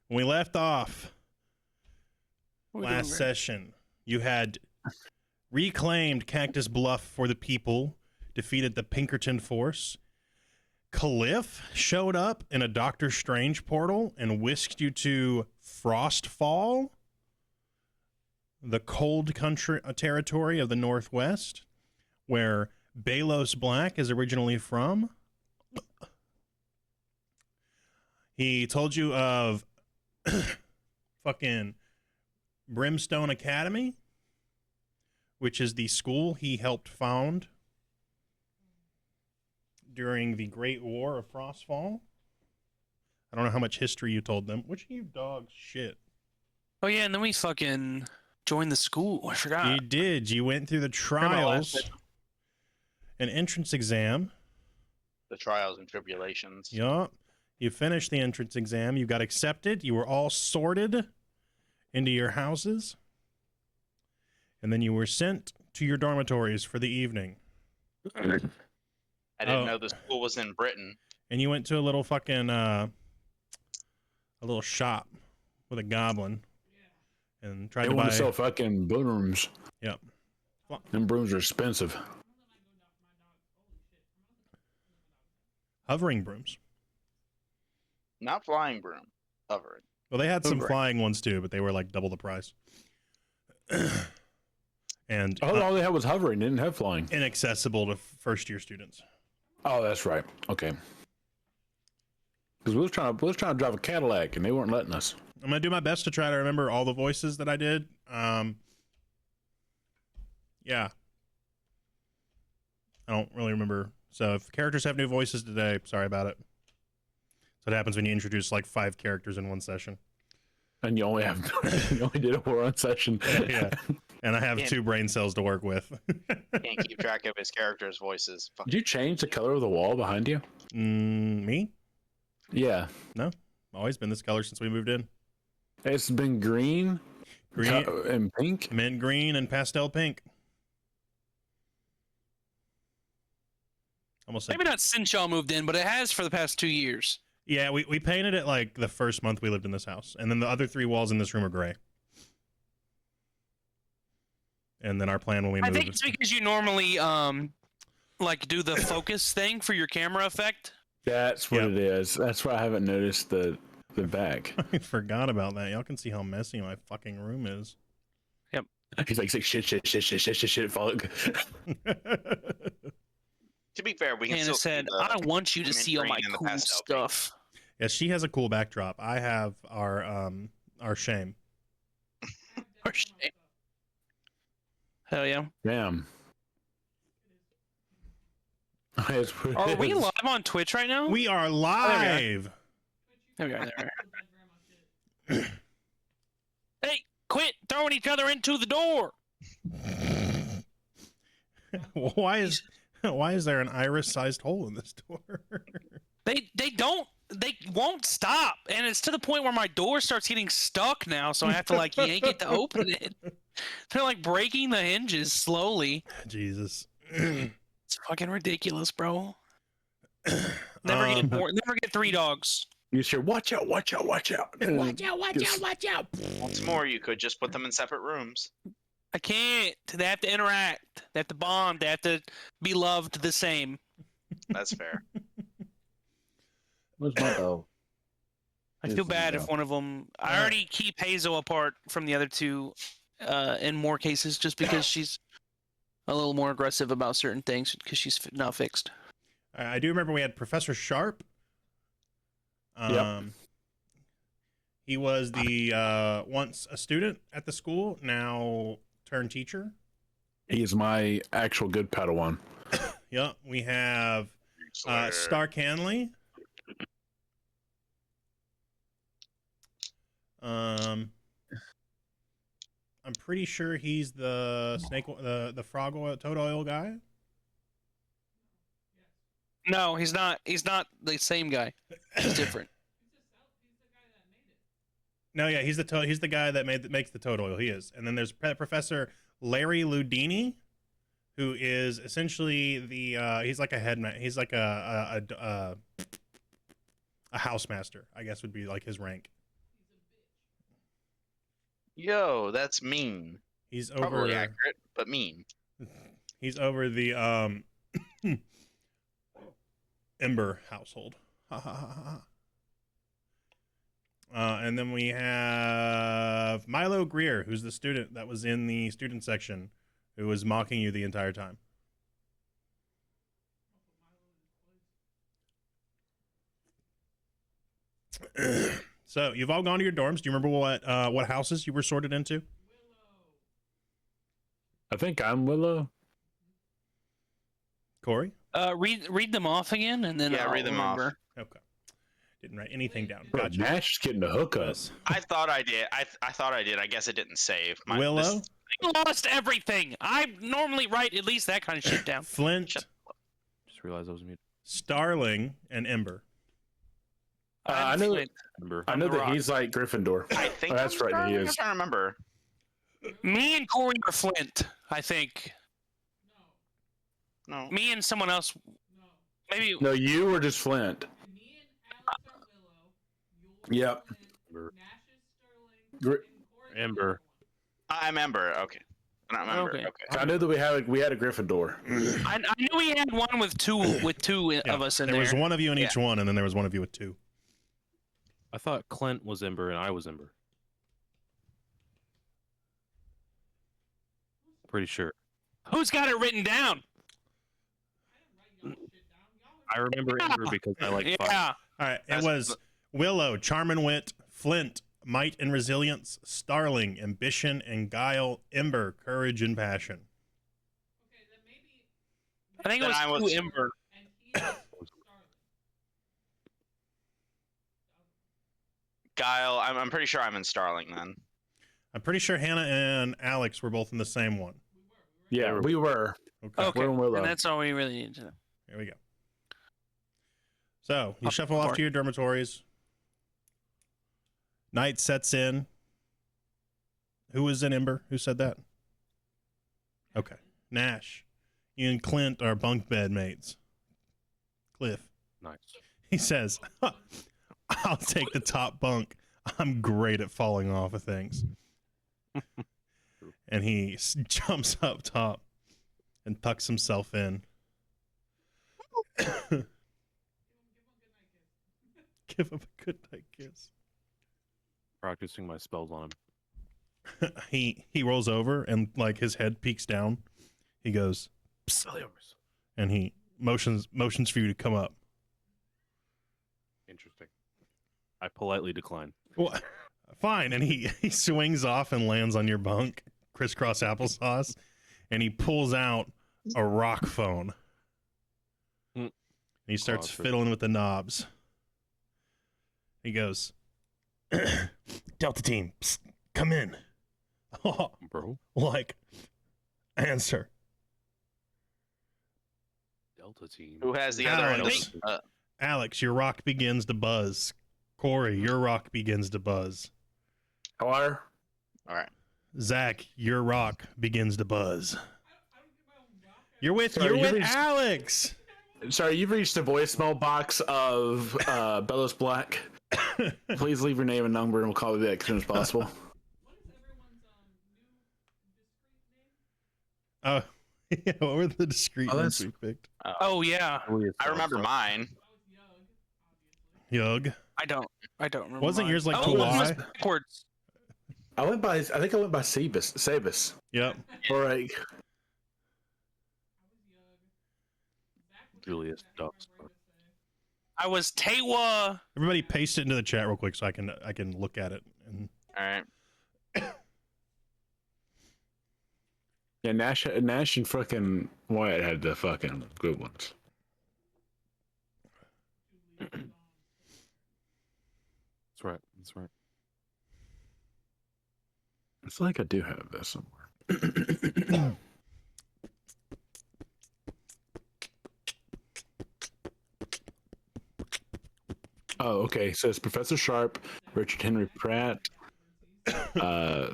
When we left off We're doing last great. session, you had reclaimed Cactus Bluff for the people, defeated the Pinkerton force. Cliff showed up in a Doctor Strange portal and whisked you to Frostfall, the cold country territory of the Northwest, where Balos Black is originally from. He told you of fucking Brimstone Academy, which is the school he helped found during the Great War of Frostfall. I don't know how much history you told them. Which of you dogs shit? Oh yeah, and then we fucking joined the school. I forgot. You did. You went through the trials, an entrance exam. The trials and tribulations. Yup. You finished the entrance exam. You got accepted. You were all sorted into your houses. And then you were sent to your dormitories for the evening. I didn't know the school was in Britain. And you went to a little fucking, a little shop with a goblin. And tried They to want buy... to sell fucking brooms. Yep. Them brooms are expensive. Hovering brooms. Not flying broom. Hovering. Well, they had some Hovering. flying ones too, but they were like double the price. And All they had was hovering. They didn't have flying. inaccessible to first-year students. Oh, that's right. Okay. Because we was trying to drive a Cadillac, and they weren't letting us. I'm gonna do my best to try to remember all the voices that I did. Yeah, I don't really remember. So if characters have new voices today, sorry about it. So it happens when you introduce like 5 characters in one session. And you only did a 4-on session. Yeah, and I have Yeah. 2 brain cells to work with. Can't keep track of his characters' voices. Fuck. Did you change the color of the wall behind you? Me? Yeah. Always been this color since we moved in. It's been green, Green, and pink. mint green, and pastel pink. Almost like, Maybe not since y'all moved in, but it has for the past 2 years. yeah, we painted it like the first month we lived in this house, and then the other 3 walls in this room are gray. And then our plan when we I moved. think it's because you normally like do the focus thing for your camera effect. That's what Yep. it is. That's why I haven't noticed the back. I forgot about that. Y'all can see how messy my fucking room is. He's like shit. Fuck. To be fair, we can Hannah still see said, the- "I want you to mint see all green my and the cool pastel pink. stuff." Yeah, she has a cool backdrop. I have our shame. Or shit. Hell yeah! Damn. That's what it Are we is. live on Twitch right now? We are live. There we are. There. Hey, quit throwing each other into the door. Why is there an iris-sized hole in this door? They won't stop, and it's to the point where my door starts getting stuck now, so I have to like yank it to open it. They're like breaking the hinges slowly. Jesus. It's fucking ridiculous, bro. Never get more. Never get 3 dogs. You sure? Watch out! Watch out, watch out, watch out. Once more, you could just put them in separate rooms. I can't. They have to interact. They have to bond. They have to be loved the same. That's fair. Where's my dog? I feel bad if one of them. I already keep Hazel apart from the other 2, in more cases, just because she's a little more aggressive about certain things because she's not fixed. I do remember we had Professor Sharp. Yep. He was the once a student at the school, now turned teacher. He is my actual good Padawan. Yep. We have Stark Hanley. I'm pretty sure he's the the frog oil, toad oil guy. No, he's not. He's not the same guy. He's different. No, yeah, he's the guy that makes the toad oil. He is. And then there's Professor Larry Ludini, who is essentially the he's like a he's like a housemaster, I guess would be like his rank. Yo, that's mean. He's Probably over. accurate, but mean. He's over the Ember household. Ha ha ha ha. And then we have Milo Greer, who's the student that was in the student section, who was mocking you the entire time. So you've all gone to your dorms. Do you remember what houses you were sorted into? I think I'm Willow. Corey? Read them off again, and then Yeah, I'll read them off. remember. Okay. Didn't write anything down. Bro, Gotcha. Nash is getting the hookup. Yes. I thought I did. I thought I did. I guess it didn't save. Willow, I lost everything. I normally write at least that kind of shit down. Flint, Shut- Just realized I was muted. Starling, and Ember. I I'm know. Flint. Remember? I know The that Rock. he's like Gryffindor. I think Oh, that's I'm right. He Starling. is. I'm trying to remember. Me and Corey are Flint, I think. No. Me and someone else. Maybe. No, you were just Flint. Yep. Ember. I'm Ember. Okay. I don't remember. Okay. Okay. I knew that we had a Gryffindor. I knew we had one with two Yeah, of us in there there. was one of you in each one, and then there was one of you with two. I thought Clint was Ember and I was Ember. Pretty sure. Who's got it written down? I remember Ember because I like fire. Yeah. All right, it That's- was Willow, Charm and Wit, Flint, Might and Resilience, Starling, Ambition and Guile, Ember, Courage and Passion. I think it Then was I was- two Ember. Guile. I'm pretty sure I'm in Starling then. I'm pretty sure Hannah and Alex were both in the same one. Yeah, we were. Okay, Okay. We're in Willow. And that's all we really need to know. here we go. So you Up shuffle off part. to your dormitories. Night sets in. Who was in Ember? Who said that? Okay. Nash. You and Clint are bunk bed mates. Cliff. Nice. He says, I'll take the top bunk. I'm great at falling off of things. And he jumps up top and tucks himself in. Give him a good night kiss. Practicing my spells on him. He rolls over and like his head peeks down. He goes, "Psst," and he motions for you to come up. Interesting. I politely decline. Well, fine. And he swings off and lands on your bunk, crisscross applesauce, and he pulls out a rock phone. Hmm. And he starts Awesome. fiddling with the knobs. He goes, Delta team, psst, come in. Bro. Like, answer. Delta team. Who has the other one? Alex. Alex, your rock begins to buzz. Corey, your rock begins to buzz. Hello? All right. Zach, your rock begins to buzz. You're with Sorry, you reached- Alex. Sorry, you've reached the voicemail box of Bellows Black. Please leave your name and number and we'll call you back as soon as possible. Oh, yeah, what were the discreet Oh, ones that's- we picked? Oh yeah. I remember mine. Yug. I don't remember. Wasn't mine. yours like oh, it was Kawhi? backwards. I think I went by Sabus. Yep. All right. Julius Ducks. I was Tewa. Everybody paste it into the chat real quick so I can look at it. And All right. Yeah, Nash and fucking Wyatt had the fucking good ones. That's right. That's right. I feel like I do have this somewhere. Oh, okay. So it's Professor Sharp, Richard Henry Pratt,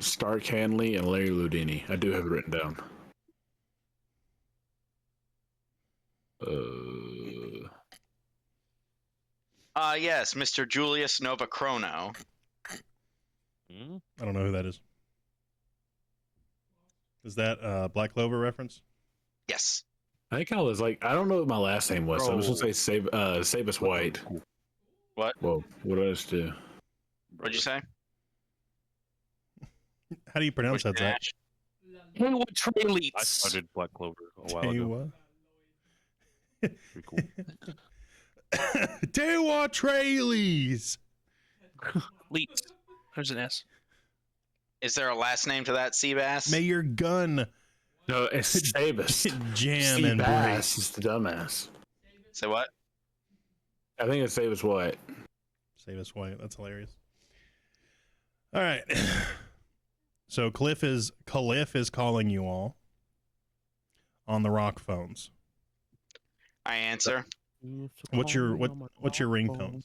Stark Hanley, and Larry Ludini. I do have it written down. Yes, Mr. Julius Novachrono. Hmm? I don't know who that is. Is that Black Clover reference? Yes. I think I was like, I don't know what my last name was. So I was gonna say Sabus White. What? Whoa, what did I just do? What'd you say? How do you pronounce that, Zach? Nash? Hey, what I trailites? started Black Clover a while Tewa. ago. Pretty cool. Tewa Traileys. Leets. There's an S. Is there a last name to that, Seabass? May your gun No, it's Sabus. jam and Bass break. is the dumbass. Say what? I think it's Sabus White. Save us white. That's hilarious. All right. So Cliff is calling you all on the rock phones. I answer. What's your ringtone?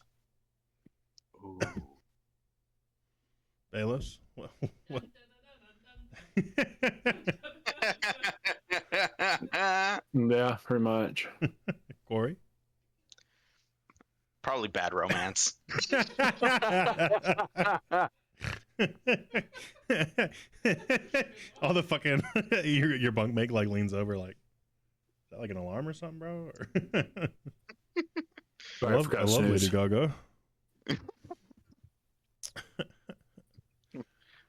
Bayless? What? Yeah, pretty much. Corey? Probably Bad Romance. All the fucking your bunkmate like leans over like, is that like an alarm or something, bro? Sorry, I forgot to snooze. Lady Gaga.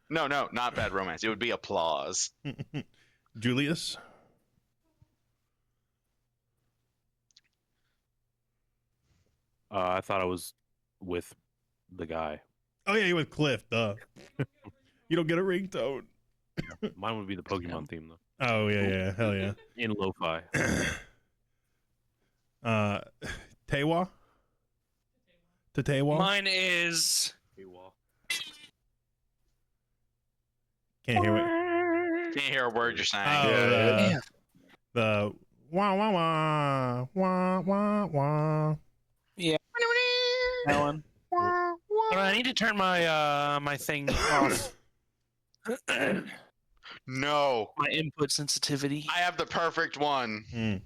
No, not Bad Romance. It would be Applause. Julius. I thought I was with the guy. Oh yeah, you with Cliff, duh. You don't get a ringtone. Mine would be the Pokemon theme though. Oh yeah, hell yeah. In lo-fi. Tewa? Tewa? Mine is. Can't hear it. Can't hear a word you're saying. Oh, the wah wah wah wah wah wah. Yeah. That one. I need to turn my my thing off. No. My input sensitivity. I have the perfect one. Hmm.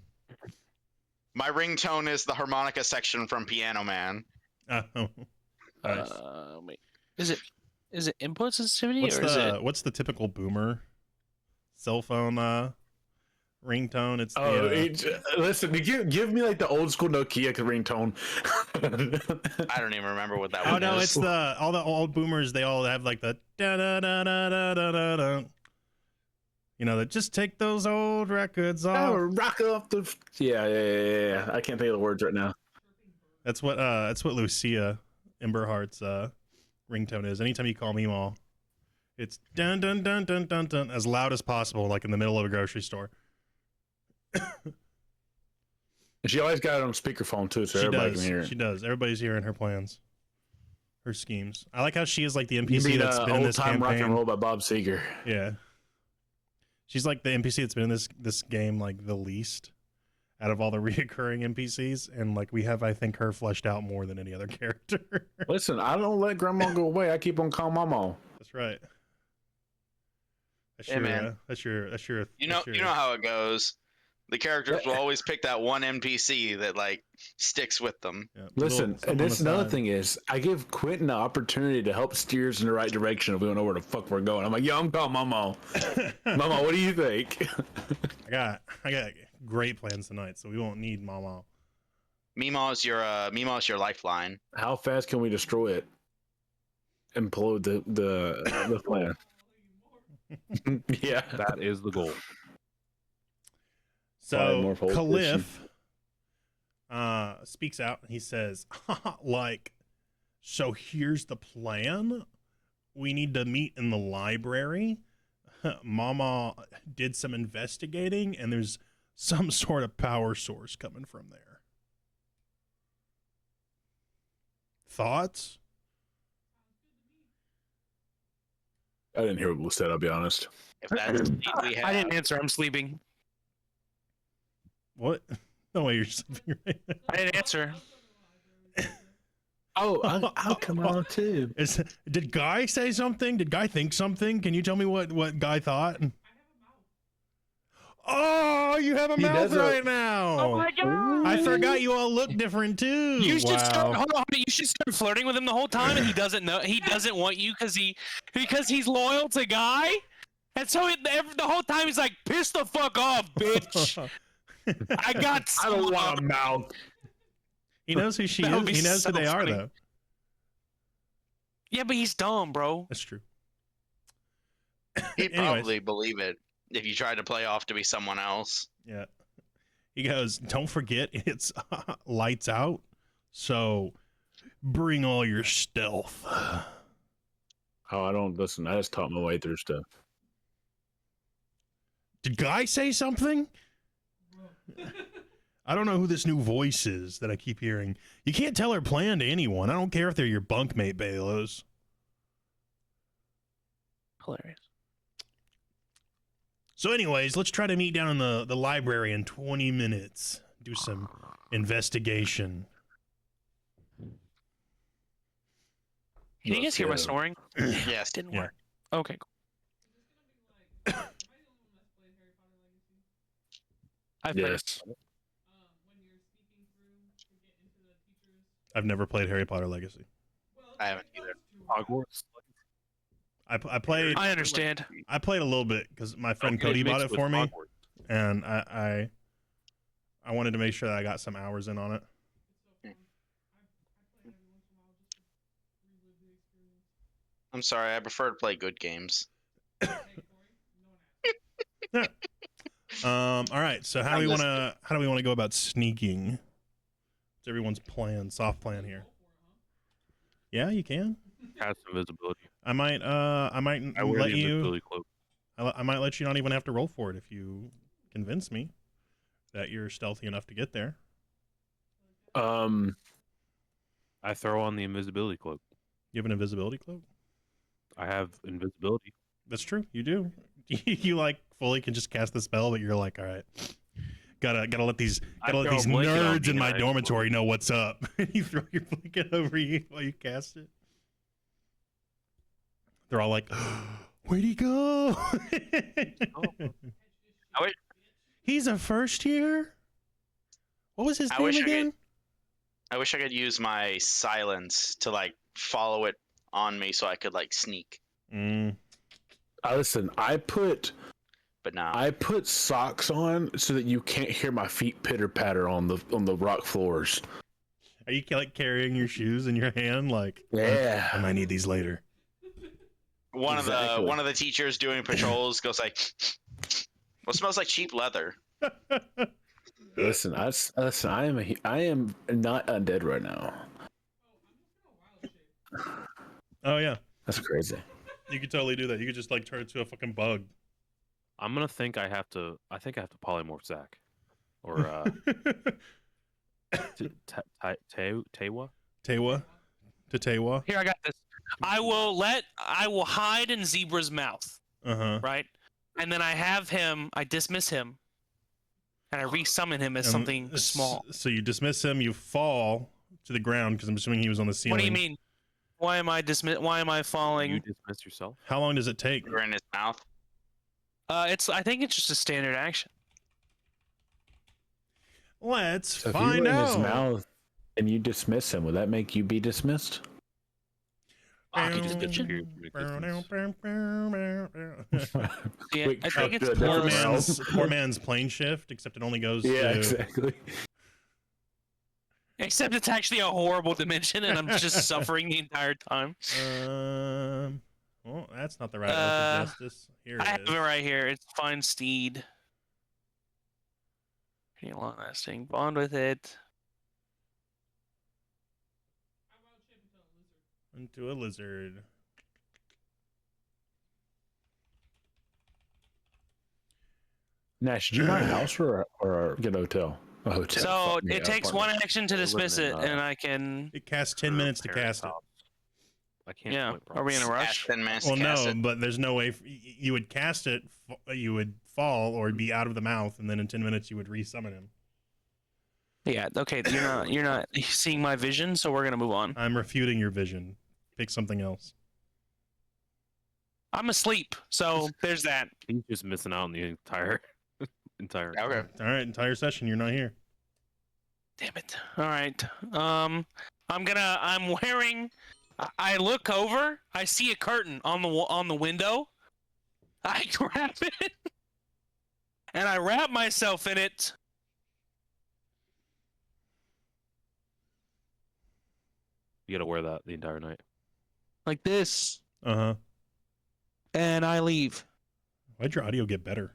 My ringtone is the harmonica section from Piano Man. Oh, nice. Wait. Is it input sensitivity What's or is it? what's the typical boomer cell phone ringtone? It's Oh, the, listen, give me like the old school Nokia ringtone. I don't even remember what that oh one no, is. it's the all the old boomers. They all have like the da da da da da da da da. You know, that just take those old records Oh, off. rock off the. Yeah. I can't think of the words right now. That's what Lucia Emberhart's ringtone is. Anytime you call Meemaw, it's dun dun dun dun dun dun as loud as possible, like in the middle of a grocery store. She always got it on speakerphone too, so everybody can hear it. She does. Everybody's hearing her plans, her schemes. I like how she is like the You NPC mean that's been in Old this Time Rock and campaign. Roll by Bob Seger. Yeah, she's like the NPC that's been in this game like the least out of all the reoccurring NPCs, and like we have, I think, her fleshed out more than any other character. Listen, I don't let Grandma go away. I keep on calling Mama. That's right. That's Yeah, your, man. that's your. You know how it goes. The characters will always pick that one NPC that like sticks with them. Yeah, Listen, something and on this the another side. thing is, I give Quentin the opportunity to help steer us in the right direction if we don't know where the fuck we're going. I'm like, yo, I'm calling Mama. Mama, what do you think? I got great plans tonight, so we won't need Mama. Meemaw's your lifeline. How fast can we destroy it? Implode the plan. Yeah. That is the goal. So more pole Cliff speaks out and he says, like, so here's the plan. We need to meet in the library. Mama did some investigating and there's some sort of power source coming from there. Thoughts? I didn't hear what was said, I'll be honest. If that's the need we have. I didn't answer. I'm sleeping. What? No way you're sleeping right now. I didn't answer. Oh, I'll come on too. Did Guy say something? Did Guy think something? Can you tell me what Guy thought? Oh, you have a mouth right now. Oh my god! I forgot you all look different too. You should start. Wow. Hold on. You should start flirting with him the whole time, and he doesn't know. He doesn't want you because he's loyal to Guy. And so the whole time he's like, "Piss the fuck off, bitch! I got I don't someone." want a mouth. He knows who she That would is. be He knows so who they are, funny. though. Yeah, but he's dumb, bro. That's true. He'd Anyways. probably believe it if you tried to play off to be someone else. Yeah. He goes, don't forget it's lights out, so bring all your stealth. Oh, I don't listen. I just taught my way through stuff. Did Guy say something? I don't know who this new voice is that I keep hearing. You can't tell her plan to anyone. I don't care if they're your bunkmate, Balos. Hilarious. So anyways, let's try to meet down in the library in 20 minutes. Do some investigation. Can you guys hear my snoring? Yes. Didn't Yeah. work. Okay, cool. I've played Yes. it. I've never played Harry Potter Legacy. I haven't either. Hogwarts. I played I understand. I played a little bit because my friend Okay, Cody bought mixed it for with me, Hogwarts. and I wanted to make sure that I got some hours in on it. I'm sorry. I prefer to play good games. All right. So how do we want to go about sneaking? What's everyone's plan? Soft plan here. Yeah, you can. Has invisibility. I might I wear let the you. invisibility cloak. I might let you not even have to roll for it if you convince me that you're stealthy enough to get there. Um, I throw on the invisibility cloak. You have an invisibility cloak? I have invisibility. That's true. You do. You like fully can just cast the spell, but you're like, all right, gotta let these I gotta let throw these a blanket on nerds me in my and I dormitory know what's up. You throw your blanket over you while you cast it. They're all like, where'd he go? He's a first year? What was his I name wish I again? I wish I could use my silence to like follow it on me so I could like sneak. listen. I put But socks on so that you can't hear my feet pitter patter on the rock floors. Are you like carrying your shoes in your hand? Like, Yeah. I might need these later. one Exactly. of the teachers doing patrols goes like, "What smells like cheap leather?" Listen, I am not undead right now. Oh yeah, That's crazy. you could totally do that. You could just like turn into a fucking bug. I'm gonna think I have to polymorph Zach, or Tewa. Tewa to Tewa. Here, I got this. I will hide in Zebra's mouth, Uh-huh. right? And then I dismiss him, and I resummon him as something small. So you dismiss him, you fall to the ground because I'm assuming he was on the ceiling. What do you mean? Why am I falling? You dismiss yourself. How long does it take? You're in his mouth. I think it's just a standard action. Let's So if you find were in out. his mouth and you dismiss him, would that make you be dismissed? I can just disappear from existence. Yeah, Quick I think cut it's to plus. another Poor man's plane shift, except it only goes Yeah, to... exactly. Except it's actually a horrible dimension, and I'm just suffering the entire time. Well, that's not the right Oath of Justice. Here I it have is. it right here. It's Fine Steed. Pretty long lasting. Bond with it. Into a lizard. Nash, did you buy a house or get a hotel? A hotel. So Fuck me, it takes apartment. one action to We're dismiss it, living in, and I can. It casts 10 minutes to cast it. I can't. Yeah. play Are we in a properly. rush? 10 minutes Well, to cast no, it. but there's no way you would cast it. You would fall or be out of the mouth, and then in 10 minutes you would resummon him. Yeah. Okay. You're not seeing my vision, so we're gonna move on. I'm refuting your vision. Pick something else. I'm asleep, so there's that. He's just missing out on the entire. Okay. All right, entire session. You're not here. Damn it. All right. I'm wearing. I look over. I see a curtain on the window. I grab it and I wrap myself in it. You gotta wear that the entire night. Like this, Uh-huh. and I leave Why'd your audio get better?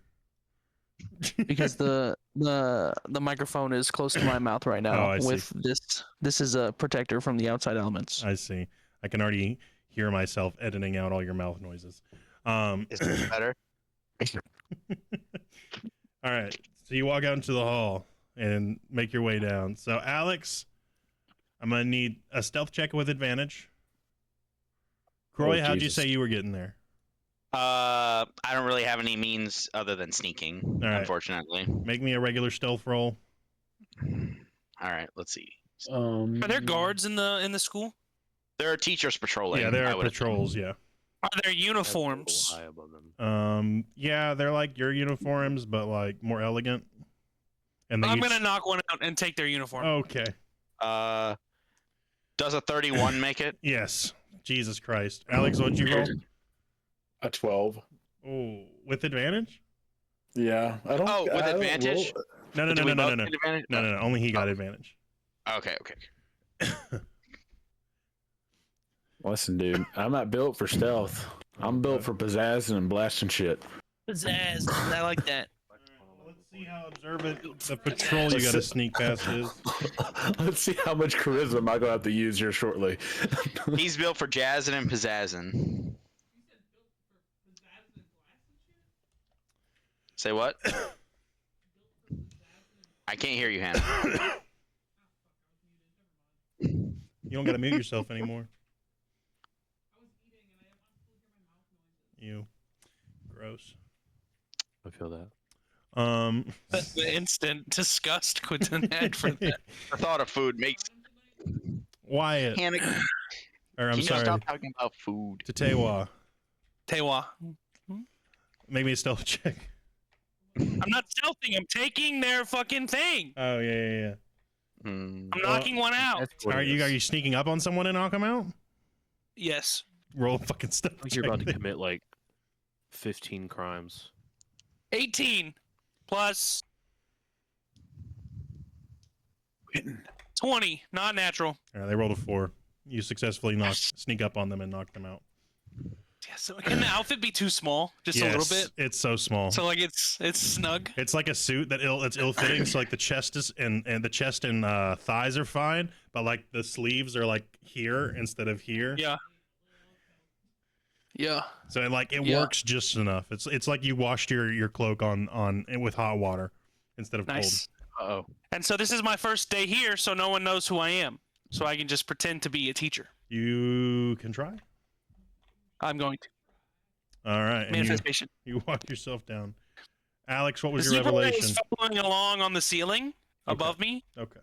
because the microphone is close to my mouth right now. Oh, I see. With this, this is a protector from the outside elements. I see. I can already hear myself editing out all your mouth noises. Is this better? All right. So you walk out into the hall and make your way down. So Alex, I'm gonna need a stealth check with advantage. Croy, how'd you Jesus. say you were getting there? I don't really have any means other than sneaking, All right. unfortunately. Make me a regular stealth roll. All right, let's see. Are there guards in the school? There are teachers patrolling. Yeah, there I are would assume. patrols. Yeah. Are there That's a little uniforms? high above them. Yeah, they're like your uniforms, but like more elegant. And they I'm each- gonna knock one out and take their uniform. Okay. Does a 31 make it? Yes. Jesus Christ. Alex, what'd you roll? A 12. Oh, with advantage? Yeah. I don't. Oh, with I don't advantage? roll- No, no, Do no, we no, no, both no, get no. advantage? No, no, no. Only he got advantage. Okay, okay. Listen, dude, I'm not built for stealth. I'm built for pizzazzing and blasting shit. Pizzazz. I like that. Let's see how observant the patrol you got to sneak past is. Let's see how much charisma I'm gonna have to use here shortly. He's built for jazzing and pizzazzing. Say what? I can't hear you, Hannah. You don't got to mute yourself anymore. You. Gross. I feel that. The instant disgust Quentin had for that. The thought of food makes Wyatt. Hannah. Or I'm Can you sorry. stop talking about food? Tatewa. Tewa. Maybe a stealth check. I'm not stealthing. I'm taking their fucking thing. Oh, yeah, yeah, yeah. Hmm. I'm knocking one out. Are you sneaking up on someone and knock them out? Yes. Roll a fucking stealth Like you're check. about to commit like 15 crimes. 18 plus 20. Not natural. All right, they rolled a 4. You successfully sneak up on them and knock them out. Yeah, so can the outfit be too small? Just a little bit. It's so small. So like it's snug. It's like a suit that's ill-fitting. So like the chest is and the chest and thighs are fine, but like the sleeves are like here instead of here. Yeah. Yeah. So it Yeah. works just enough. It's like you washed your cloak on with hot water instead of Nice. Uh-oh. And so this is my first day here, so no one knows who I am. So I can just pretend to be a teacher. cold. You can try. I'm going to. All right, and Manifestation. you walk yourself down. Alex, what was The your Super revelation? is following along on the ceiling above me, Okay.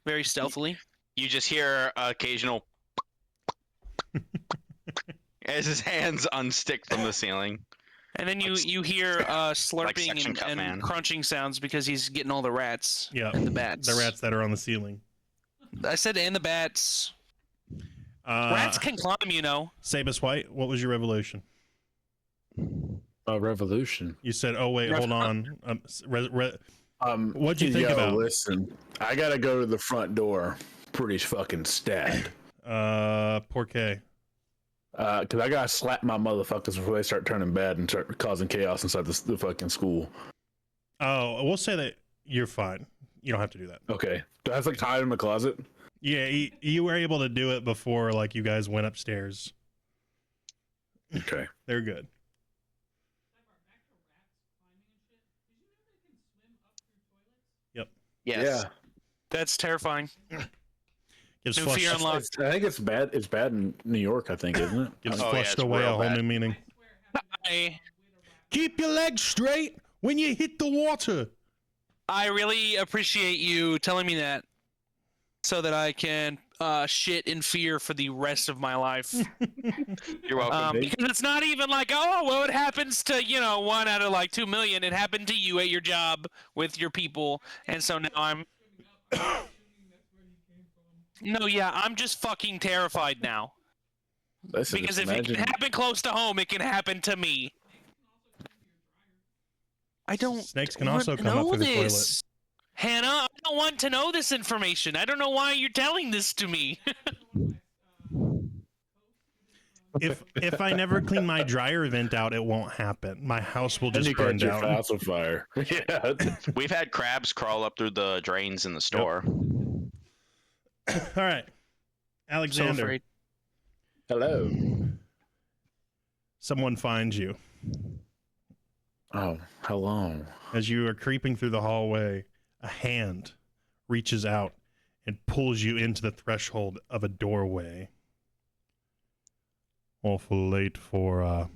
very stealthily. You just hear occasional as his hands unstick from the ceiling. And then you hear slurping Section Cut and Man. crunching sounds because he's getting all the rats Yeah. and the bats. The rats that are on the ceiling. I said and the bats. Rats can climb, you know. Sabus White, what was your revelation? Revolution. You said, "Oh wait, hold on." What'd you think yo, about? Listen, I gotta go to the front door. Pretty fucking stat. Porque. Cause I gotta slap my motherfuckers before they start turning bad and start causing chaos inside the fucking school. Oh, we'll say that you're fine. You don't have to do that. Okay. Do I have to like hide in the closet? Yeah, you were able to do it before, like you guys went upstairs. Okay. They're good. Yes. Yeah. That's terrifying. Gives New flushed, fear unlocked. I think it's bad. It's bad in New York, I think, isn't it? gives Oh, yeah, flushed it's away a real whole bad. new meaning. Keep your legs straight when you hit the water. I really appreciate you telling me that, so that I can shit in fear for the rest of my life. You're welcome. Because it's not even like, oh, well, it happens to 1 out of like 2 million. It happened to you at your job with your people, and so now I'm. No, yeah, I'm just fucking terrified now. Listen, Because just if it can imagine- happen close to home, it can happen to me. I don't. Snakes can want also to come up know through the toilet. this. Hannah, I don't want to know this information. I don't know why you're telling this to me. If I never clean my dryer vent out, it won't happen. My house will And just you burn catch your down. house on fire. Yeah. We've had crabs crawl up through the drains in the store. All right, So Alexander. afraid. Hello. Someone finds you Oh, hello. as you are creeping through the hallway. A hand reaches out and pulls you into the threshold of a doorway. Awful late for a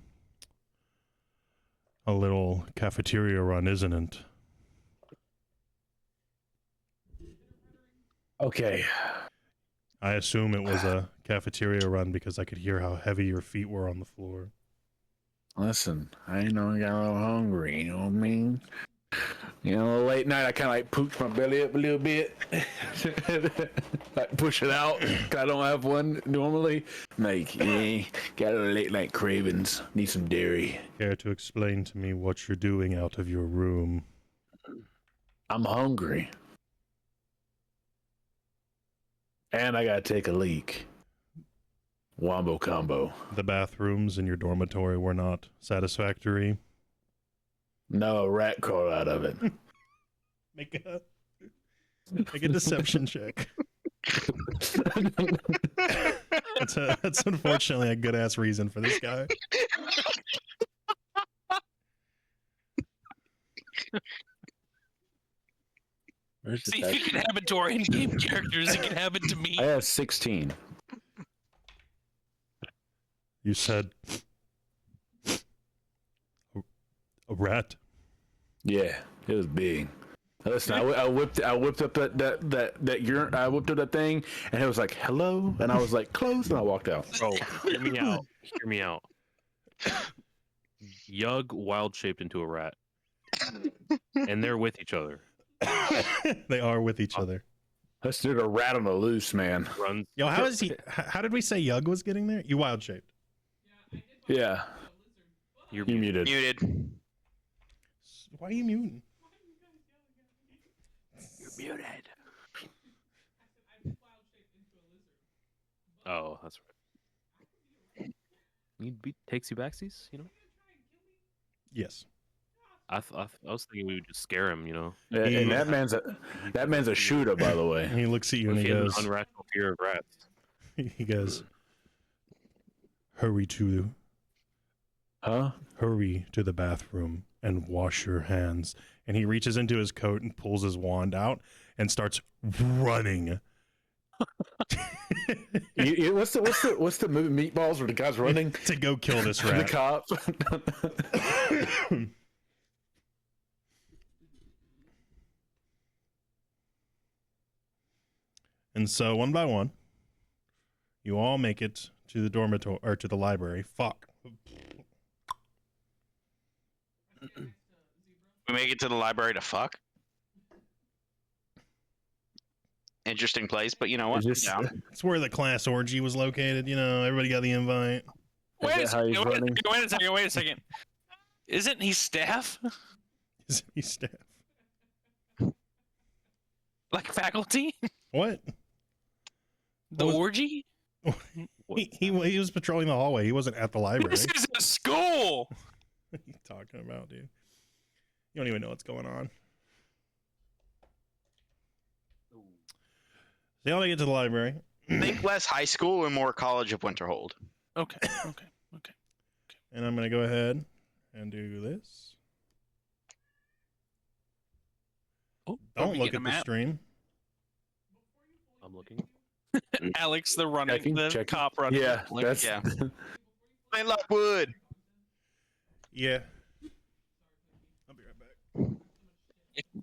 little cafeteria run, isn't it? Okay. I assume it was a cafeteria run because I could hear how heavy your feet were on the floor. Listen, I know I got a little hungry, you know what I mean? You know, late night, I kind of like pooch my belly up a little bit. Like push it out. 'Cause I don't have one normally. Like, yeah, got a little late night cravings. Need some dairy. Care to explain to me what you're doing out of your room? I'm hungry. And I gotta take a leak. Wombo combo. The bathrooms in your dormitory were not satisfactory. No, a rat crawled out of it. Make a deception check. That's unfortunately a good ass reason for this guy. Where's See, if it can happen to our in-game characters, it can happen to me. I have 16. You said a rat. Yeah, it was big. Listen, I whipped up I whipped up that thing, and it was like hello, and I was like close, and I walked out. Bro, hear me out. Hear me out. Yug wild shaped into a rat, and they're with each other. They are with each other. Let's do a rat on the loose, man. Runs. Yo, how is he? How did we say Yug was getting there? You wild shaped. Yeah, You're you muted. Muted. Why are you muting? You're muted. Oh, that's right. Takes you backsies, you know. Yes. I was thinking we would just scare him, you know. Yeah, and that man's a shooter, by the way. And he looks at you and If he he has goes, an irrational fear of rats. he goes, hurry to the bathroom and wash your hands. And he reaches into his coat and pulls his wand out and starts running. What's the movie Meatballs where the guy's running to go kill this the rat. cops? And so one by one, you all make it to the dormitory or to the library. Fuck. We make it to the library to fuck. Interesting place, but you know what? Is this- Yeah. It's where the class orgy was located. You know, everybody got the invite. Wait a that how he's second. running? Wait a second. Isn't he staff? Is he staff? Like faculty? What? The What was- orgy? He was patrolling the hallway. He wasn't at the library. This is a school. What are you talking about, dude? You don't even know what's going on. They all make it to the library. Think less high school and more College of Winterhold. Okay. And I'm going to go ahead and do this. Oh, Don't we look getting at a the map? stream. I'm looking. Alex, the running, the Checking. cop running. Yeah, Like, that's Yeah. Hey, Lockwood. Yeah. I'll be right back.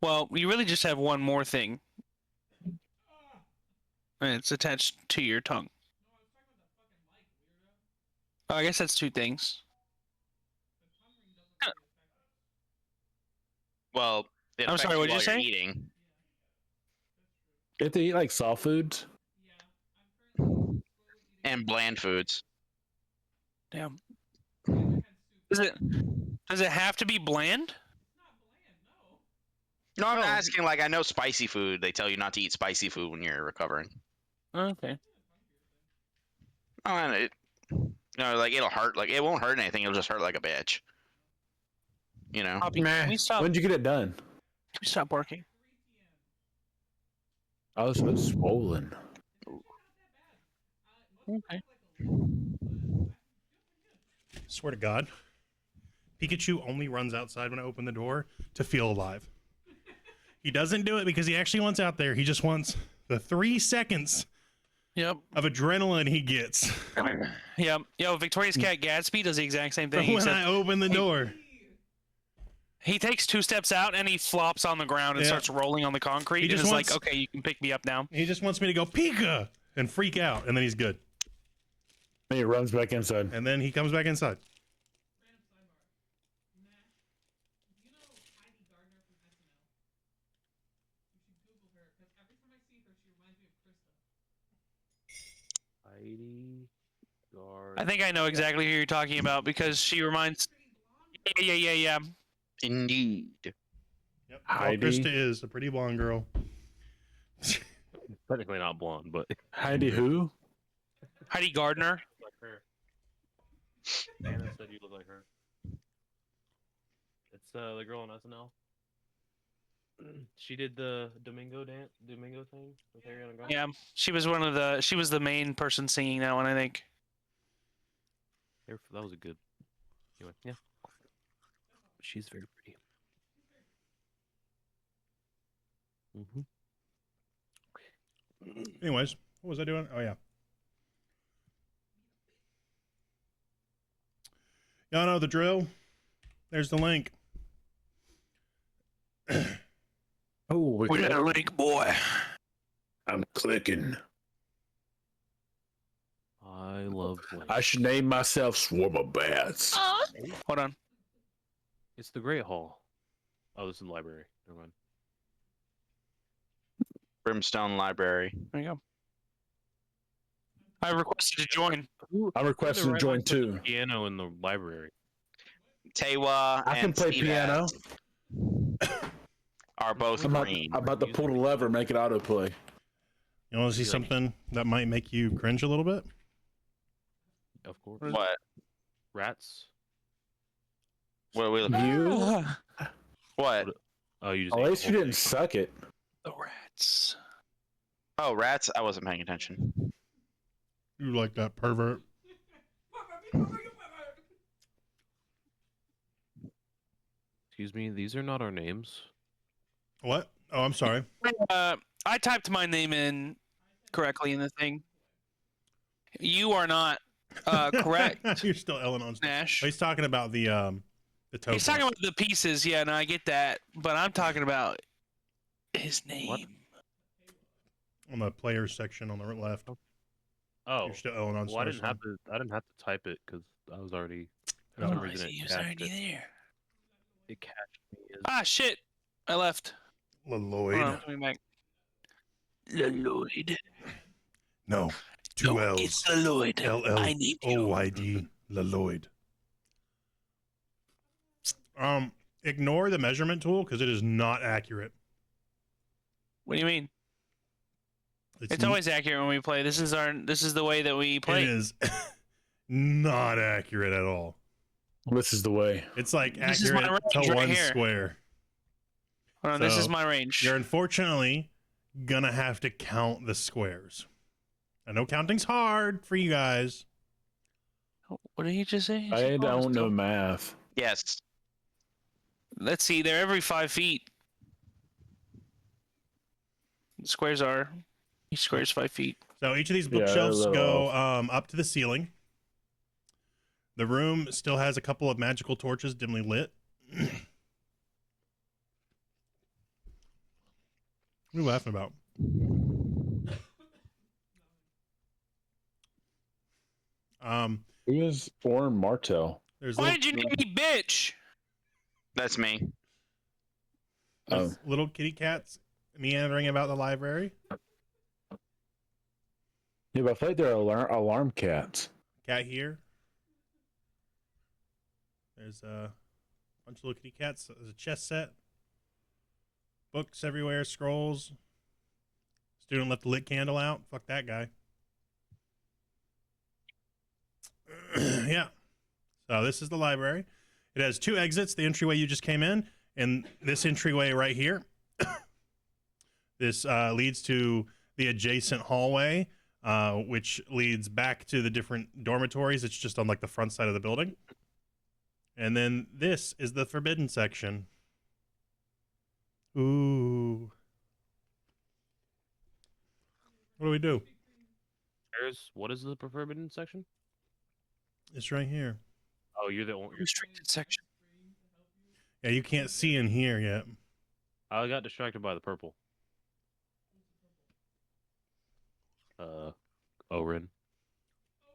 Well, you really just have one more thing. And it's attached to your tongue. Oh, I guess that's two things. Well, it I'm affects sorry, what'd you while you're say? Eating. You have to eat like soft foods. And bland foods. Damn. Does it have to be bland? No, I'm Oh. asking. Like, I know spicy food. They tell you not to eat spicy food when you're recovering. Okay. Oh, and like it'll hurt. Like it won't hurt anything. It'll just hurt like a bitch. You know. Poppy, can we stop? When'd you get it done? Can we stop working? I was so swollen. Okay. Swear to God, Pikachu only runs outside when I open the door to feel alive. He doesn't do it because he actually wants out there. He just wants the 3 seconds Yep. of adrenaline he gets Yep. Yo, Victoria's cat Gatsby does the exact same thing. when I open the door. He takes 2 steps out and he flops on the ground and Yeah. starts rolling on the concrete. He And just is wants- like, okay, you can pick me up now. He just wants me to go Pika and freak out, and then he's good. And he runs back inside. And then he comes back inside. Heidi I think I know exactly who you're talking about because she reminds. Yeah. Indeed. Yep. Well, Heidi. Krista is a pretty blonde girl. Technically not blonde, but Heidi who? Heidi Gardner. like her. Anna said you look like her. It's the girl on SNL. She did the Domingo thing with Ariana Grande. Yeah, she was the main person singing that one, I think. That was a good. Anyway, yeah. She's very pretty. Anyways, what was I doing? Oh, yeah. Y'all know the drill. There's the link. Oh, We got a link, boy. I'm clicking. I love. I should name myself Swarm of Bats. Hold on. It's the Great Hall. Oh, this is the library. Never mind. Brimstone Library. There you go. I requested to join. I'm requesting to join too. Piano in the library. Tewa I can and play Steve piano. are both I'm green. about to pull the lever, make it autoplay. You want to see something that might make you cringe a little bit? Of course. What? Rats. What are we looking? You? What? Oh, you just. At ate least the you whole didn't thing. suck it. The rats. Oh, rats. I wasn't paying attention. You like that pervert? Excuse me. These are not our names. What? Oh, I'm sorry. I typed my name in correctly in the thing. You are not correct, You're still Ellen on. Nash. He's talking about the token. He's talking about the pieces. Yeah, no, I get that. But I'm talking about his name. What? On the players section on the left. Oh. You're still Ellen on. Well, I didn't have to type it because I was already. For Oh, some I reason, see, he it was cached already it. there. It cached me as Ah, shit. I left. Hold Lloyd. on, coming back. Lloyd. No, two No, L's. it's Lloyd. I named you. LLOYD. Lloyd. Ignore the measurement tool because it is not accurate. What do you mean? It's always accurate when we play. This is the way that we play. It is not accurate at all. This is the way. It's like This is my accurate range to right one here. square. Hold on, this So, is my range. You're unfortunately gonna have to count the squares. I know counting's hard for you guys. What did he just say? I don't know math. Yes. Let's see. They're every 5 feet. The squares are. Each square is 5 feet. So each of these Yeah, bookshelves they're go up to the ceiling. The room still has a couple of magical torches dimly lit. What are you laughing about? Who is Orm Martell? There's Why little, did you name me bitch? That's me. there's little kitty cats meandering about the library. Yeah, but I feel like they're alarm cats. Cat here. There's a bunch of little kitty cats. There's a chess set. Books everywhere, scrolls. Student left the lit candle out. Fuck that guy. Yeah. So this is the library. It has 2 exits. The entryway you just came in, and this entryway right here. This leads to the adjacent hallway, which leads back to the different dormitories. It's just on like the front side of the building. And then this is the forbidden section. Ooh. What do we do? What is the forbidden section? It's right here. Oh, you're the only. Restricted section. Yeah, you can't see in here yet. I got distracted by the purple. Oren.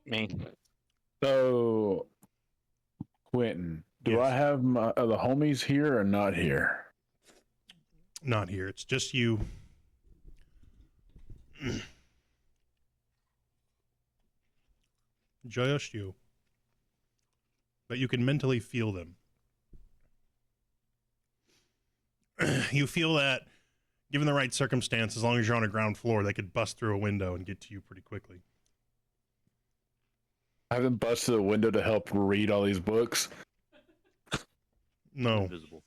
Me. So, Quentin, do Yes. I have the homies here or not here? Not here. It's just you. Just you. But you can mentally feel them. You feel that, given the right circumstance, as long as you're on a ground floor, they could bust through a window and get to you pretty quickly. I haven't busted a window to help read all these books. No. Invisible.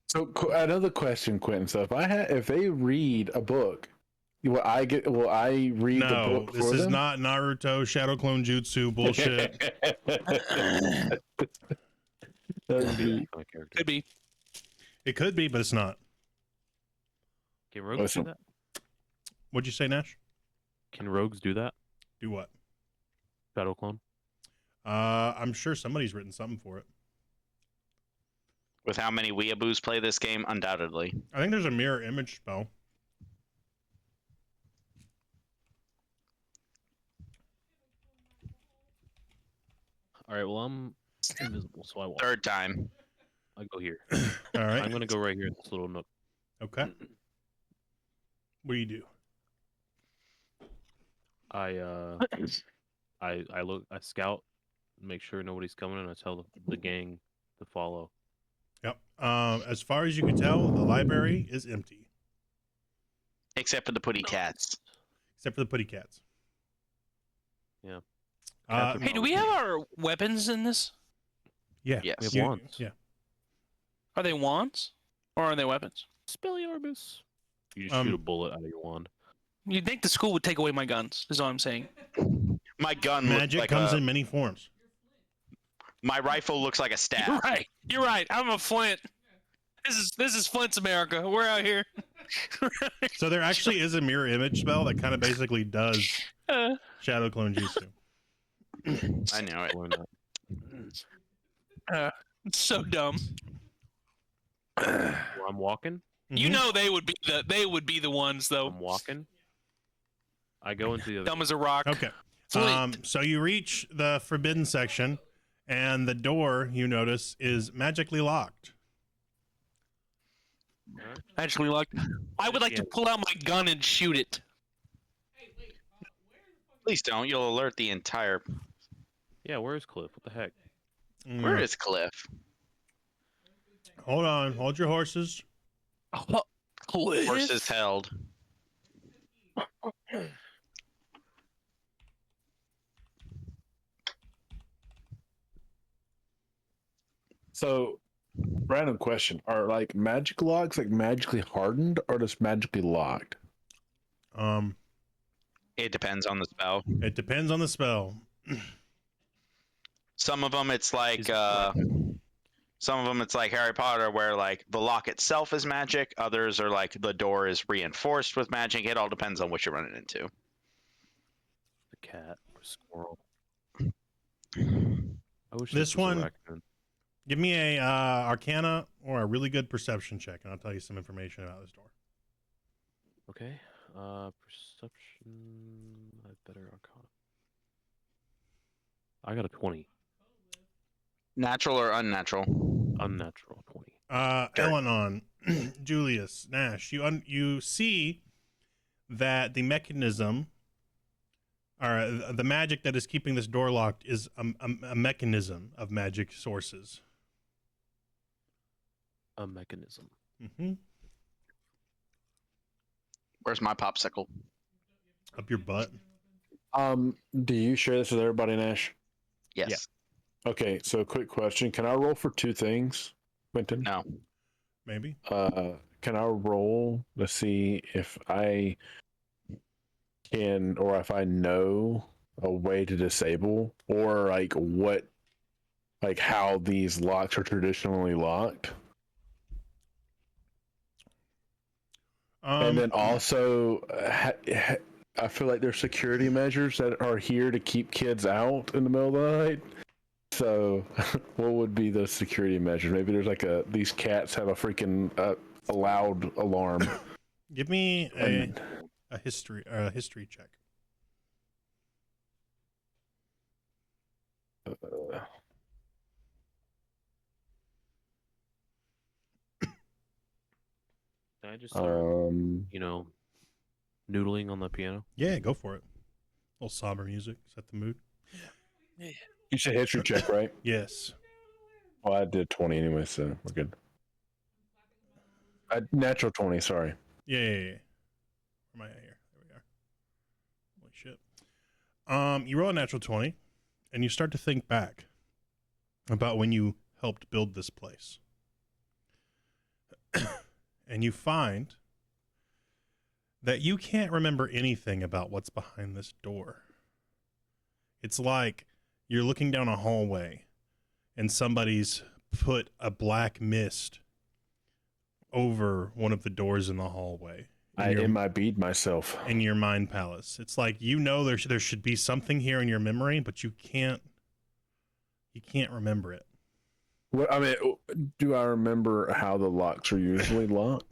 So another question, Quentin. So if they read a book, will I read the No, book this for is them? not Naruto, Shadow Clone Jutsu bullshit. That'd be- My character. Could be. It could be, but it's not. Can rogues Listen. do that? What'd you say, Nash? Can rogues do that? Do what? Shadow clone. I'm sure somebody's written something for it. With how many weeaboos play this game, undoubtedly. I think there's a mirror image spell. All right. Well, I'm invisible, so I walk. 3rd time. I go here. All right. I'm gonna go right here in this little nook. Okay. What do you do? I look. I scout, make sure nobody's coming, and I tell the gang to follow. Yep. As far as you can tell, the library is empty, Except for the putty cats. except for the putty cats. Yeah. Hey, do we have our weapons in this? Yeah. Yes. We have You- wands. Yeah. Are they wands? Or are they weapons? Spelliarbus. You just shoot a bullet out of your wand. You'd think the school would take away my guns, is all I'm saying. My gun looks Magic like comes in many forms. my rifle looks like a You're staff. right. You're right. I'm a Flint. This is Flint's America. We're out here. So there actually is a mirror image spell that kind of basically does Uh, Shadow Clone Jutsu. I know it. Learn that. it's so dumb. Well, I'm walking. You Mhm. know they would be the ones though. I'm walking. I go into the other. Dumb as a rock. Okay. Flint. So you reach the forbidden section, and the door, you notice, is magically locked. Actually, like, I would like to pull out my gun and shoot it. Please don't. You'll alert the entire. Yeah, where's Cliff? What the heck? Where is Cliff? Hold on. Hold your horses. Oh, Cliff? Horses held. So, random question: are like magic locks like magically hardened or just magically locked? It depends on the spell. It depends on the spell. Some of them it's like some of them it's like Harry Potter where like the lock itself is magic. Others are like the door is reinforced with magic. It all depends on what you're running into. The cat or squirrel. I wish This was a one- raccoon. Give me a Arcana or a really good perception check, and I'll tell you some information about this door. Okay. Perception. I better Arcana. I got a 20. Natural or unnatural? Unnatural 20. Elenon, Julius, Nash, you see that the mechanism All right, the magic that is keeping this door locked is a mechanism of magic sources. A mechanism. Mm-hmm. Where's my popsicle? Up your butt. Do you share this with everybody, Nash? Yes. Okay, so quick question. Can I roll for two things, Quentin? No. Maybe. Can I roll to see if I can, or if I know a way to disable, or like what, like how these locks are traditionally locked? And then also, I feel like there's security measures that are here to keep kids out in the middle of the night. So, what would be the security measures? Maybe there's like these cats have a freaking a loud alarm. give me a history check. Can I just start, noodling on the piano? Yeah, go for it. A little somber music, set the mood. You said history check, right? Yes. Well, I did 20 anyway, so we're good. Natural 20, sorry. Yeah. Where am I at here? There we are. Holy shit. You roll a natural 20, and you start to think back about when you helped build this place. And you find that you can't remember anything about what's behind this door. It's like you're looking down a hallway and somebody's put a black mist over one of the doors in the hallway. I might beat myself. In your mind palace. It's like, there should be something here in your memory, but you can't remember it. What, I mean, do I remember how the locks are usually locked?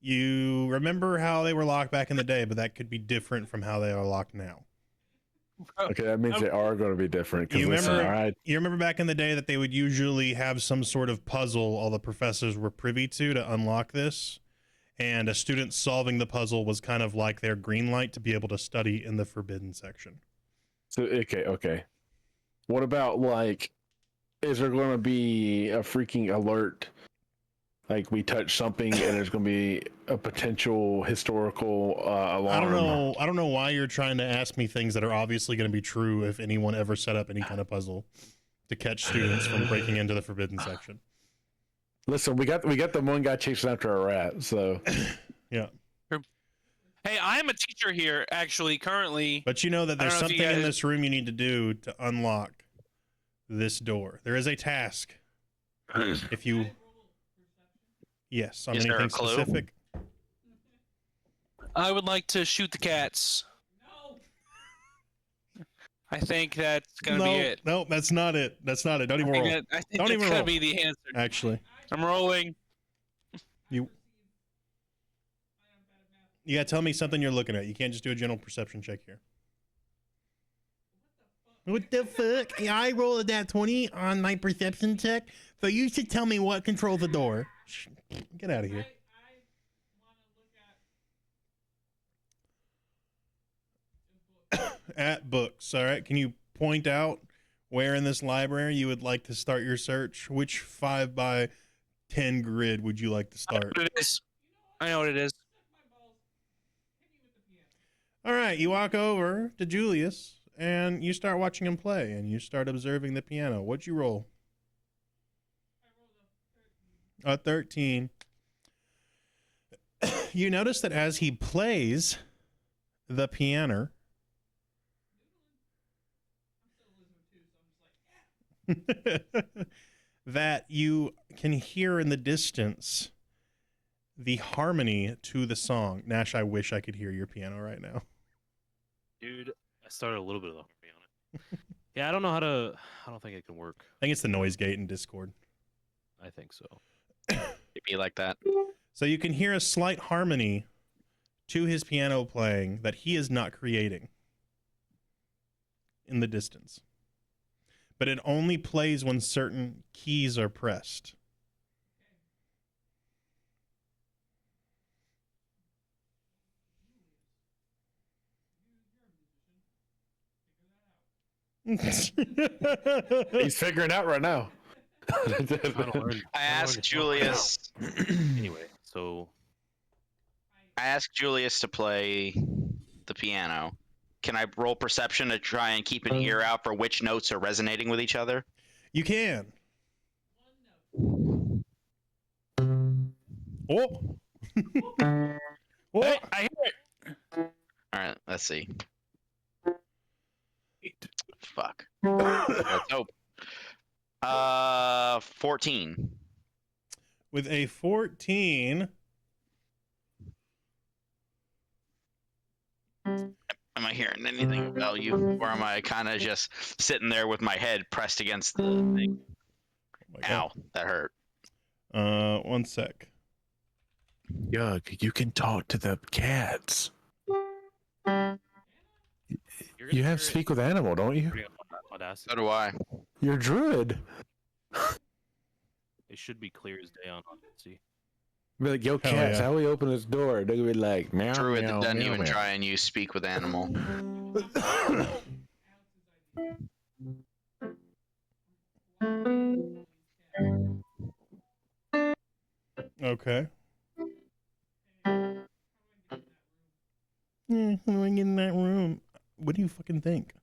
You remember how they were locked back in the day, but that could be different from how they are locked now. Okay, that means they are going to be different. You remember, all right. You remember back in the day that they would usually have some sort of puzzle all the professors were privy to unlock this, and a student solving the puzzle was kind of like their green light to be able to study in the forbidden section. So okay. What about, like, is there going to be a freaking alert? Like, we touch something and there's going to be a potential historical alarm. I don't know why you're trying to ask me things that are obviously going to be true if anyone ever set up any kind of puzzle to catch students from breaking into the forbidden section. Listen, we got the one guy chasing after a rat, so yeah. Hey, I am a teacher here, actually, currently. But you know that there's something in this room you need to do to unlock this door. There is a task. If you... Yes, on anything specific. I would like to shoot the cats. No. I think that's gonna be it. No, that's not it. That's not it. Don't even roll. I think Don't even that's roll. gonna be the answer. Actually, I'm rolling. You gotta tell me something you're looking at. You can't just do a general perception check here. What the fuck? Yeah, I rolled that 20 on my perception check, so you should tell me what controls the door. Get out of here. At books, all right? Can you point out where in this library you would like to start your search? Which 5x10 grid would you like to start? I know what it is. All right, you walk over to Julius and you start watching him play and you start observing the piano. What'd you roll? A 13. You notice that as he plays the piano, that you can hear in the distance the harmony to the song. Nash, I wish I could hear your piano right now. Dude, I started a little bit of the harmony on it. Yeah, I don't think it can work. I think it's the noise gate in Discord. I think so. It'd be like that. So you can hear a slight harmony to his piano playing that he is not creating in the distance. But it only plays when certain keys are pressed. He's figuring out right now. I asked Julius. Anyway, so I asked Julius to play the piano. Can I roll perception to try and keep an ear out for which notes are resonating with each other? You can. Oh. Oh. Hey, I hear it. All right, let's see. Fuck. Let's hope. 14. With a 14. Am I hearing anything of value, or am I kind of just sitting there with my head pressed against the thing? Oh my Ow, that hurt. God. 1 sec. Yug, you can talk to the cats. You have speak with animal, don't you? So do I. You're a druid. it should be clear as day on Odyssey. Be like, yo, Hell cats, yeah. how we open this door? They're gonna be like, meow, Druid meow, that doesn't meow, even meow. try and use speak with animal. Okay. How do I get in that room? What do you fucking think?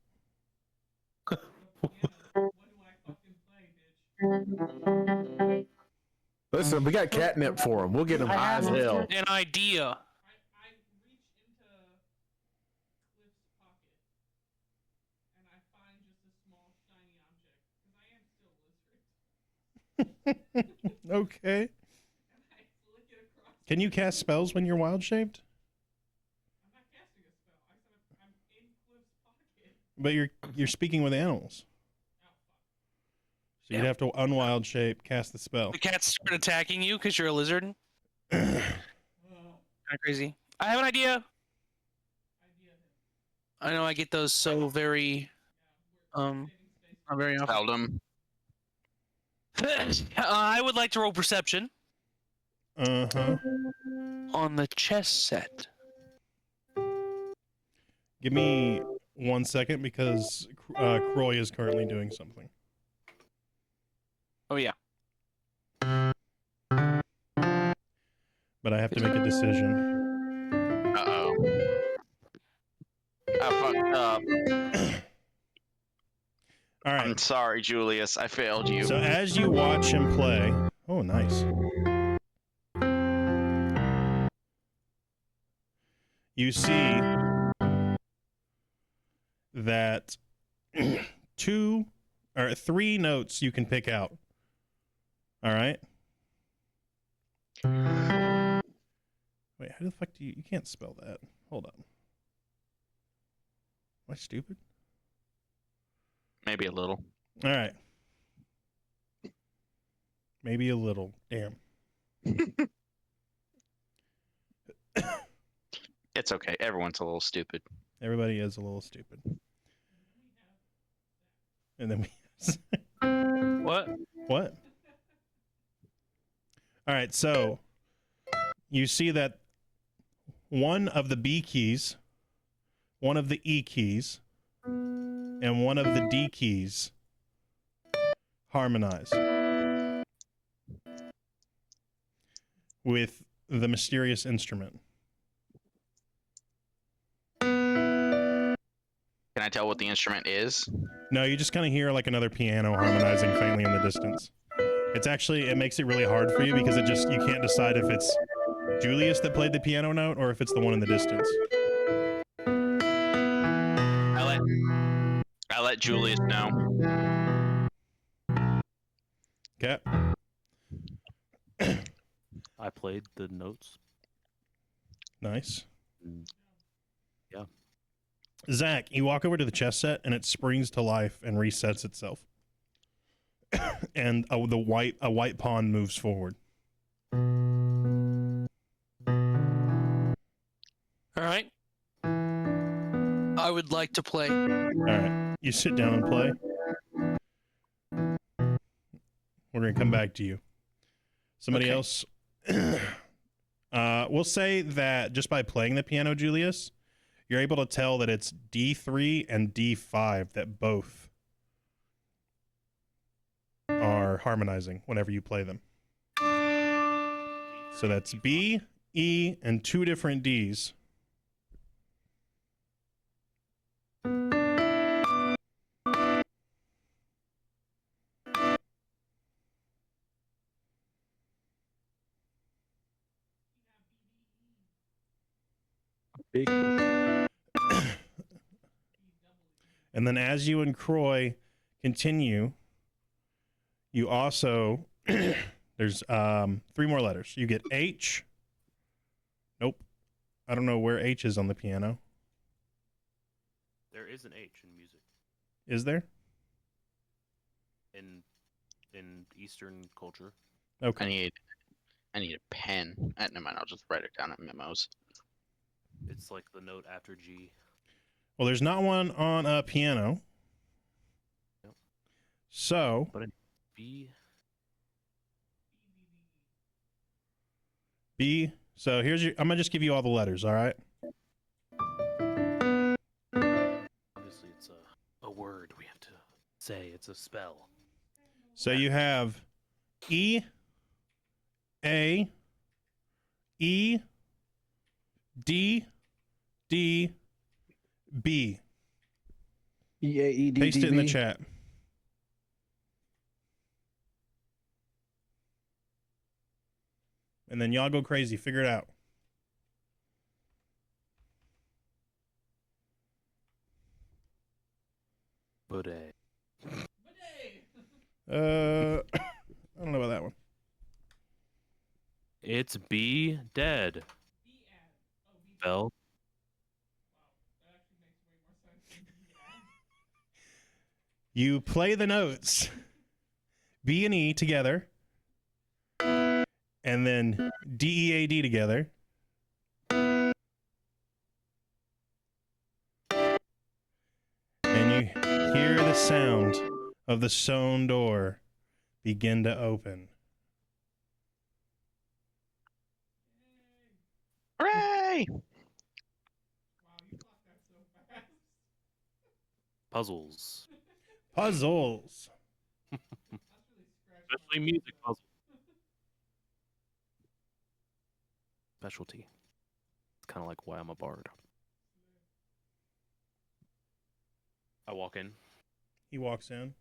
Listen, we got catnip for him. We'll get him high as hell. An idea. Okay. Can you cast spells when you're wild shaped? But you're speaking with animals. So you'd have to unwild shape, cast the spell. The cats start attacking you because you're a lizard. Kind of crazy. I have an idea. I know I get those so very, not very often. Seldom. I would like to roll perception Uh-huh. on the chess set. Give me 1 second because Croy is currently doing something. Oh yeah. But I have to make a decision. Uh-oh. I fucked up. All right. I'm sorry, Julius. I failed you. So as you watch him play, oh nice. You see that 2 or 3 notes you can pick out. All right. Wait, how the fuck do you can't spell that? Hold on. Am I stupid? Maybe a little. All right. Maybe a little. Damn. It's okay. Everyone's a little stupid. Everybody is a little stupid. And then we What? What? All right, so you see that one of the B keys, one of the E keys, and one of the D keys harmonize with the mysterious instrument. Can I tell what the instrument is? No, you just kind of hear like another piano harmonizing faintly in the distance. It's actually, it makes it really hard for you because it just, you can't decide if it's Julius that played the piano note or if it's the one in the distance. I let Julius know. Okay. I played the notes. Nice. Yeah. Zach, you walk over to the chess set and it springs to life and resets itself. And a white pawn moves forward. All right. I would like to play. All right. You sit down and play. We're going to come back to you. Somebody Okay. else. We'll say that just by playing the piano, Julius, you're able to tell that it's D3 and D5 that both are harmonizing whenever you play them. So that's B, E, and 2 different Ds. Big. And then as you and Croy continue, you also there's 3 more letters. You get H. Nope. I don't know where H is on the piano. There is an H in music Is there? in Eastern culture. Okay. I need a pen. Never mind. I'll just write it down in memos. It's like the note after G. Well, there's not one on a piano. Yep. So B. B. So here's your. I'm gonna just give you all the letters. All right. Obviously, it's a word we have to say. It's a spell. So you have E, A, E, D, D, B. EAED. Paste it in the chat. And then y'all go crazy. Figure it out. Bude. I don't know about that one. It's B dead. Spell. You play the notes B and E together, and then D, E, A, D together. And you hear the sound of the stone door begin to open. Hooray! Puzzles. Puzzles. Especially music puzzles. Specialty. It's kind of like why I'm a bard. I walk in. He walks in.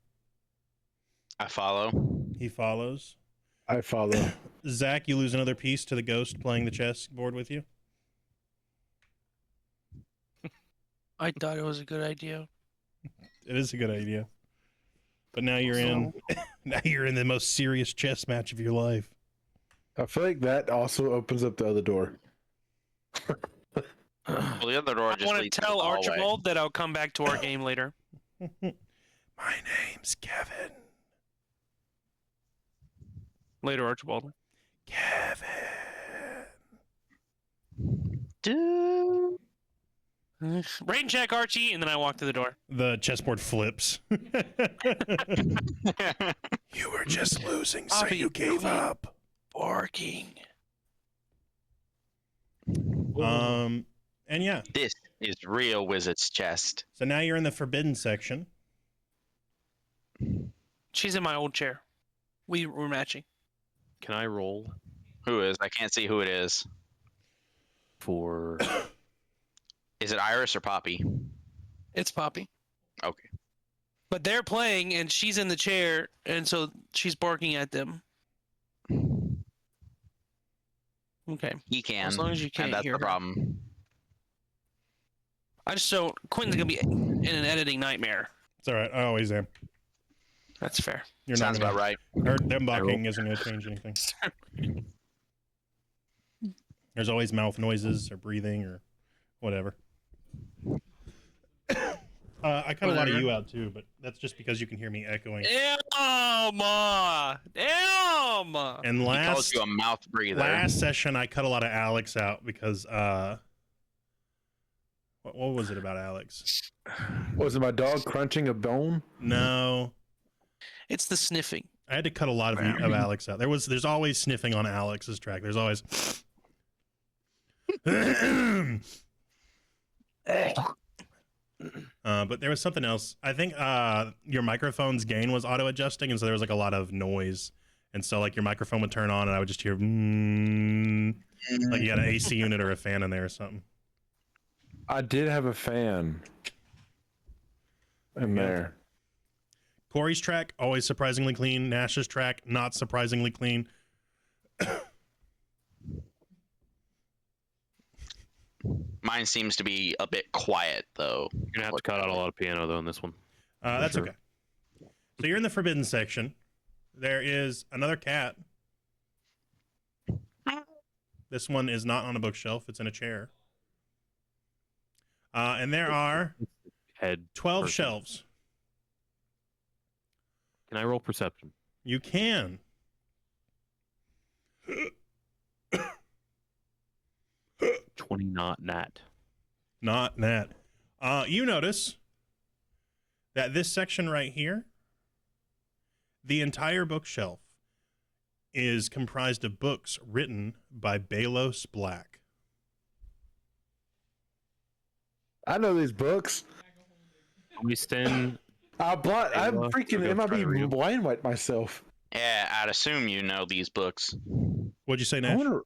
I follow. He follows. I follow. Zach, you lose another piece to the ghost playing the chess board with you. I thought it was a good idea. It is a good idea. But now you're in now you're in the most serious chess match of your life. I feel like that also opens up the other door. Well, the other door I just want to leads to tell the hallway. Archibald that I'll come back to our game later. My name's Kevin. Later, Archibald. Kevin. Dude. Rain check, Archie, and then I walk to the door. The chessboard flips. You were just losing, so Bobby, you gave quit up. barking. And yeah, This is real wizard's chest. so now you're in the forbidden section. She's in my old chair. We're matching. Can I roll Who is? I can't see who it is. for Is it Iris or Poppy? It's Poppy. Okay. But they're playing, and she's in the chair, and so she's barking at them. Okay. He can. As long as you can't and that's hear the her. problem. I just don't. Quentin's gonna be in an editing nightmare. It's all right. I always am. That's fair. You're Sounds not about right. Them barking isn't going to change anything. There's always mouth noises or breathing or whatever. I cut a lot of you out too, but that's just because you can hear me echoing. Elma! Elma! And He calls last you a mouth breather. last session, I cut a lot of Alex out because what was it about Alex? Was it my dog crunching a bone? No, It's the sniffing. I had to cut a lot of Alex out. There's always sniffing on Alex's track. There's always. But there was something else. I think your microphone's gain was auto adjusting, and so there was like a lot of noise, and so like your microphone would turn on, and I would just hear like you got an AC unit or a fan in there or something. I did have a fan in there. Corey's track always surprisingly clean. Nash's track not surprisingly clean. Mine seems to be a bit quiet though. You're gonna have to cut out a lot of piano though in this one. That's sure. okay. So you're in the forbidden section. There is another cat. This one is not on a bookshelf. It's in a chair. And there are Head 12 person. shelves. Can I roll perception? You can. 20 not nat. Not that. You notice that this section right here, the entire bookshelf is comprised of books written by Balos Black. I know these books. Can we send I'm Ayla freaking to go try to read 'em? blind white myself. Yeah, I'd assume you know these books. What'd you say, I Nash? wonder.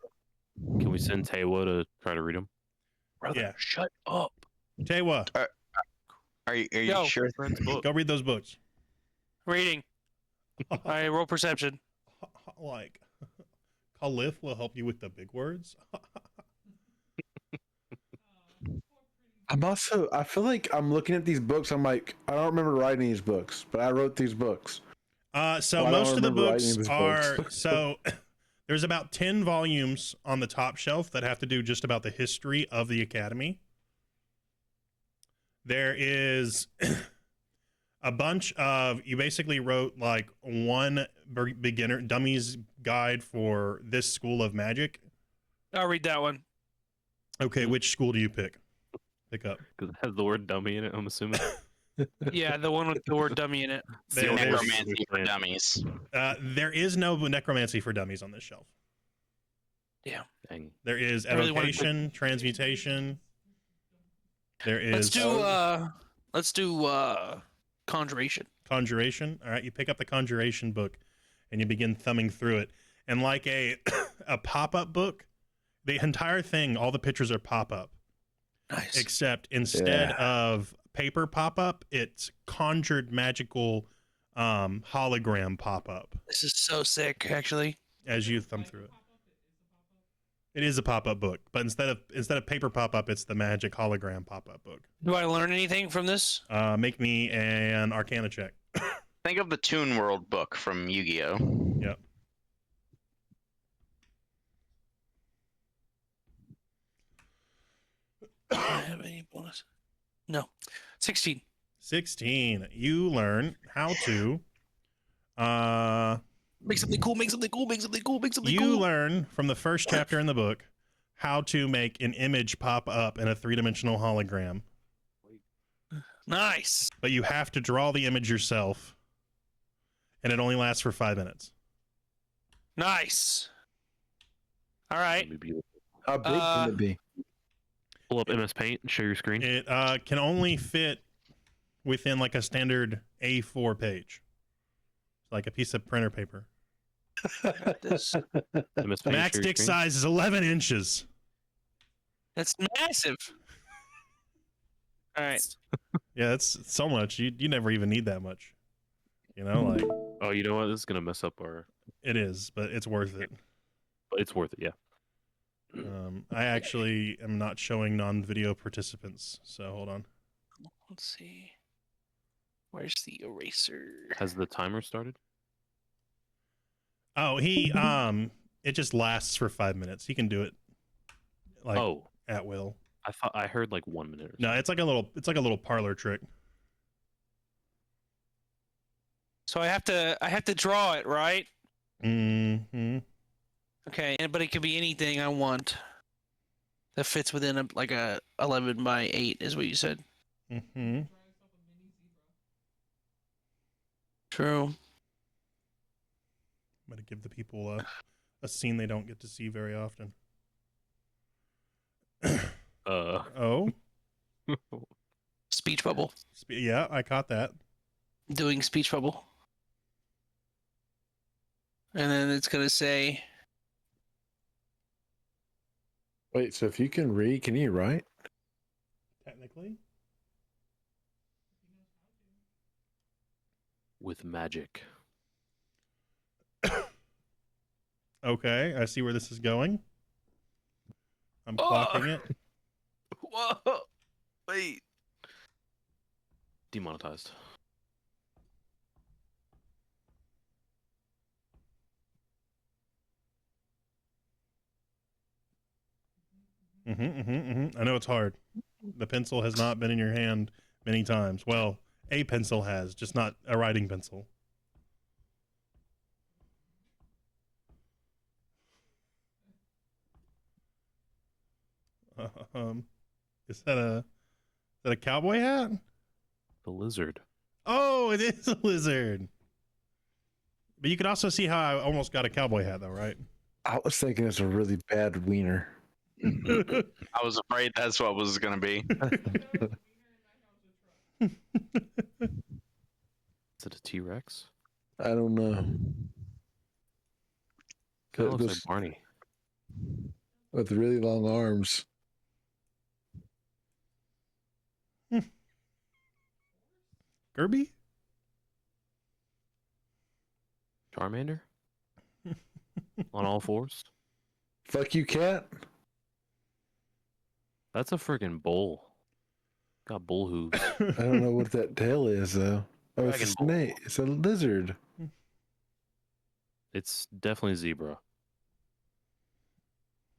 Can we send Tawa to try to read them? Brother, Yeah. shut up. Tell you what, Are you Yo. sure? Friend's book. go read those books. Reading. I roll perception. Like, Caliph will help you with the big words. I feel like I'm looking at these books. I'm like, I don't remember writing these books, but I wrote these books. So I don't most of the remember writing books these are books. so there's about 10 volumes on the top shelf that have to do just about the history of the academy. There is a bunch of, you basically wrote like one beginner dummies guide for this school of magic. I'll read that one. Okay, which school do you pick up? Because it has the word dummy in it, I'm assuming. Yeah, the one with the word dummy in it. There is- Necromancy for dummies. there is no necromancy for dummies on this shelf. Dang. There is I really wanted to- evocation, transmutation. There is Let's do conjuration. conjuration. All right, you pick up the conjuration book and you begin thumbing through it. And like a pop-up book, the entire thing, all the pictures are pop-up. Nice. Except instead of paper pop-up, it's conjured magical hologram pop-up This is so sick, actually. as you thumb through it. It is a pop-up book, but instead of paper pop-up, it's the magic hologram pop-up book. Do I learn anything from this? Make me an Arcana check. Think of the Toon World book from Yu-Gi-Oh. Yep. Do I have any bonus? No. 16. 16. You learn how to Make something cool, make something cool, make something cool, make something you cool. learn from the first chapter in the book how to make an image pop up in a 3-dimensional hologram. Nice. But you have to draw the image yourself, and it only lasts for 5 minutes. Nice. All right. That'd be beautiful. How big can it be? Pull up MS Paint and share your screen. It can only fit within like a standard A4 page, like a piece of printer paper. Got this. MS Paint, Max share your dick screen. size is 11 inches. That's massive. All right. Yeah, that's so much. You never even need that much. You know, like Oh, you know what? This is gonna mess up our. it is, but it's worth it. But it's worth it, yeah. I actually am not showing non-video participants, so hold on. Let's see. Where's the eraser? Has the timer started? Oh, he it just lasts for 5 minutes. He can do it like Oh, at will. I thought I heard like 1 minute. Or No, it's like a little parlor trick. So I have to draw it, right? Mm-hmm. Okay, but it could be anything I want that fits within a 11 by 8 is what you said. Mm-hmm. True. I'm gonna give the people a scene they don't get to see very often. Uh, Oh, speech bubble. Yeah, I caught that. Doing speech bubble. And then it's going to say... Wait, so if you can read, can you write? Technically. With magic. Okay, I see where this is going. I'm clocking it. Whoa! Wait. Demonetized. I know it's hard. The pencil has not been in your hand many times. Well, a pencil has, just not a writing pencil. Is that a cowboy hat? The lizard. Oh, it is a lizard. But you could also see how I almost got a cowboy hat, though, right? I was thinking it's a really bad wiener. I was afraid that's what was going to be. Is it a T-Rex? I don't know. Kind of looks This- like Barney. With really long arms. Kirby? Charmander? On all fours? Fuck you, cat. That's a friggin' bull. Got bull hooves. I don't know what that tail is, though. Oh, it's a Dragon Ball. snake. It's a lizard. It's definitely zebra.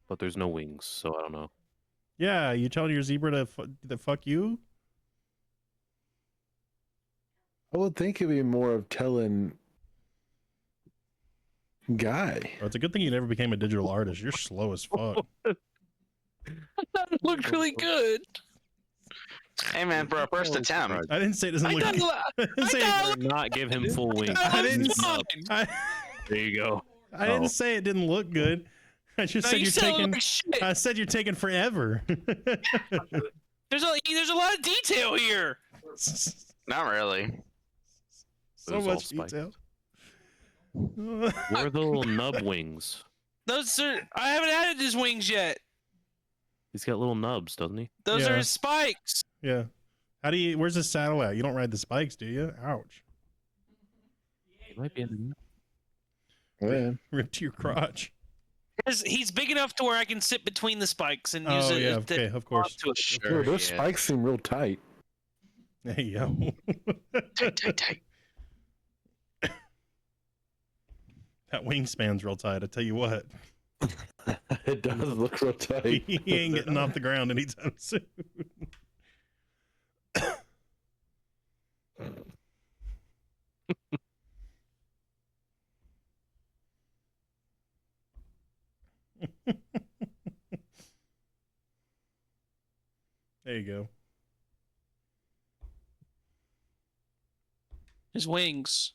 But there's no wings, so I don't know. Yeah, you telling your zebra to fuck you? I would think it'd be more of telling guy. Well, it's a good thing you never became a digital artist. You're slow as fuck. It looked really good. Hey man, for a first attempt, I didn't say it doesn't I look. got I didn't say got- it, Not give him full wings. I didn't. Fine. I, There you go. I didn't say it didn't look good. I just No, said you you're said it taking. looked like shit. I said you're taking forever. There's a lot of detail here. not really. So Those all much spiked. detail. Where are the little nub wings? Those are. I haven't added his wings yet. He's got little nubs, doesn't he? Those Yeah. are his spikes. Yeah. How do you? Where's the saddle at? You don't ride the spikes, do you? Ouch! He might be in Man. Ripped your crotch. He's big enough to where I can sit between the spikes and use Oh it. yeah. to- Okay. Of course. to it. Sure. Those spikes seem real tight. Hey yo. Tight. That wingspan's real tight. I tell you what. It does look real tight. He ain't getting off the ground anytime soon. There you go. His wings.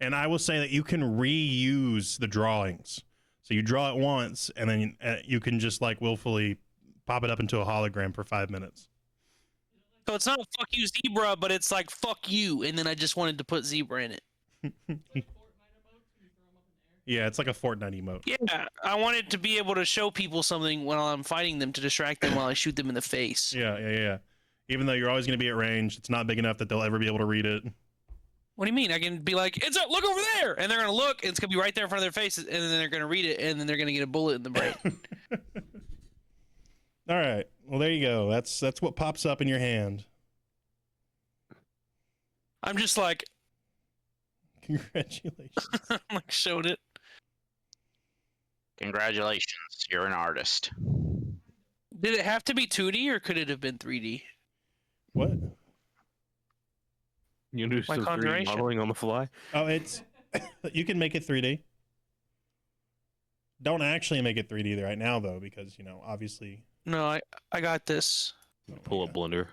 And I will say that you can reuse the drawings. So you draw it once, and then you can just like willfully pop it up into a hologram for 5 minutes. So it's not fuck you zebra, but it's like fuck you, and then I just wanted to put zebra in it. Yeah, it's like a Fortnite emote. Yeah, I wanted to be able to show people something while I'm fighting them to distract them while I shoot them in the face. Yeah. Even though you're always going to be at range, it's not big enough that they'll ever be able to read it. What do you mean? I can be like, look over there, and they're gonna look, and it's gonna be right there in front of their faces, and then they're gonna read it, and then they're gonna get a bullet in the brain. All right. Well, there you go. That's what pops up in your hand. I'm just like, Congratulations. I'm like showed it. Congratulations, you're an artist. Did it have to be 2D or could it have been 3D? What? You do My some 3D conjuration. modeling on the fly. Oh, it's you can make it 3D. Don't actually make it 3D right now though, because obviously. No, I got this. Pull up Blender.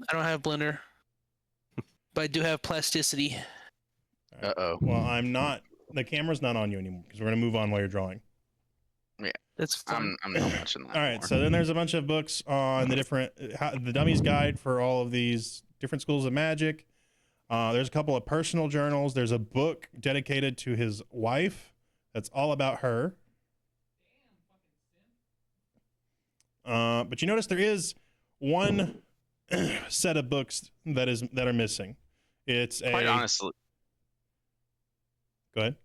I don't have Blender, but I do have plasticity. Uh-oh. Well, I'm not. The camera's not on you anymore because we're gonna move on while you're drawing. Yeah. That's fun. I'm not watching that. All right, anymore. so then there's a bunch of books on the different the Dummy's Guide for all of these different schools of magic. There's a couple of personal journals. There's a book dedicated to his wife that's all about her. But you notice there is one set of books that are missing. It's Quite honestly, Go ahead.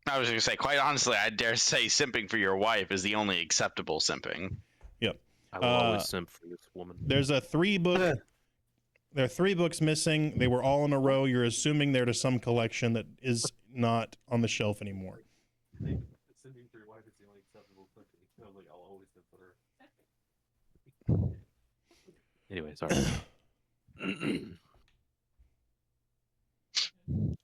I was going to say, quite honestly, I dare say simping for your wife is the only acceptable simping. Yep. I will always simp for this woman. There's a 3-book. There are 3 books missing. They were all in a row. You're assuming they're to some collection that is not on the shelf anymore. Simping for your wife is the only acceptable simping. Like, I'll always simp for her. Anyway, sorry.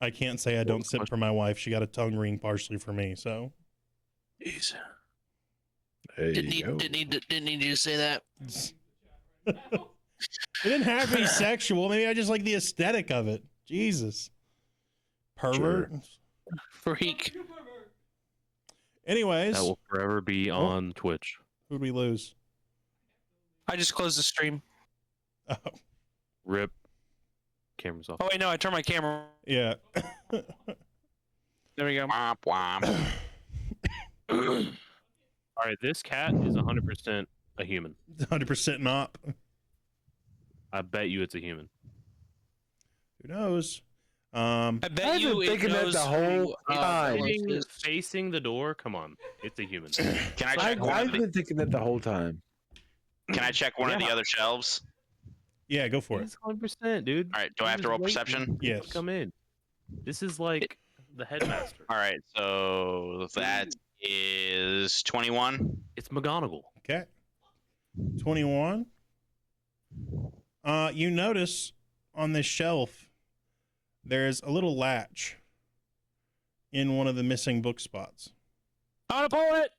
I can't say I don't simp for my wife. She got a tongue ring partially for me, so. Jeez. Hey, yo. Didn't need you to say that. It didn't have to be sexual. Maybe I just like the aesthetic of it. Jesus. Pervert. Sure. Freak. Anyways, That will forever be on Twitch. who'd we lose? I just closed the stream. Oh, Rip. Camera's off. Oh wait, no, I turned my camera. yeah. There we go. Womp womp. All right, this cat is 100% a human. 100% not. I bet you it's a human. Who knows? I bet I've you been it thinking that knows the whole who, time. Facing the door. Come on, it's a human. Can I check I've been thinking that the whole time. Can I check one of the other shelves? Yeah, go for it. It's 100%, dude. All right. Do I have to roll perception? Yes. Come in. This is like the headmaster. All right. So that is 21. It's McGonagall. Okay. 21. You notice on this shelf there's a little latch in one of the missing book spots. I want to pull it.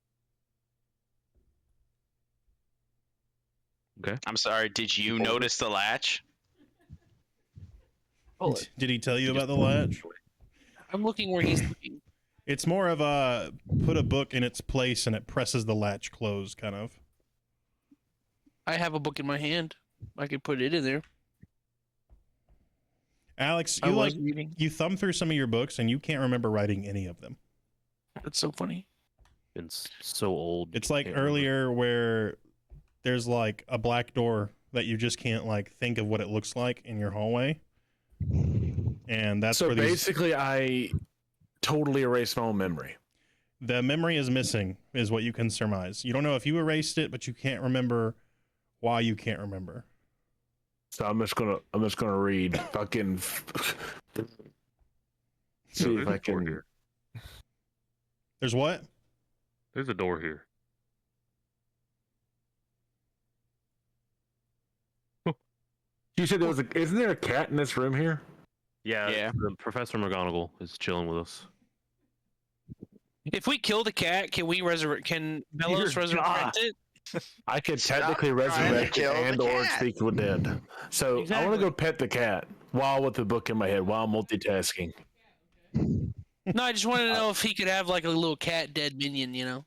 Okay. I'm sorry. Did you notice the latch? Pull it. Did he tell you about the latch? I'm looking where he's looking. It's more of a put a book in its place and it presses the latch closed, kind of. I have a book in my hand. I could put it in there. Alex, I you was like reading. you thumb through some of your books and you can't remember writing any of them. That's so funny. Been so old. It's like Can't remember. earlier where there's like a black door that you just can't like think of what it looks like in your hallway. And that's So where these, basically, I totally erased my own memory. the memory is missing is what you can surmise. You don't know if you erased it, but you can't remember why you can't remember. So I'm just gonna read fucking. See if I can. Here. There's what? There's a door here. You said there was a. Isn't there a cat in this room here? Yeah. Yeah. The Professor McGonagall is chilling with us. If we kill the cat, can we resurrect? Can Bellows Dear resurrect God. it? I could Stop technically trying to resurrect it kill the and or cat. speak with dead. So I want Exactly. to go pet the cat while with the book in my head while multitasking. No, I just wanted to know if he could have like a little cat dead minion, you know.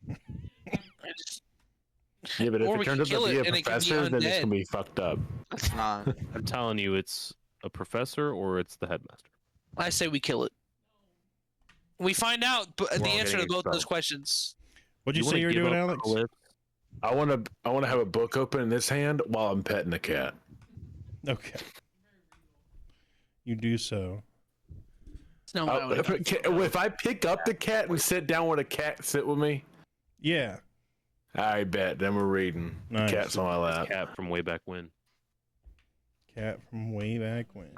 I just- Yeah, but if Or it we turns could out kill to be it a and it can be professor, then it's undead. gonna be fucked up. It's not. I'm telling you, it's a professor or it's the headmaster. I say we kill it. We find out the all answer to getting both those expelled. questions. What'd you say wanna you were give doing, up Alex? Cliff? I want to have a book open in this hand while I'm petting the cat. Okay. You do so. It's not what I would have done. If I pick up the cat and sit down with a cat sit with me, Yeah. I bet. Then we're reading. Nice. Cat's on my lap. Cat from way back when. Cat from way back when.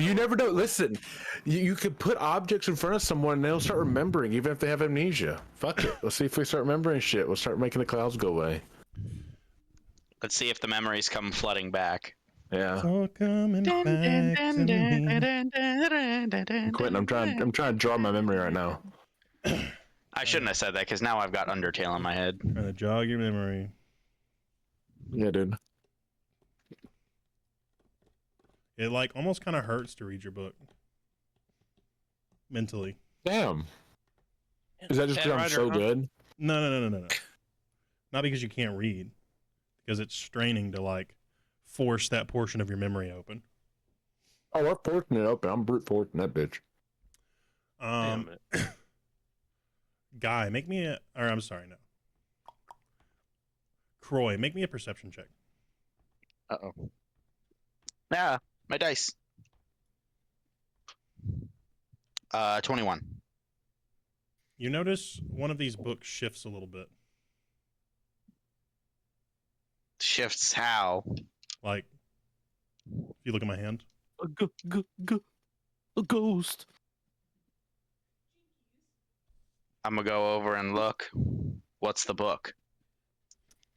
You never know. Listen, you could put objects in front of someone and they'll start remembering, even if they have amnesia. Fuck it. Let's see if we start remembering shit. We'll start making the clouds go away. Let's see if the memories come flooding back. Yeah. All coming back to me. Quentin, I'm trying to draw my memory right now. I shouldn't have said that because now I've got Undertale in my head. Trying to jog your memory. Yeah, dude. It like almost kind of hurts to read your book. Mentally. Damn. Is that just Cat because I'm Rider, so huh? good? No. Not because you can't read, because it's straining to like force that portion of your memory open. Oh, we're forcing it open. I'm brute forcing that bitch. Damn it. Guy, make me a. Or I'm sorry, no. Croy, make me a perception check. Uh-oh. Yeah, my dice. 21. You notice one of these books shifts a little bit. Shifts how? Like, if you look at my hand, A ghost. I'm gonna go over and look. What's the book?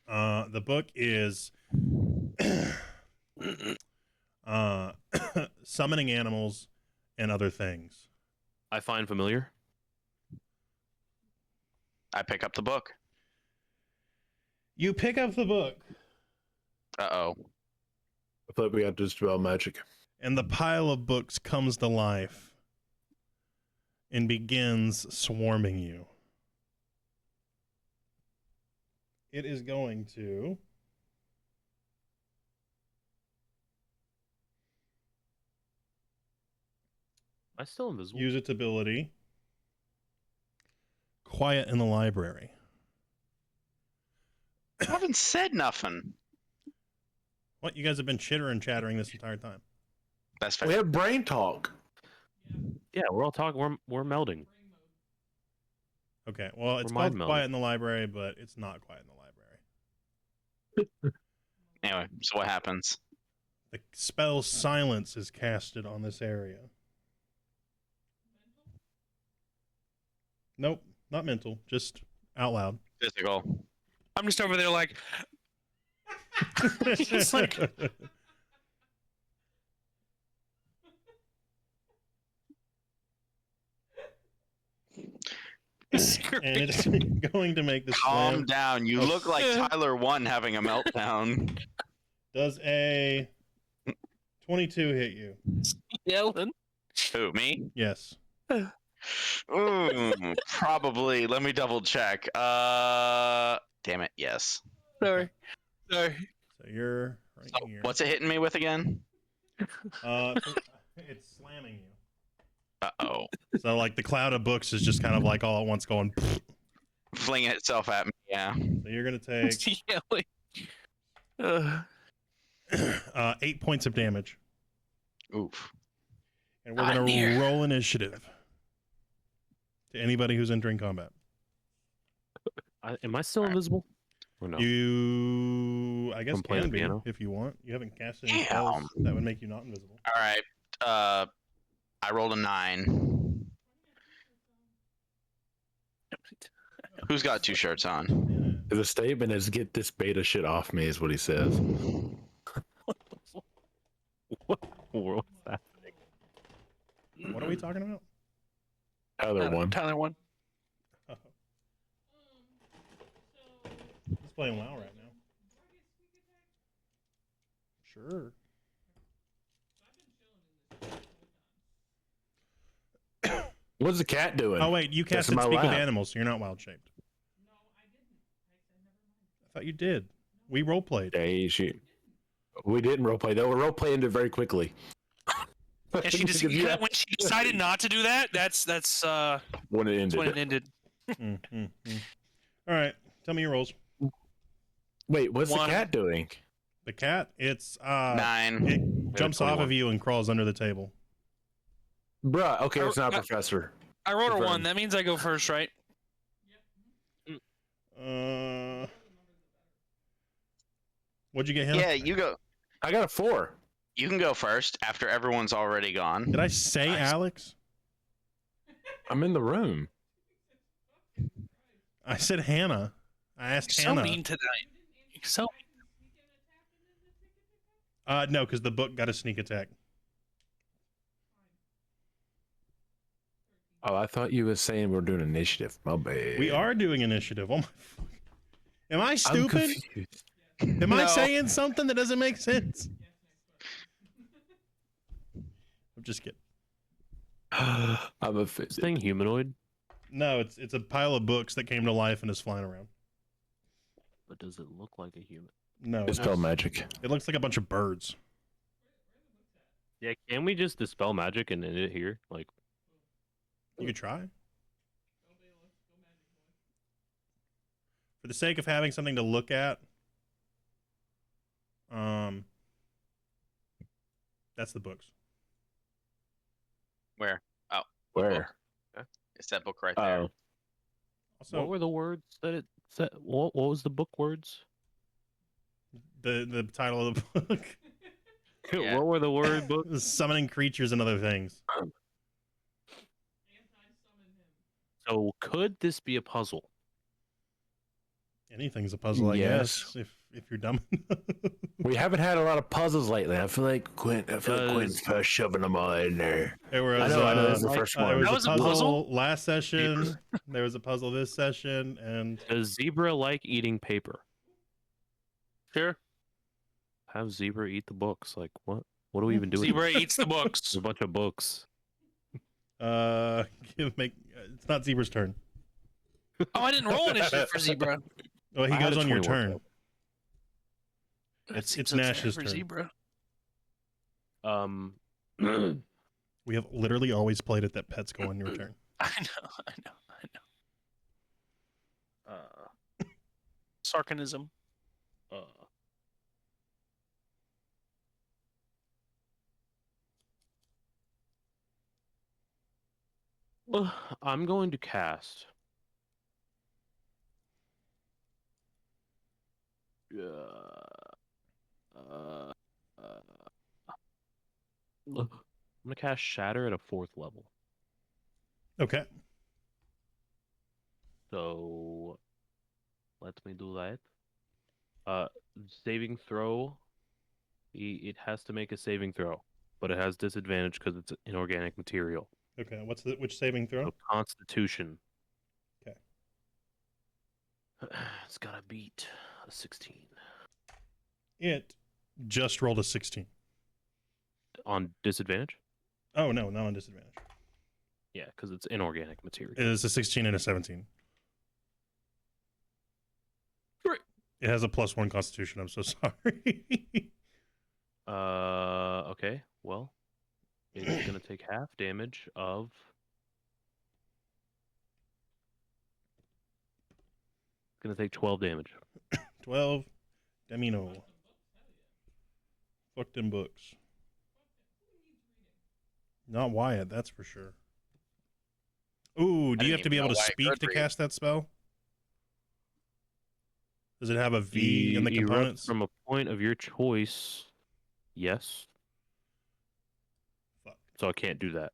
the book is summoning animals and other things. I find familiar. I pick up the book. You pick up the book, Uh-oh. I thought we had to dispel magic. and the pile of books comes to life and begins swarming you. It is going to Am I still invisible? use its ability. Quiet in the library. I haven't said nothing. What? You guys have been chittering, chattering this entire time. That's fair. We have brain talk. Yeah, we're all talking. We're melding. Okay, well, it's We're mind called melding. Quiet in the Library, but it's not Quiet in the Library. Anyway, so what happens? The spell Silence is casted on this area. Nope, not mental, just out loud. Physical. I'm just over there like. It's like and it's going to make this Calm slam. down. You look like Tyler 1 having a meltdown. Does a 22 hit you? yelling. Who, me? Yes. Ooh, probably. Let me double check. Damn it, yes. Sorry. So you're right So, here. what's it hitting me with again? It's slamming you. Uh-oh. So like the cloud of books is just kind of like all at once going. Flinging itself at me, yeah. So you're gonna take yelling. 8 points of damage, Oof. and we're Not gonna near. roll initiative to anybody who's entering combat. Am I still invisible? Or no? I guess From playing can be piano? if you want. You haven't cast any Damn. spells that would make you not invisible. All right. I rolled a 9. Who's got 2 shirts on? The statement is "get this beta shit off me" is what he says. What world is that? What are we talking about? Other one. Tyler one. Oh. He's playing WoW right now. Sure. What's the cat doing? Oh wait, you That's casted my Speak with lap. Animals, so you're not wild shaped. I thought you did. We role played. Yeah, we didn't roleplay though. We role played it very quickly. And she just when she decided not to do that, that's when it ended. when it ended. All right, tell me your rolls. Wait, what's One. the cat doing? The cat, it's 9. it jumps off 21. of you and crawls under the table. Bruh, okay, it's not a I- professor. I rolled a Confirmed. 1. That means I go first, right? What'd you get, Hannah? Yeah, you go. I got a 4. You can go first after everyone's already gone. Did I say Nice. Alex? I'm in the room. I said Hannah. I asked So Hannah. mean tonight. So No, because the book got a sneak attack. Oh, I thought you were saying we're doing initiative. My bad. We are doing initiative. Oh my! Am I I'm stupid? confused. Am I No. saying something that doesn't make sense? I'm just kidding. I'm This offended. thing humanoid? No, it's a pile of books that came to life and is flying around. But does it look like a human? No, Dispel magic. it looks like a bunch of birds. Yeah, can we just dispel magic and end it here? Like, You could try. For the sake of having something to look at, that's the books. Where? Where? It's that book right there. Oh, Also, what were the words that it said? What was the book words? the title of the book. Yeah. What were the word books? Summoning creatures and other things. So could this be a puzzle? Anything's a puzzle, I Yes. guess, if you're dumb. we haven't had a lot of puzzles lately. I feel like Quinn's first shoving them all in there. There was, I know this is the first there one. was That a was a puzzle, puzzle? last session. There was a puzzle this session, and Does zebra like eating paper? Sure. Have zebra eat the books. Like what? What are we even doing? Zebra eats the books. There's a bunch of books. it's not Zebra's turn. Oh, I didn't roll initiative for Zebra. Oh, he I had goes a on your 21 turn. That It's seems unfair Nash's for turn. Zebra. We have literally always played it that pets go on your turn. I know. Sarcanism. I'm going to cast. I'm gonna cast Shatter at a 4th level. Okay. So let me do that. Saving throw. It has to make a saving throw, but it has disadvantage because it's inorganic material. Okay. Which saving throw? So Constitution. Okay. It's gotta beat a 16 It just rolled a 16. on disadvantage. Oh no, not on disadvantage. Yeah, because it's inorganic material. It is a 16 and a 17. Great. It has a +1 Constitution. I'm so sorry. Okay. Well, it's gonna take half damage of. It's gonna take 12 damage. 12. Demino. Fuck them books. Not Wyatt, that's for sure. Ooh, do you have to be able to speak to cast that spell? Does it have a V in the Erupt components? from a point of your choice. Yes. Fuck. So I can't do that.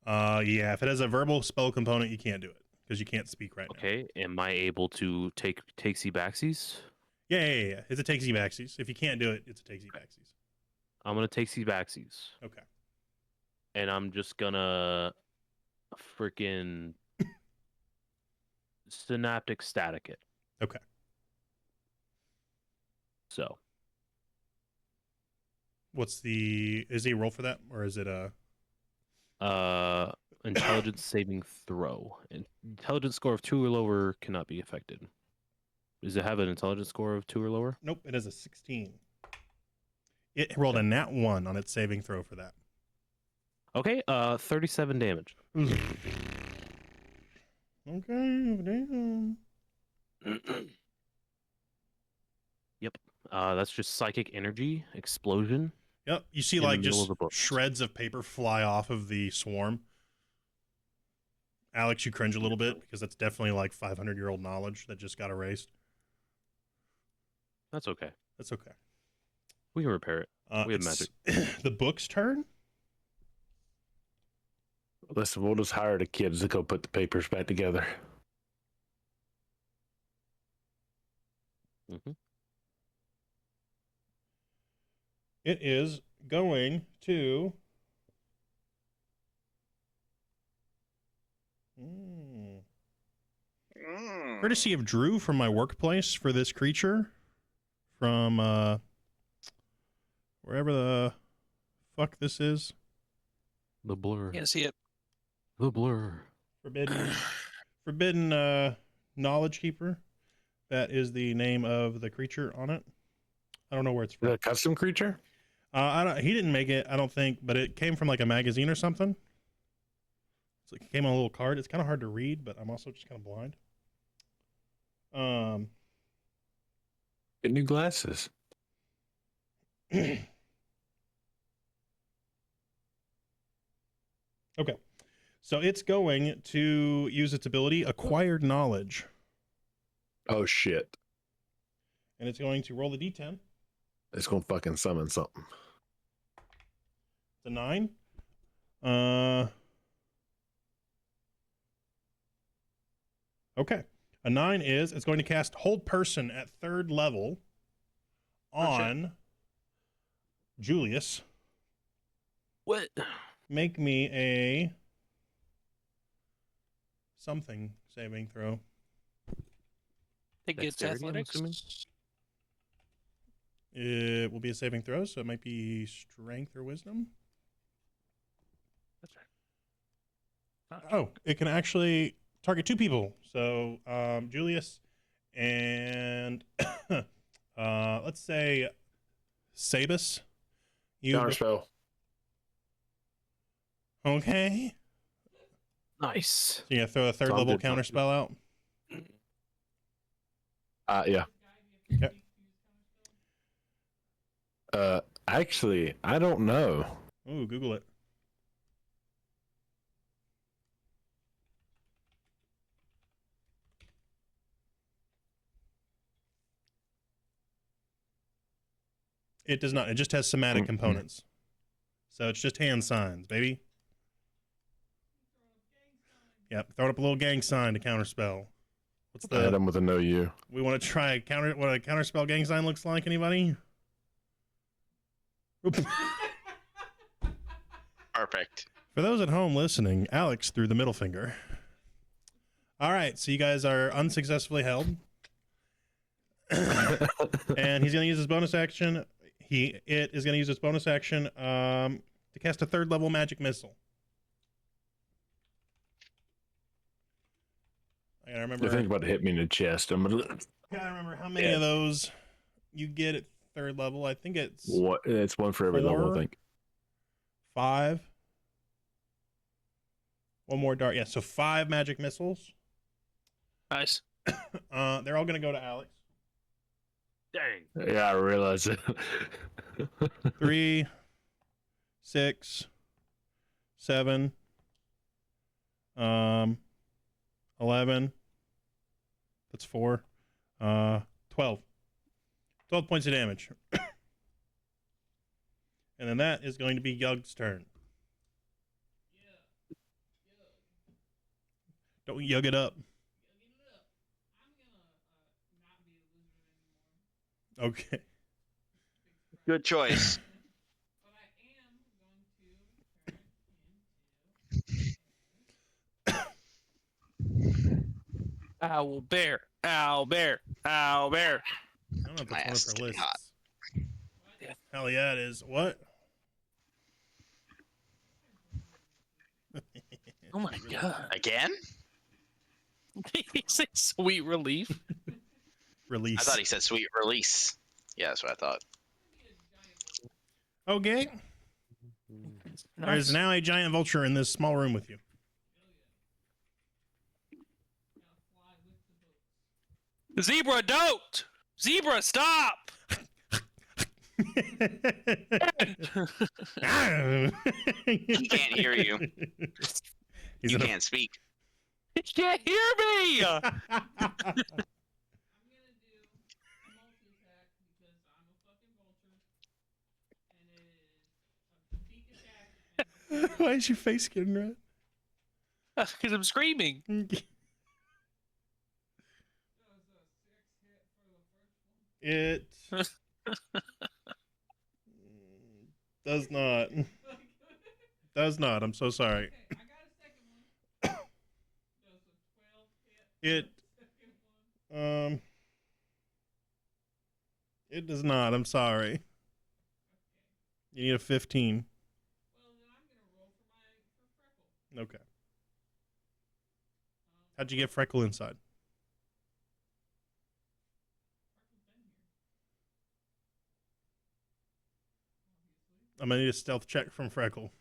Yeah, if it has a verbal spell component, you can't do it because you can't speak right now. Okay. Am I able to take backsies? Yeah. It's a takesy backsies. If you can't do it, it's a takesy backsies. I'm gonna take backsies. Okay. And I'm just gonna freaking synaptic static it. Okay. So Is he a roll for that, or is it a? Intelligence saving throw. Intelligence score of 2 or lower cannot be affected. Does it have an intelligence score of 2 or lower? Nope, it has a 16. It rolled a nat 1 on its saving throw for that. Okay, 37 damage. Okay, damn. Yep. That's just psychic energy explosion. Yep, you see In the like middle just of the books. shreds of paper fly off of the swarm. Alex, you cringe a little bit because that's definitely like 500-year-old knowledge that just got erased. That's okay. That's okay. We can repair it. We have it's the book's turn. Listen, we'll just hire the kids to go put the papers back together. Mm-hmm. It is going to. Courtesy of Drew from my workplace for this creature from wherever the fuck this is. The blur. Can't see it. The blur. Forbidden. Forbidden Knowledge Keeper. That is the name of the creature on it. I don't know where it's from. The custom creature? He didn't make it, I don't think, but it came from like a magazine or something. So it came on a little card. It's kind of hard to read, but I'm also just kind of blind. Get new glasses. Okay. So it's going to use its ability, Acquired Knowledge. Oh shit. And it's going to roll the d10. It's gonna fucking summon something. It's a 9. Okay. A 9 is it's going to cast Hold Person at 3rd level on Julius. What? Make me a something saving throw. It gets Dexterity, I'm assuming? athletics. It will be a saving throw, so it might be strength or wisdom. Oh, it can actually target 2 people. So Julius and let's say Sabus. You Counterspell. okay? Nice. So you throw a 3rd So I'm level good. counter spell out. Yeah. Okay. Actually, I don't know. Ooh, Google it. It does not. It just has somatic components. So it's just hand signs, baby. Yep. Throw up a little gang sign to counterspell. What's I hit the? him with a no you. We want to try what a counterspell gang sign looks like. Anybody? Perfect. For those at home listening, Alex threw the middle finger. All right, so you guys are unsuccessfully held, and he's going to use his bonus action. It is going to use its bonus action to cast a 3rd level magic missile. I gotta remember. You think about it, hit me in the chest. I'm gonna. Gotta remember how many of those you get at 3rd level. I think it's What? It's one for every level, 4, I think. 5. One more dart. Yeah, so 5 magic missiles. Nice. They're all gonna go to Alex. Dang. Yeah, I realize it. 3, 6, 7, 11. That's 4. 12. 12 points of damage. And then that is going to be Yug's turn. Don't yug it up. Okay. Good choice. Owl bear. Owl bear. Owl bear. I don't know if My that's ass is one of getting her hot. lists. Hell yeah, it is. What? Oh my god. Again? He said sweet relief. Release. I thought he said sweet release. Yeah, that's what I thought. Okay. There's now a giant vulture in this small room with you. Zebra, don't! Zebra, stop! He can't hear you. He's You in a- can't speak. He can't hear me! Why is your face getting red? Because I'm screaming. It does not. Does not. I'm so sorry. It it does not. I'm sorry. You need a 15. Okay. How'd you get Freckle inside? I'm gonna need a stealth check from Freckle.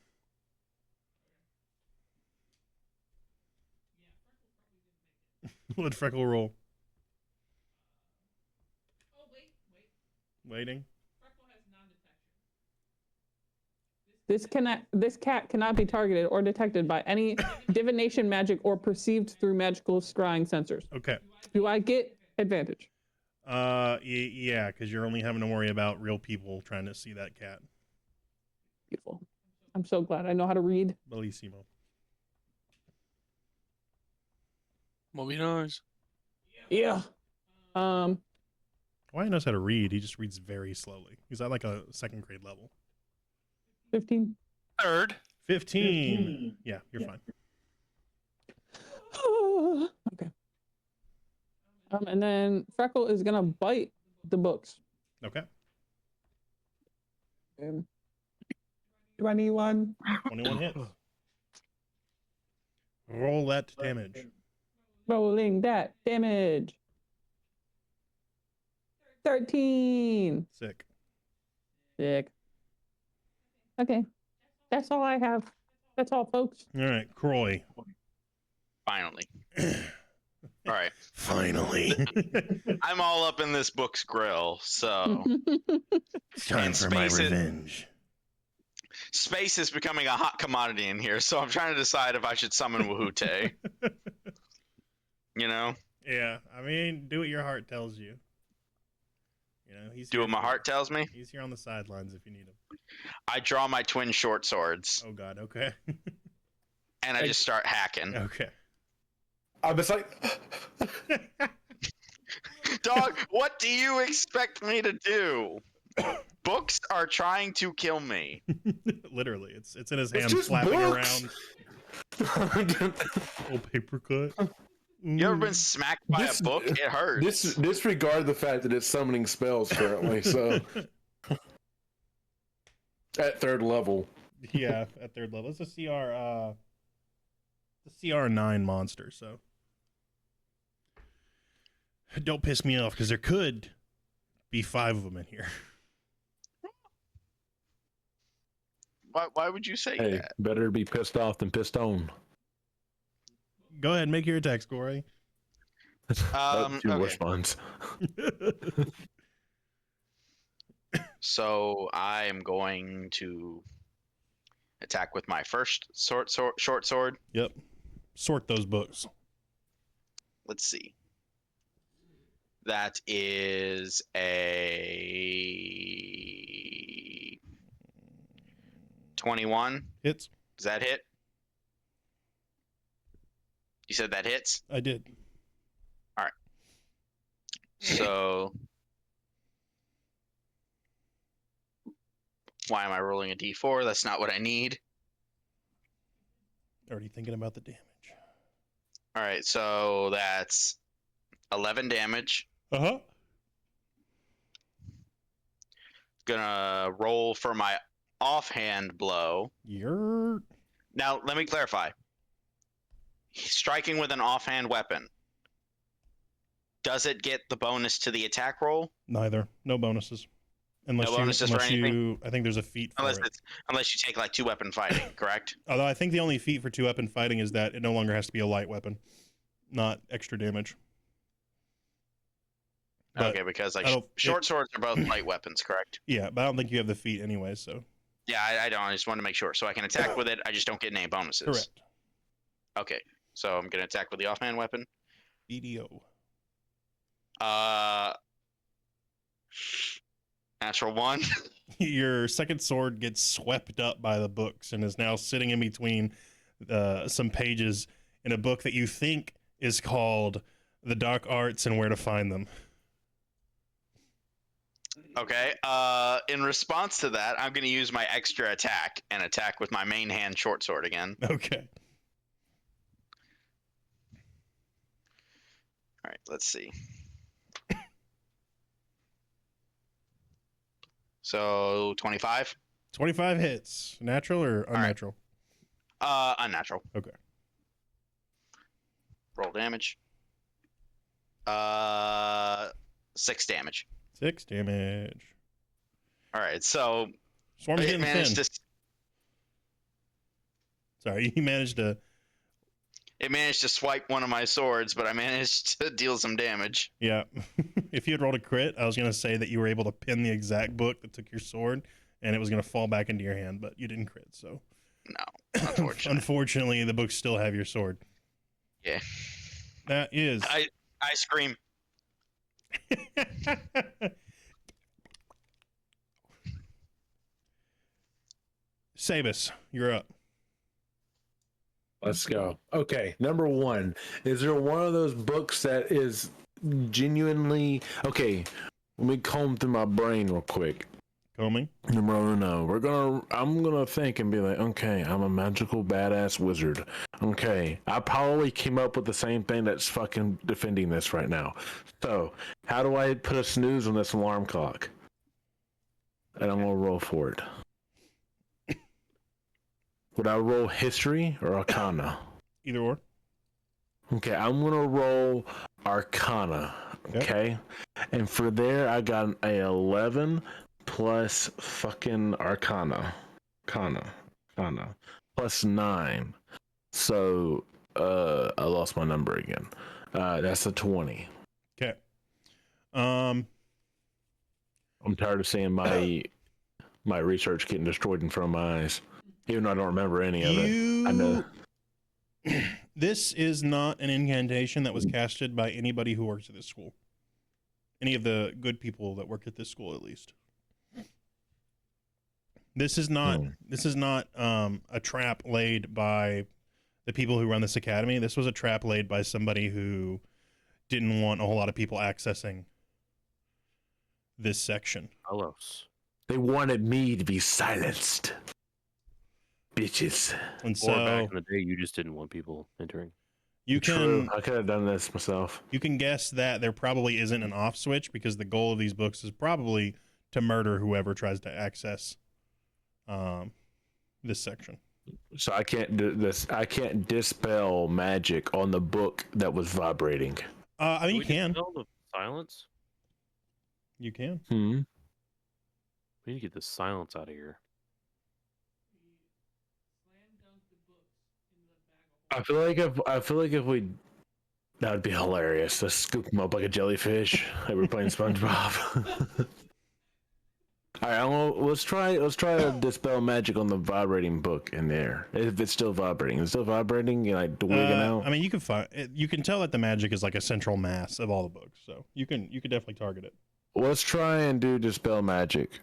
What'd Freckle roll? Waiting. This cat cannot be targeted or detected by any divination magic or perceived through magical scrying sensors. Okay. Do I get advantage? Yeah, because you're only having to worry about real people trying to see that cat. Beautiful. I'm so glad I know how to read. Bellissimo. Muy nice. Yeah. Why he knows how to read? He just reads very slowly. He's at like a second grade level. 15. Third. 15. Yeah, you're fine. Okay. And then Freckle is gonna bite the books. Okay. Do I need one? 21 hits. Roll that damage. Rolling that damage. 13. Sick. Sick. Okay. That's all I have. That's all, folks. All right, Croy. Finally. All right. Finally. I'm all up in this book's grill, so It's time And for my space it. revenge. space is becoming a hot commodity in here. So I'm trying to decide if I should summon Wahute. You know, Yeah, I mean, do what your heart tells you. You know, he's do here what my for heart you. tells me. He's here on the sidelines if you need him. I draw my twin short swords Oh God. Okay. and I just start hacking. Okay. I'm just like, Dog, what do you expect me to do? Books are trying to kill me. Literally, it's in his It's hand, just flapping books. around. Oh, paper cut. You ever been smacked by This- a book? It hurts. disregard the fact that it's summoning spells currently. So at third level, Yeah, at third level. It's a CR. The CR9 monster. So don't piss me off because there could be 5 of them in here. Why would you say hey, that? better be pissed off than pissed on. Go ahead, make your attacks, Corey. Two Okay. worse ones. So I am going to attack with my first short sword. Yep. Sort those books. Let's see. That is a 21. Hits. Does that hit? You said that hits? I did. So why am I rolling a d4? That's not what I need. Already thinking about the damage. All right, so that's 11 damage. Uh-huh. Gonna roll for my offhand blow. You're Now, let me clarify. Striking with an offhand weapon. Does it get the bonus to the attack roll? neither. No bonuses. Unless No bonuses for anything? I think there's a feat for it. Unless you take like 2-weapon fighting, correct? Although I think the only feat for 2-weapon fighting is that it no longer has to be a light weapon, not extra damage. But Okay, because like I don't- short swords are both light weapons, correct? yeah, but I don't think you have the feat anyway, so Yeah, I don't. I just want to make sure. So I can attack with it. I just don't get any bonuses. correct. Okay, so I'm gonna attack with the offhand weapon. BDO. Natural 1. Your second sword gets swept up by the books and is now sitting in between some pages in a book that you think is called The Dark Arts and Where to Find Them. Okay. In response to that, I'm gonna use my extra attack and attack with my main hand short sword again. Okay. All right. Let's see. So 25. 25 hits. Natural or right. unnatural? Unnatural. Okay. Roll damage. 6 damage. 6 damage. All right, so Swarm's it getting managed thin. to. Sorry, you managed to. It managed to swipe one of my swords, but I managed to deal some damage. Yeah. If you had rolled a crit, I was going to say that you were able to pin the exact book that took your sword, and it was going to fall back into your hand, but you didn't crit, so. No, unfortunately. Unfortunately, the books still have your sword. Yeah. That is. I scream. Sabus, you're up. Let's go. Okay, number 1. Is there one of those books that is genuinely okay? Let me comb through my brain real quick. Combing. Number 1, I'm gonna think and be like, okay, I'm a magical badass wizard. Okay, I probably came up with the same thing that's fucking defending this right now. So, how do I put a snooze on this alarm clock? And I'm gonna roll for it. Would I roll history or arcana? Either or. Okay, I'm gonna roll arcana. Okay, and for there I got a 11 plus fucking arcana, plus 9. So I lost my number again. That's a 20. Okay. I'm tired of seeing my research getting destroyed in front of my eyes. Even though I don't remember any of it. I know. This is not an incantation that was casted by anybody who works at this school. Any of the good people that work at this school, at least. This is not. This is not a trap laid by the people who run this academy. This was a trap laid by somebody who didn't want a whole lot of people accessing this section. Alos. They wanted me to be silenced. Bitches. And Or back so in the day, you just didn't want people entering. you True. can I could have done this myself. you can guess that there probably isn't an off switch because the goal of these books is probably to murder whoever tries to access this section. So I can't do this. I can't dispel magic on the book that was vibrating. I mean, you We can. dispel the silence. You can. Hmm. We need to get the silence out of here. I feel like if we, that would be hilarious. Let's scoop them up like a jellyfish. Like we're playing SpongeBob. All right, let's try to dispel magic on the vibrating book in there. If it's still vibrating, like wigging out. I mean, you can tell that the magic is like a central mass of all the books, so you could definitely target it. Let's try and do dispel magic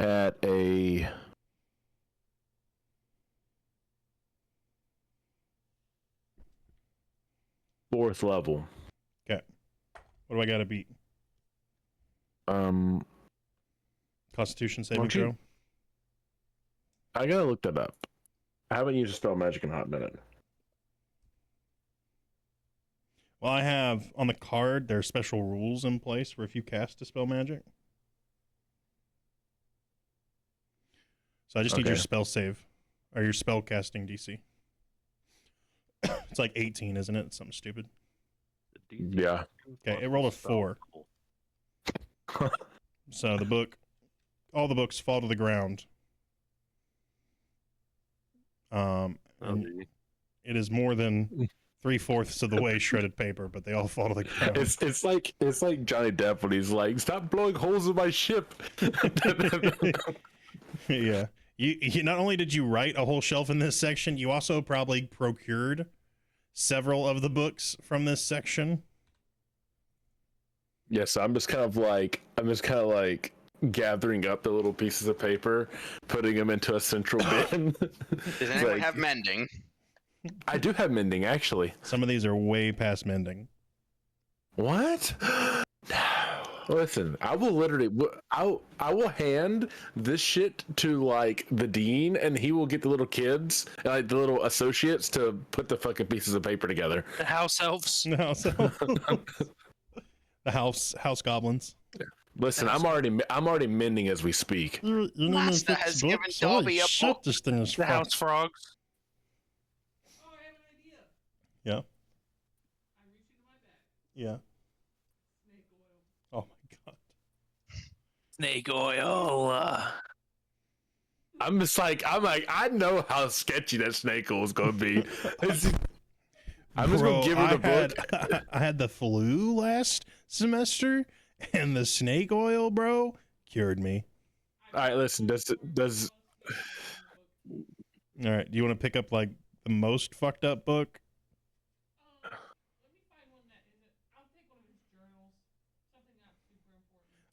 at a 4th level. Okay. What do I got to beat? Constitution saving Don't you- throw. I gotta look that up. I haven't used dispel magic in a hot minute. Well, I have on the card there are special rules in place for if you cast dispel magic. So I just need your Okay. spell save or your spell casting DC. It's like 18, isn't it? It's something stupid. The DC Yeah. Okay, it rolled a 4. So all the books fall to the ground. And it is more than 3/4 of the way shredded paper, but they all fall to the ground. It's like Johnny Depp when he's like, "Stop blowing holes in my ship." Yeah. You not only did you write a whole shelf in this section, you also probably procured several of the books from this section. Yes, I'm just kind of like gathering up the little pieces of paper, putting them into a central bin. Does anyone have mending? I do have mending, actually. Some of these are way past mending. What? Listen, I will literally, I will hand this shit to like the dean, and he will get the little kids, like the little associates, to put the fucking pieces of paper together. The house elves. No, so the house goblins. Listen, I'm already mending as we speak. Master has given Dobby a book. This thing is The house frogs. Yeah. Yeah. Oh my god. Snake oil. I'm like, I know how sketchy that snake oil is gonna be. I'm just gonna give her the book. I had the flu last semester, and the snake oil, bro, cured me. All right, listen. Does All right, do you want to pick up like the most fucked up book?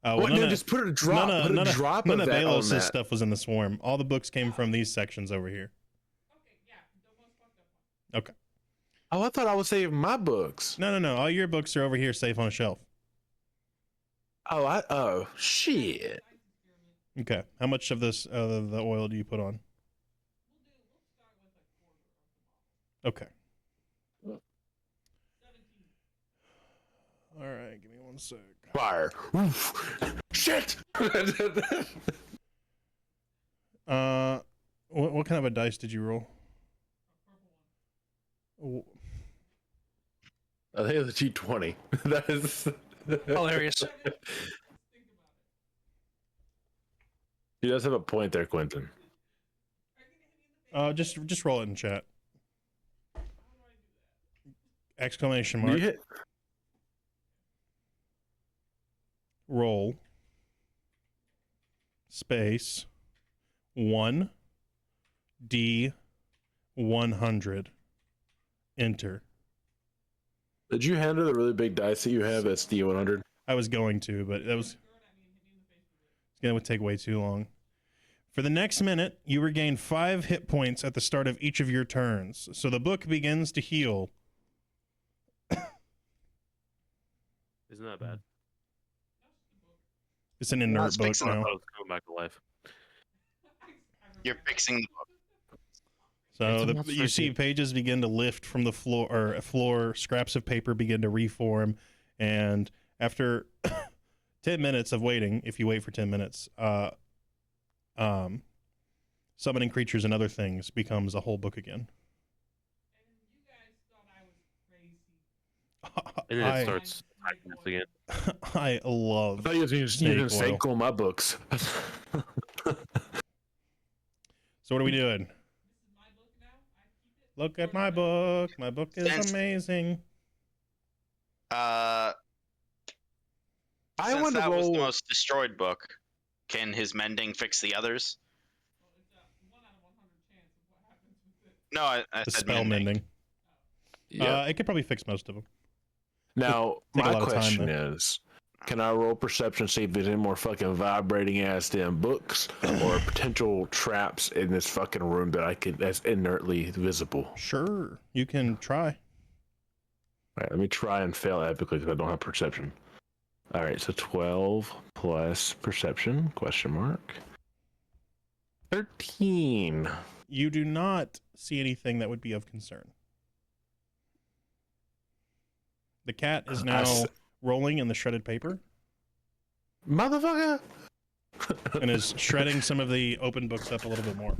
Oh, well, what? No, just put a drop. Put a drop none of of that on Balos's that. stuff was in the swarm. All the books came from these sections over here. Okay. Oh, I thought I was saving my books. No. All your books are over here, safe on a shelf. Oh, shit. Okay. How much of this the oil do you put on? Okay. All right, give me one sec. Fire. Oof. Shit. What kind of a dice did you roll? I think it's a G20. That is Hilarious. He does have a point there, Quentin. Just roll it in chat. Exclamation mark. You hit. Roll. Space. 1. D. 100. Enter. Did you handle the really big dice that you have that's D100? I was going to, but it's going to take way too long. For the next minute, you regain 5 hit points at the start of each of your turns. So the book begins to heal. Isn't that bad? It's an inert book fixing I now. thought it was coming back to life. You're fixing the book. So It's you see pages begin to lift from the floor, scraps of paper begin to reform, and after 10 minutes of waiting, if you wait for 10 minutes, summoning creatures and other things becomes a whole book again. And then it starts attacking us again. I love I thought you was using snake oil. snake on my books. So what are we doing? Look at my book. My book is amazing. I I since want to that was the roll. most destroyed book, can his mending fix the others? No, I The said spell mending. Yeah. It could probably fix most of them. Now, Take a my lot of time, question though. is, can I roll perception, see if there's any more fucking vibrating ass damn books or potential traps in this fucking room that I could that's inertly visible? Sure, you can try. All right, let me try and fail epically because I don't have perception. All right, so 12 plus perception, question mark. 13. You do not see anything that would be of concern. The cat is now rolling in the shredded paper Motherfucker! and is shredding some of the open books up a little bit more.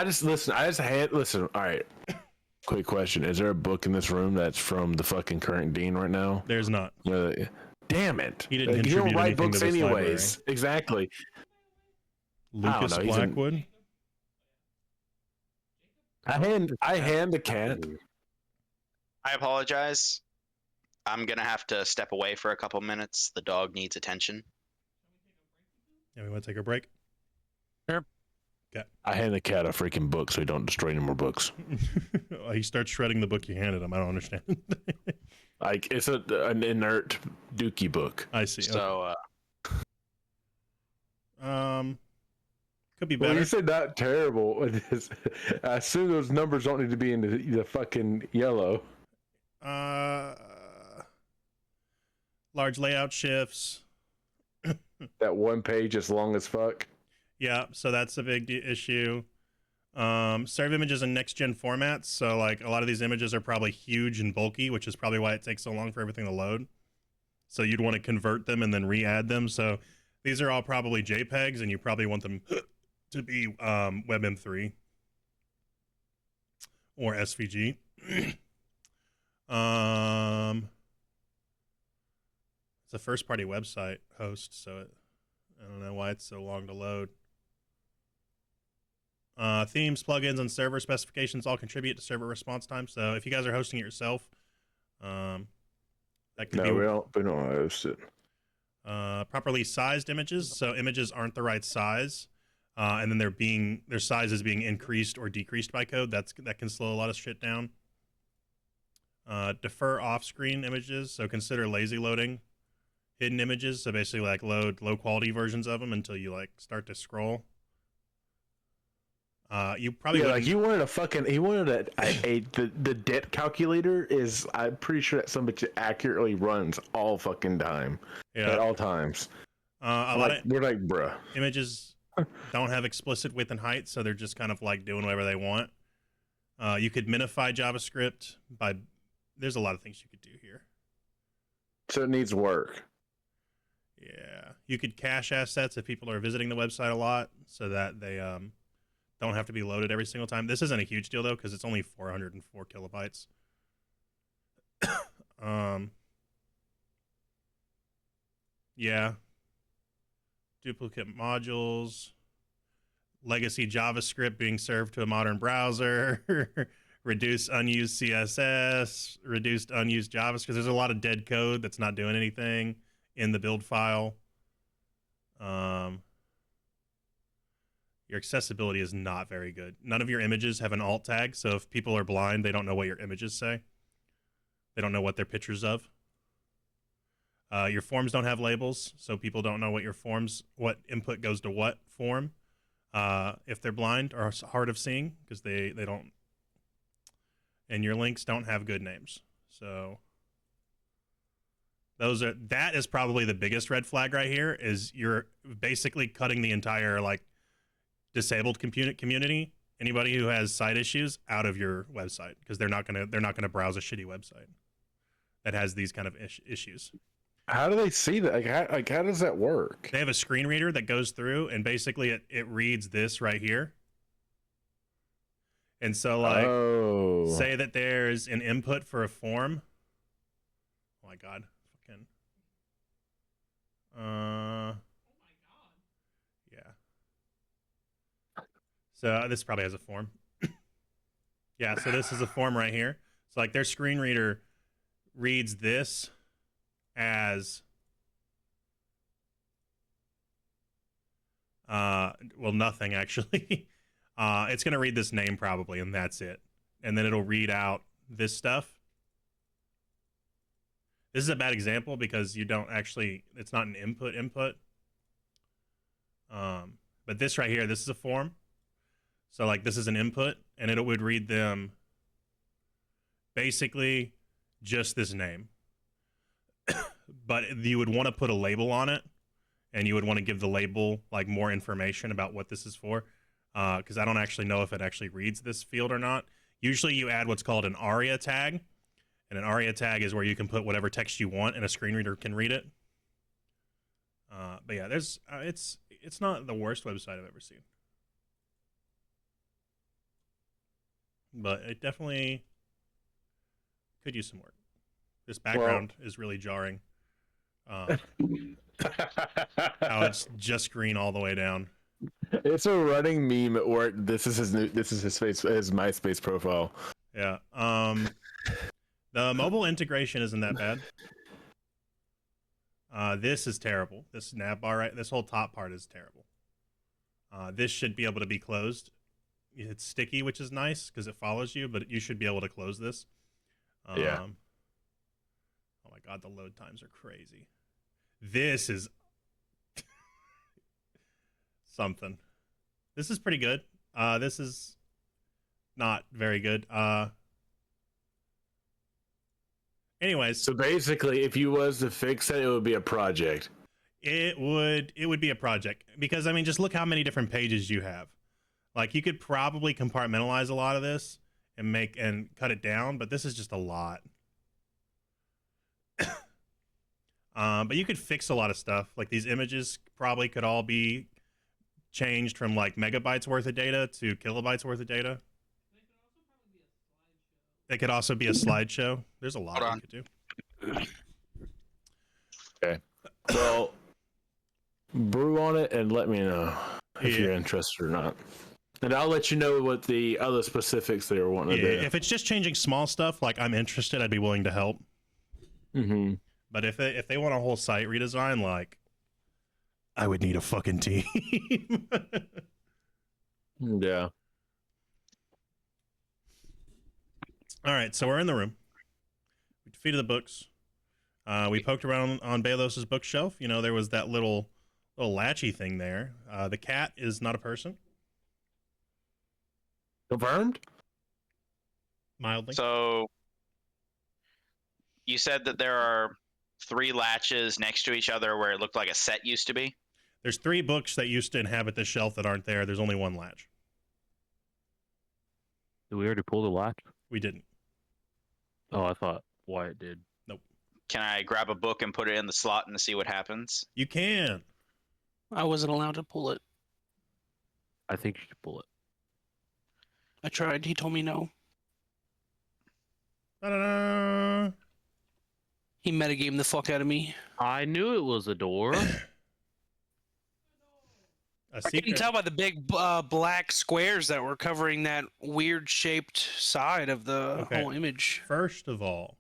Listen, all right. Quick question. Is there a book in this room that's from the fucking current dean right now? There's not. Damn it. He didn't you contribute don't write anything books to this anyways. Exactly. Lucas know, Blackwood. I hand the cat. I apologize. I'm gonna have to step away for a couple minutes. The dog needs attention. Yeah, we want to take a break. I hand the cat a freaking book so he don't destroy any more books. He starts shredding the book you handed him. I don't understand. Like it's an inert dookie book. I see. So Could be Well, better. you said not terrible. I assume those numbers don't need to be in the fucking yellow. Large layout shifts. That one page is long as fuck. Yeah, so that's a big issue. Save images in next gen formats. So like a lot of these images are probably huge and bulky, which is probably why it takes so long for everything to load. So you'd want to convert them and then re-add them. So these are all probably JPEGs, and you probably want them to be WebM3 or SVG. It's a first-party website host, so I don't know why it's so long to load. Themes, plugins, and server specifications all contribute to server response time. So if you guys are hosting it yourself, that could be. We don't host it. Properly sized images. So images aren't the right size, and then their size is being increased or decreased by code. That can slow a lot of shit down. Defer off-screen images. So consider lazy loading hidden images. So basically, like load low-quality versions of them until you like start to scroll. You probably like you wanted the debt calculator is. I'm pretty sure that somebody accurately runs all fucking time at all times. We're like, bruh. Images don't have explicit width and height, so they're just kind of like doing whatever they want. You could minify JavaScript by. There's a lot of things you could do here. So it needs work. Yeah, you could cache assets if people are visiting the website a lot, so that they don't have to be loaded every single time. This isn't a huge deal though, because it's only 404 kilobytes. Yeah. Duplicate modules. Legacy JavaScript being served to a modern browser. Reduce unused CSS. Reduced unused JavaScript. There's a lot of dead code that's not doing anything in the build file. Your accessibility is not very good. None of your images have an alt tag, so if people are blind, they don't know what your images say. They don't know what they're pictures of. Your forms don't have labels, so people don't know what input goes to what form. If they're blind or hard of seeing, because they don't. And your links don't have good names. So that is probably the biggest red flag right here, is you're basically cutting the entire like disabled community, anybody who has site issues, out of your website, because they're not gonna browse a shitty website that has these kind of issues. How do they see that? How does that work? They have a screen reader that goes through, and basically it reads this right here. And so like, say that there's an input for a form. Oh my god, fucking. Yeah. So this probably has a form. Yeah, so this is a form right here. So like their screen reader reads this as well, nothing actually. It's going to read this name probably, and that's it. And then it'll read out this stuff. This is a bad example because you don't actually, it's not an input. But this right here, this is a form. So like this is an input, and it would read them basically just this name. But you would want to put a label on it, and you would want to give the label like more information about what this is for. Because I don't actually know if it actually reads this field or not. Usually you add what's called an ARIA tag. And an ARIA tag is where you can put whatever text you want and a screen reader can read it. But yeah, it's not the worst website I've ever seen. But it definitely could use some work. This background is really jarring. How it's just green all the way down. It's a running meme at work. This is his MySpace profile. Yeah. The mobile integration isn't that bad. This is terrible. This nav bar, this whole top part is terrible. This should be able to be closed. It's sticky, which is nice because it follows you, but you should be able to close this. Yeah. Oh my god, the load times are crazy. This is something. This is pretty good. This is not very good. Anyways, so basically, if you was to fix it, it would be a project. It would be a project, because I mean, just look how many different pages you have. Like, you could probably compartmentalize a lot of this and cut it down, but this is just a lot. But you could fix a lot of stuff. Like, these images probably could all be changed from like megabytes worth of data to kilobytes worth of data. It could also be a slideshow. There's a lot you could do. Well, brew on it and let me know if Yeah. you're interested or not. And I'll let you know what the other specifics they were wanting Yeah, to do. if it's just changing small stuff, like I'm interested, I'd be willing to help. Mm-hmm. But if they want a whole site redesign, like I would need a fucking team. Yeah. All right, so we're in the room. We defeated the books. We poked around on Balos's bookshelf. You know, there was that little latchy thing there. The cat is not a person, Confirmed? mildly. So you said that there are 3 latches next to each other where it looked like a set used to be. There's 3 books that used to inhabit this shelf that aren't there. There's only 1 latch. Did we already pull the latch? We didn't. Oh, I thought Wyatt did. Can I grab a book and put it in the slot and see what happens? You can. I wasn't allowed to pull it. I think you should pull it. I tried. He told me no. Ta-da-da. He metagamed the fuck out of me. I knew it was a door. A I couldn't secret. tell by the big black squares that were covering that weird shaped side of the Okay. whole image. First of all,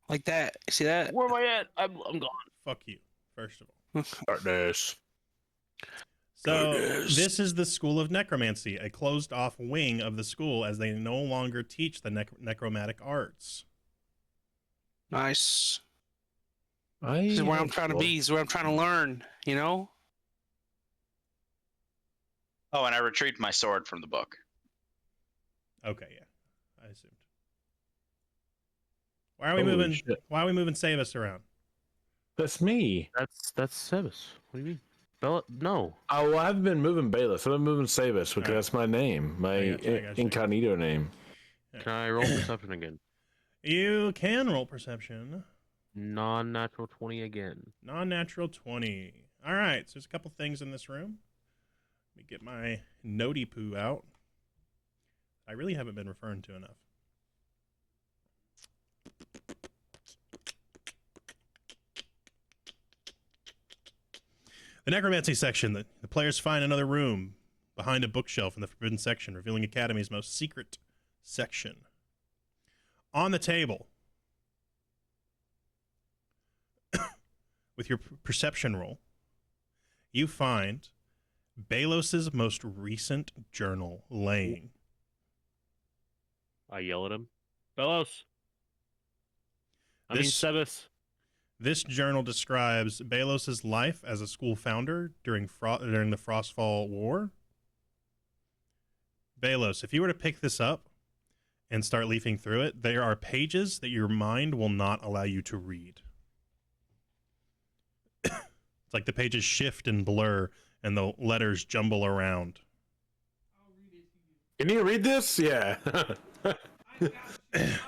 Like that. See that? Where am I at? I'm gone. fuck you. First of all. Darkness. So Goodness. this is the School of Necromancy, a closed-off wing of the school, as they no longer teach the necromantic arts. Nice. This is where I'm trying to be. This is where I'm trying to learn. You know? Oh, and I retrieved my sword from the book. Okay, yeah, I assumed. Why are we Holy moving? shit. Why are we moving Savus around? That's me. That's Sebas. What do you mean? Bella? No. Oh, well, I've been moving Bayless. I've been moving Savis because Alright. that's my name, my I gotcha. incognito name. Can I roll perception again? You can roll perception. Non-natural 20 again. Non-natural 20. All right, so there's a couple things in this room. Let me get my notey poo out. I really haven't been referring to enough. The necromancy section. The players find another room behind a bookshelf in the forbidden section, revealing Academy's most secret section. On the table, with your perception roll, you find Balos's most recent journal laying. I yell at him. Belos! I mean, This- Sebas. This journal describes Balos's life as a school founder during the Frostfall War. Balos, if you were to pick this up and start leafing through it, there are pages that your mind will not allow you to read. It's like the pages shift and blur and the letters jumble around. Can you read this? Yeah.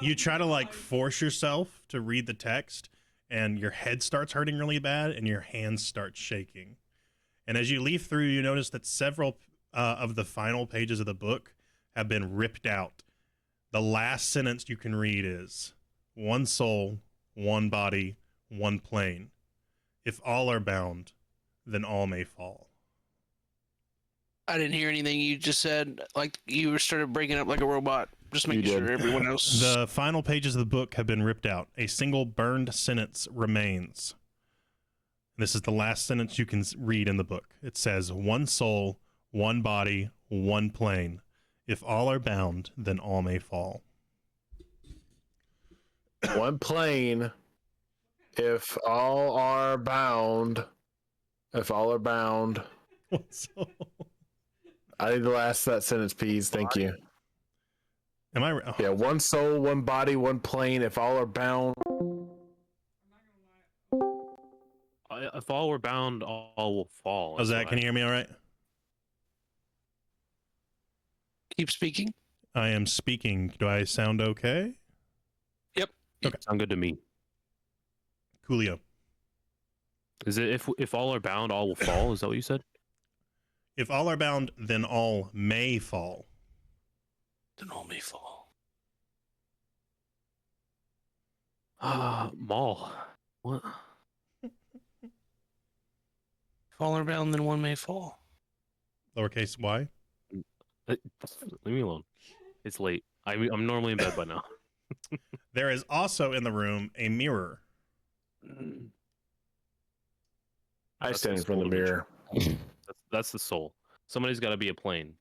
You try to like force yourself to read the text, and your head starts hurting really bad and your hands start shaking. And as you leaf through, you notice that several of the final pages of the book have been ripped out. The last sentence you can read is, "One soul, one body, one plane. If all are bound, then all may fall." I didn't hear anything you just said. Like you started breaking up like a robot. Just making You did. sure everyone else. The final pages of the book have been ripped out. A single burned sentence remains. This is the last sentence you can read in the book. It says, "One soul, one body, one plane. If all are bound, then all may fall." One plane. If all are bound. If all are bound. One soul. I need the last of that sentence, please. Thank you. Am I? Oh, Yeah, one soul, one body, one plane. If all are bound. If all were bound, all will fall. Oh, Zach, can you hear me all right? Keep speaking. I am speaking. Do I sound okay? Sound good to me. Coolio. Is it if all are bound, all will fall? Is that what you said? If all are bound, then all may fall. Then all may fall. Maul. What? Fallen bound, then one may fall. Lowercase y. Leave me alone. It's late. I'm normally in bed by now. There is also in the room a mirror. I That's stand the in front of the soul mirror. That's the soul. Somebody's got to be a plane.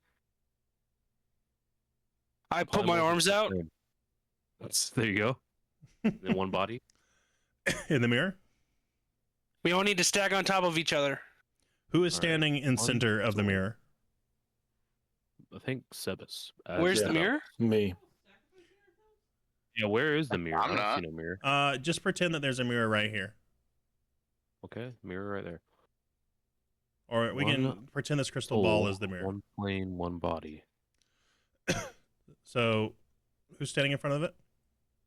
I put my arms out. There you go. In one body. In the mirror? We all need to stack on top of each other. Who is All right. standing in One center of the soul. mirror? I think Sebas. Where's yeah. the mirror? Me. Yeah, where is the mirror? I'm I don't not. see no mirror. Just pretend that there's a mirror right here. Okay, mirror right there. Or we can One pretend this crystal soul, ball is the mirror. One plane, one body. So, who's standing in front of it?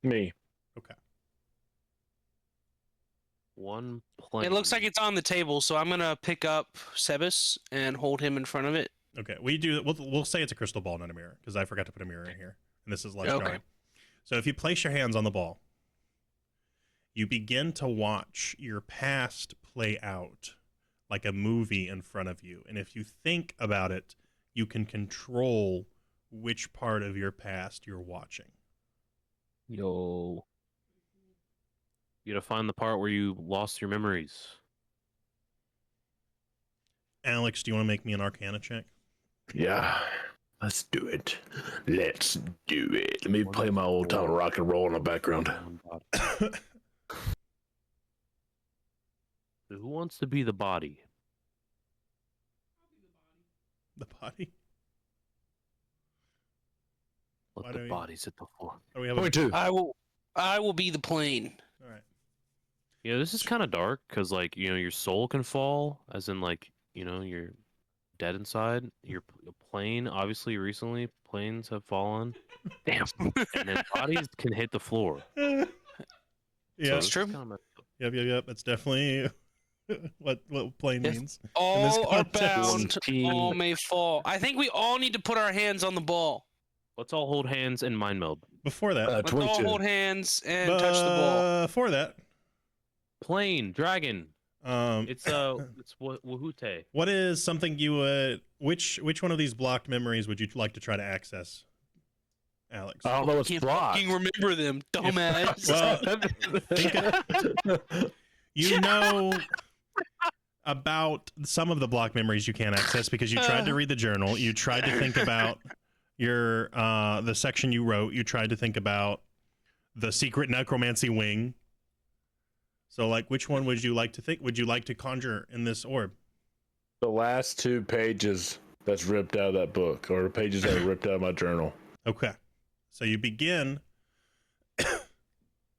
Me. Okay. One plane. It looks like it's on the table, so I'm gonna pick up Sebas and hold him in front of it. Okay. We'll say it's a crystal ball, not a mirror, because I forgot to put a mirror in here. And this is less Okay. drawing. So if you place your hands on the ball, you begin to watch your past play out like a movie in front of you. And if you think about it, you can control which part of your past you're watching. Yo. You gotta find the part where you lost your memories. Alex, do you want to make me an Arcana check? Yeah. Let's do it. Let's do it. Let me play my old time rock and roll in the background. One body. Who wants to be the body? The body? Why Let do the we- bodies hit the floor. Oh, we have a... 22. I will be the plane. All right. Yeah, this is kind of dark because, like, you know, your soul can fall, as in, like, you know, you're dead inside. Your plane, obviously, recently planes have fallen. Damn. And then bodies can hit the floor. Yeah. That's this true. is kinda messed up. Yep. That's definitely what plane Yes. means. All are context. bound, all may fall. I think we all need to put our hands on the ball. Let's all hold hands and mind meld. Before that, Let's all 22. hold hands and touch the ball. Before that, Plane, dragon. it's It's Wahute. what is something you would which one of these blocked memories would you like to try to access, Alex? I don't know what's Can't blocked. fucking remember them, dumbass. Well, you know about some of the blocked memories you can't access because you tried to read the journal. You tried to think about your the section you wrote. You tried to think about the secret necromancy wing. So, like, which one would you like to think? Would you like to conjure in this orb? The last 2 pages that's ripped out of that book, or the pages that are ripped out of my journal. Okay. So you begin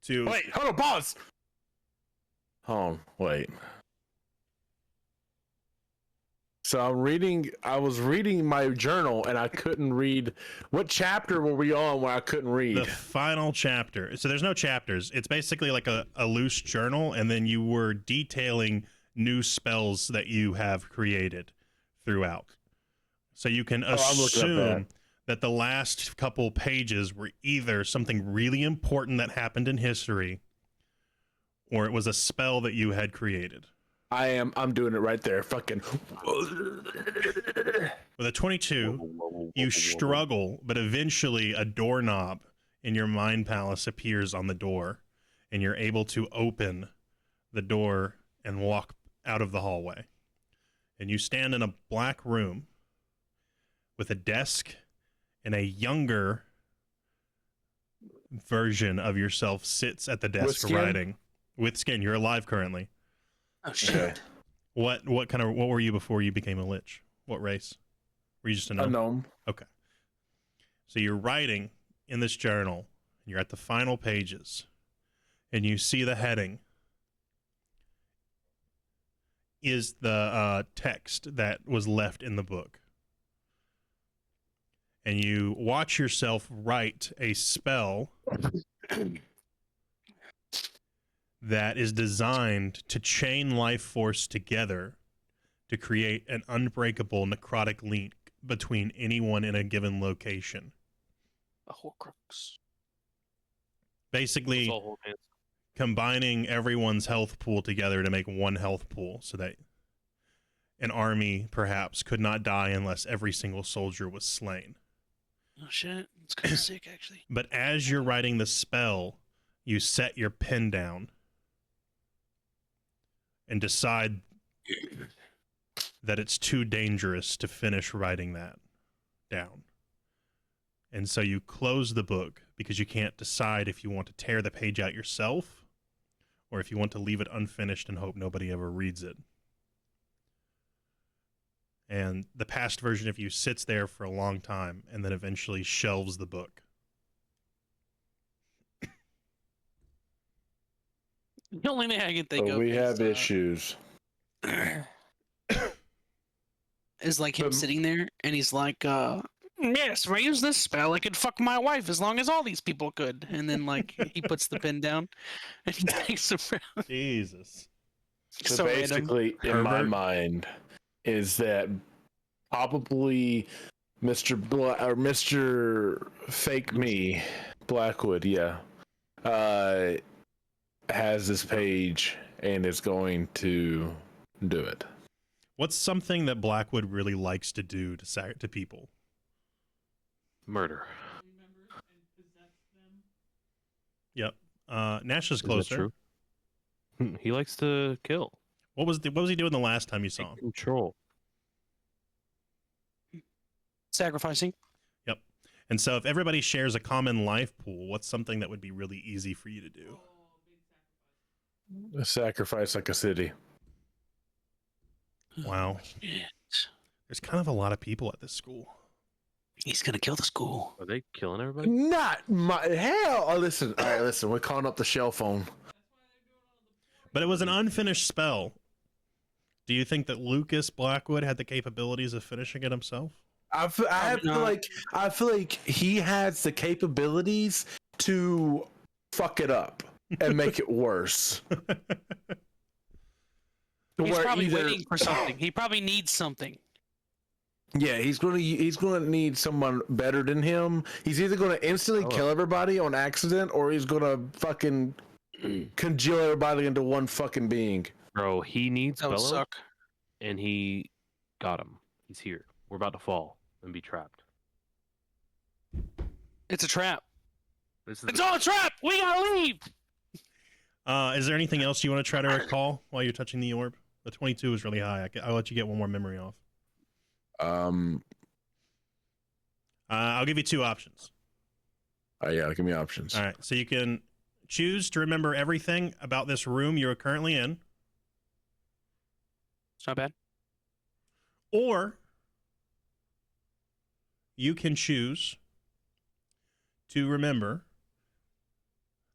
to Wait, hold on, pause. Hold on, wait. So I was reading my journal and I couldn't read. What chapter were we on where I couldn't read? the final chapter. So there's no chapters. It's basically like a loose journal, and then you were detailing new spells that you have created throughout. So you can I'm looking up assume that the last couple pages were either something really important that happened in history, or it was a spell that you had created. I'm doing it right there. Fucking. With a 22, you struggle, but eventually a doorknob in your mind palace appears on the door, and you're able to open the door and walk out of the hallway. And you stand in a black room with a desk, and a younger version of yourself sits at the With desk skin? writing. With skin. You're alive currently. Oh shit. What were you before you became a lich? What race? Were you just a A gnome? gnome. Okay. So you're writing in this journal, and you're at the final pages, and you see the heading is the text that was left in the book. And you watch yourself write a spell that is designed to chain life force together to create an unbreakable necrotic link between anyone in a given location. A Horcrux. Basically, Let's all hold hands. combining everyone's health pool together to make one health pool so that an army perhaps could not die unless every single soldier was slain. Oh shit, it's kind of sick actually. But as you're writing the spell, you set your pen down and decide that it's too dangerous to finish writing that down. And so you close the book because you can't decide if you want to tear the page out yourself or if you want to leave it unfinished and hope nobody ever reads it. And the past version of you sits there for a long time and then eventually shelves the book. The only thing I can think So of we is, have issues. is like him sitting there and he's like, yes, if I use this spell, I could fuck my wife as long as all these people could. And then like he puts the pen down and he takes a breath. Jesus. So basically, in my mind, is that probably Mr. Fake Me, Blackwood, has this page and is going to do it. What's something that Blackwood really likes to do to people? Murder. Yep. Nash is Is that closer. true? He likes to kill. What was he doing the last time you saw him? Control. Sacrificing. Yep. And so if everybody shares a common life pool, what's something that would be really easy for you to do? Sacrifice like a city. Wow. Shit. There's kind of a lot of people at this school. He's gonna kill the school. Are they killing everybody? Not my hell. Oh, listen. All right, listen. We're calling up the shell phone. But it was an unfinished spell. Do you think that Lucas Blackwood had the capabilities of finishing it himself? I feel like he has the capabilities to fuck it up and make it worse. He's probably waiting for something. He probably needs something. Yeah, he's gonna need someone better than him. He's either gonna instantly kill everybody on accident, or he's gonna fucking congeal everybody into one fucking being. Bro, he needs That would Bello, suck. and he got him. He's here. We're about to fall and be trapped. It's a trap. This is It's all a trap. We gotta leave. Is there anything else you want to try to recall while you're touching the orb? The 22 is really high. I'll let you get one more memory off. I'll give you two options. Oh yeah, give me options. All right, so you can choose to remember everything about this room you're currently in, It's not bad. or you can choose to remember.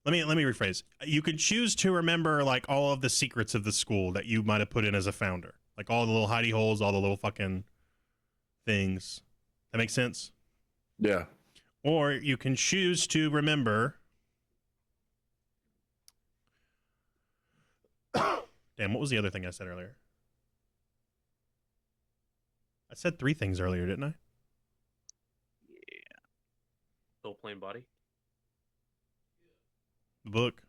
Let me rephrase. You can choose to remember like all of the secrets of the school that you might have put in as a founder, like all the little hidey holes, all the little fucking things. That makes sense? Yeah. Or you can choose to remember. Damn, what was the other thing I said earlier? I said three things earlier, didn't I? Still plain body. The book.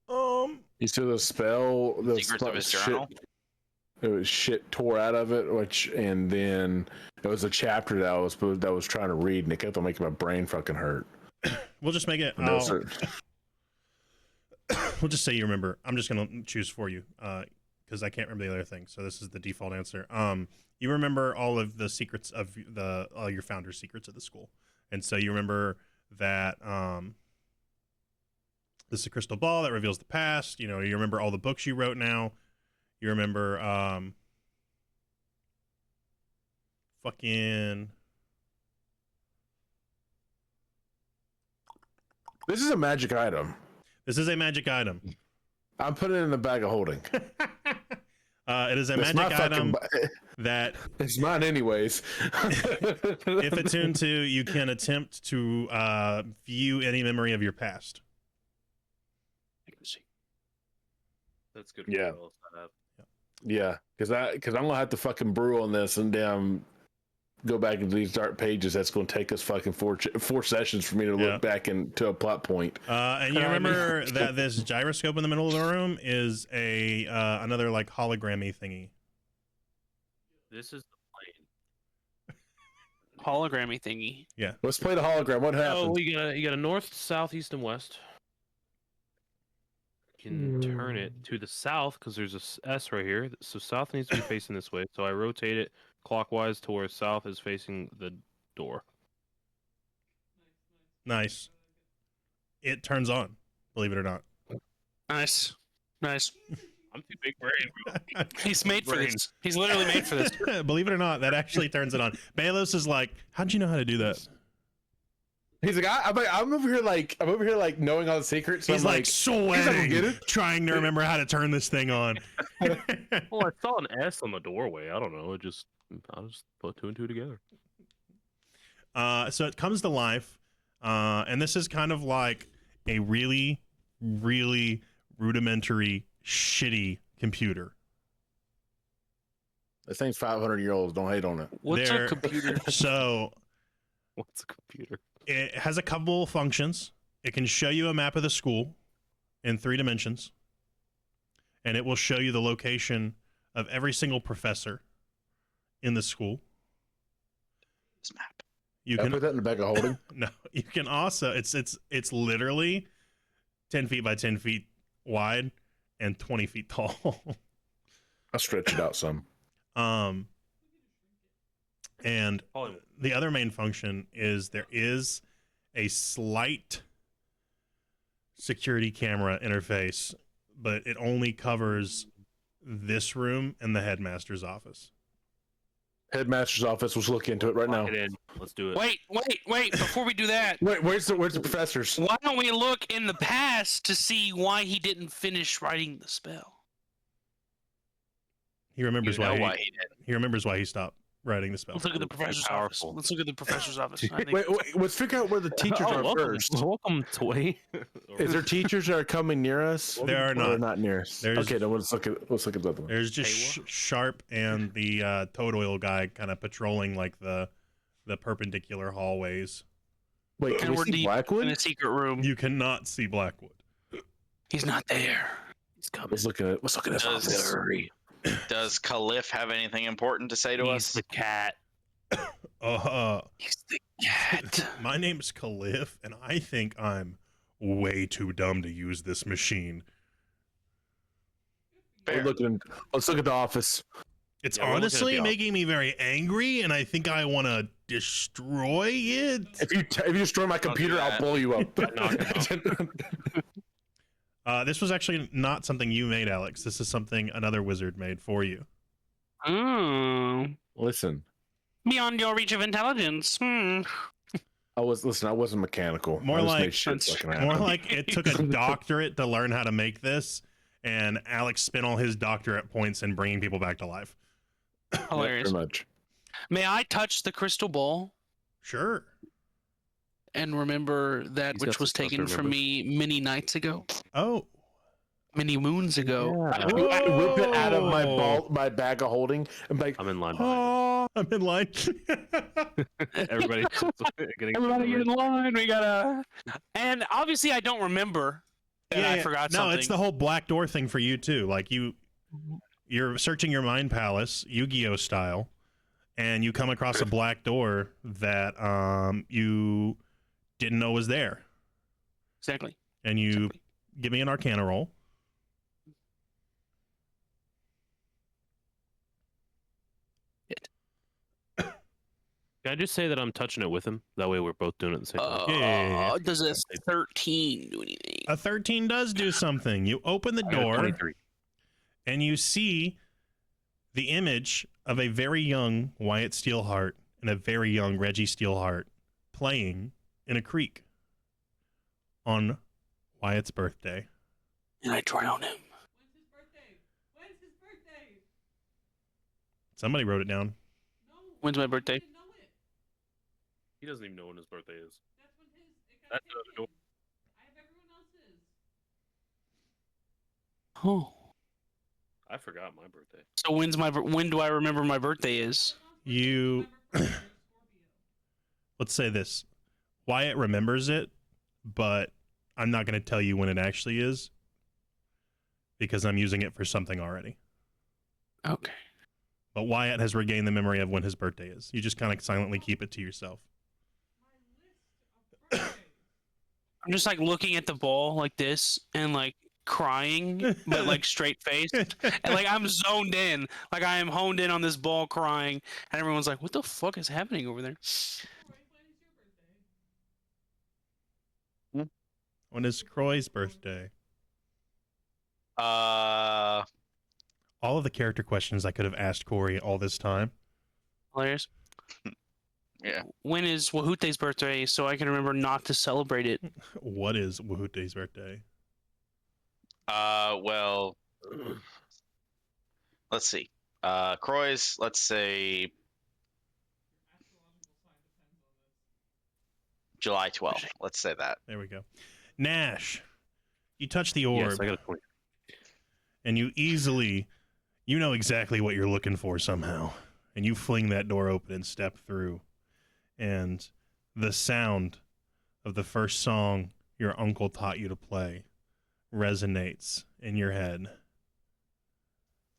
You see the spell, the Secrets of his shit, journal. it was shit tore out of it, and then it was a chapter that I was trying to read, and it kept on making my brain fucking hurt. We'll just make it. We'll just say you remember. I'm just gonna choose for you because I can't remember the other thing. So this is the default answer. You remember all of the secrets of all your founder's secrets of the school, and so you remember that this is a crystal ball that reveals the past. You know, you remember all the books you wrote now. You remember fucking. This is a magic item. This is a magic item. I'm putting it in the bag of holding. It is a It's magic my item fucking that, it's mine anyways. if attuned to, you can attempt to view any memory of your past. I can see. That's good. Yeah. Well set up. Yeah, because I'm gonna have to fucking brew on this and damn go back into these dark pages, that's going to take us fucking four sessions for me to look back into a plot point. And you remember that this gyroscope in the middle of the room is a another like hologrammy thingy. This is the Hologrammy thingy. Yeah. Let's play the hologram. What happened? Oh, you got a north, south, east, and west. You can turn it to the south because there's a S right here. So south needs to be facing this way. So I rotate it clockwise to where south is facing the door. Nice. It turns on, believe it or not. Nice. I'm too big brain. He's made for this. He's literally made for this. Believe it or not, that actually turns it on. Balos is like, how'd you know how to do that? He's like, I'm over here like knowing all the secrets. So He's I'm like sweating, get it? trying to remember how to turn this thing on. Well, I saw an S on the doorway. I don't know. I'll just put two and two together. So it comes to life, and this is kind of like a really, really rudimentary, shitty computer. This thing's 500-year-olds. Don't hate on it. What's a computer? So What's a computer? it has a couple of functions. It can show you a map of the school in 3 dimensions, and it will show you the location of every single professor in the school. This map. You Can I put that in the bag of holding? No, you can also it's literally 10 feet by 10 feet wide and 20 feet tall. I'll stretch it out some. And the other main function is there is a slight security camera interface, but it only covers this room and the headmaster's office. Headmaster's office. Let's look into it right now. Lock it in. Let's do it. Wait! Before we do that, Wait, where's the professors? why don't we look in the past to see why he didn't finish writing the spell? He remembers You know why why he did. he remembers why he stopped writing the spell. Let's look at the professor's office. powerful. Let's look at the professor's office. I think- Wait, let's figure out where the teachers are welcome, first. Welcome, Toy. Is there teachers that are coming near us? There are Or not. they're not near us. There's- Okay, then let's look at the other one. There's just Sharp and the Toad Oil guy kind of patrolling like the perpendicular hallways. Wait, can And we we're see deep in Blackwood? a secret room. You cannot see Blackwood. He's not there. He's coming. Let's look at his office. Does Khalif have anything important to say to He's us? the cat. He's the cat. My name's Khalif, and I think I'm way too dumb to use this machine. Fair. Let's look at the office. It's Yeah, we're looking at honestly the making me very angry, and I think I want to destroy it. If you destroy my computer, do I'll that. blow you up. This was actually not something you made, Alex. This is something another wizard made for you. Listen, Beyond your reach of intelligence. I wasn't mechanical. More I just like- made shit fucking happen. More like it took a doctorate to learn how to make this, and Alex spent all his doctorate points in bringing people back to life. Hilarious. Pretty much. May I touch the crystal ball Sure. and remember that He's which got was some stuff to taken from remember. me many nights ago, Oh. many moons ago? I whip it out of my bag of holding and be like, I'm in line behind I'm in line. Everybody, getting Everybody get in line. We gotta. And obviously, I don't remember. And I forgot no, something. it's the whole black door thing for you too. Like you're searching your mind palace, Yu-Gi-Oh style, and you come across a black door that you didn't know was there, Exactly. and you Exactly. give me an Arcana roll. Can I just say that I'm touching it with him? That way we're both doing it at the same time. Yeah. Does a 13 do anything? A 13 does do something. You open the I got a door 23. and you see the image of a very young Wyatt Steelheart and a very young Reggie Steelheart playing in a creek on Wyatt's birthday. And I drown him. When's his birthday? Somebody wrote it down. When's my birthday? He doesn't even know when his birthday is. That's when his. That's another door. I have everyone else's. Oh. I forgot my birthday. So when do I remember my birthday is? You let's say this. Wyatt remembers it, but I'm not going to tell you when it actually is because I'm using it for something already. Okay. But Wyatt has regained the memory of when his birthday is. You just kind of silently keep it to yourself. I'm just like looking at the ball like this and like crying, but like straight faced. And like I'm zoned in. Like I am honed in on this ball crying. And everyone's like, what the fuck is happening over there? When is Croy's birthday? Uh, All of the character questions I could have asked Corey all this time. Hilarious. Yeah. When is Wahute's birthday so I can remember not to celebrate it? What is Wahute's birthday? well, let's see. Croy's, let's say July 12th. Let's say that. There we go. Nash, you touch the orb. Yes, I got a point. And you know exactly what you're looking for somehow. And you fling that door open and step through. And the sound of the first song your uncle taught you to play resonates in your head.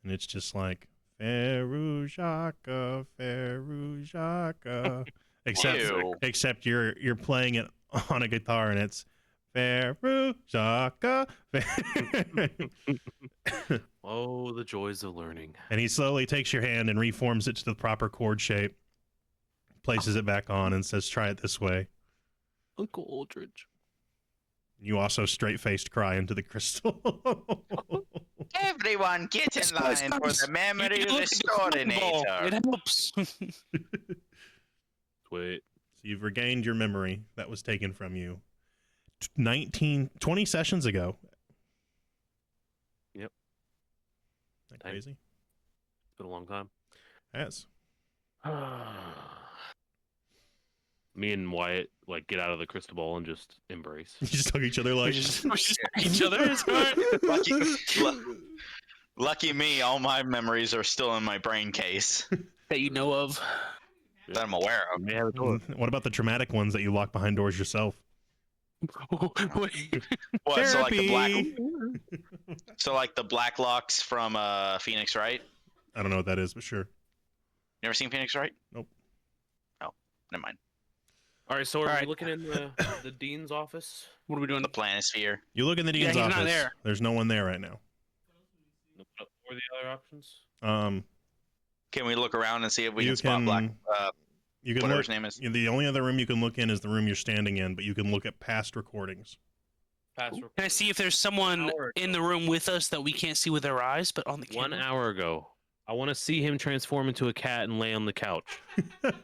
And it's just like, Ferujaka, Ferujaka. Except you're playing it on a guitar and it's Ferujaka. Oh, the joys of learning. And he slowly takes your hand and reforms it to the proper chord shape, places it back on, and says, try it this way. Uncle Aldridge. You also straight-faced cry into the crystal. Everyone get in line for the memory restorator. It helps. Wait. So you've regained your memory that was taken from you 20 sessions ago. Yep. Isn't that crazy? It's been a long time. Yes. Me and Wyatt like get out of the crystal ball and just embrace. You just hug each other like... We just each other. Lucky me, all my memories are still in my brain case That you know of. that I'm aware of. May have a door. What about the traumatic ones that you lock behind doors yourself? Wait. What? So like the black, Therapy! so like the black locks from Phoenix Wright. I don't know what that is, but sure. Never seen Phoenix Wright? Nope. Oh, never mind. All right, so are Alright. we looking in the dean's office? What are we doing? The Planisphere. You look in the dean's he's office. not there. There's no one there right now. What are the other options? Can we look around and see if we You can spot black? You can Whatever look, his name is. The only other room you can look in is the room you're standing in, but you can look at past recordings. Password. Can I see if there's someone Hour in the room with us that we can't see with our eyes, but on the camera? 1 hour ago. I want to see him transform into a cat and lay on the couch. That's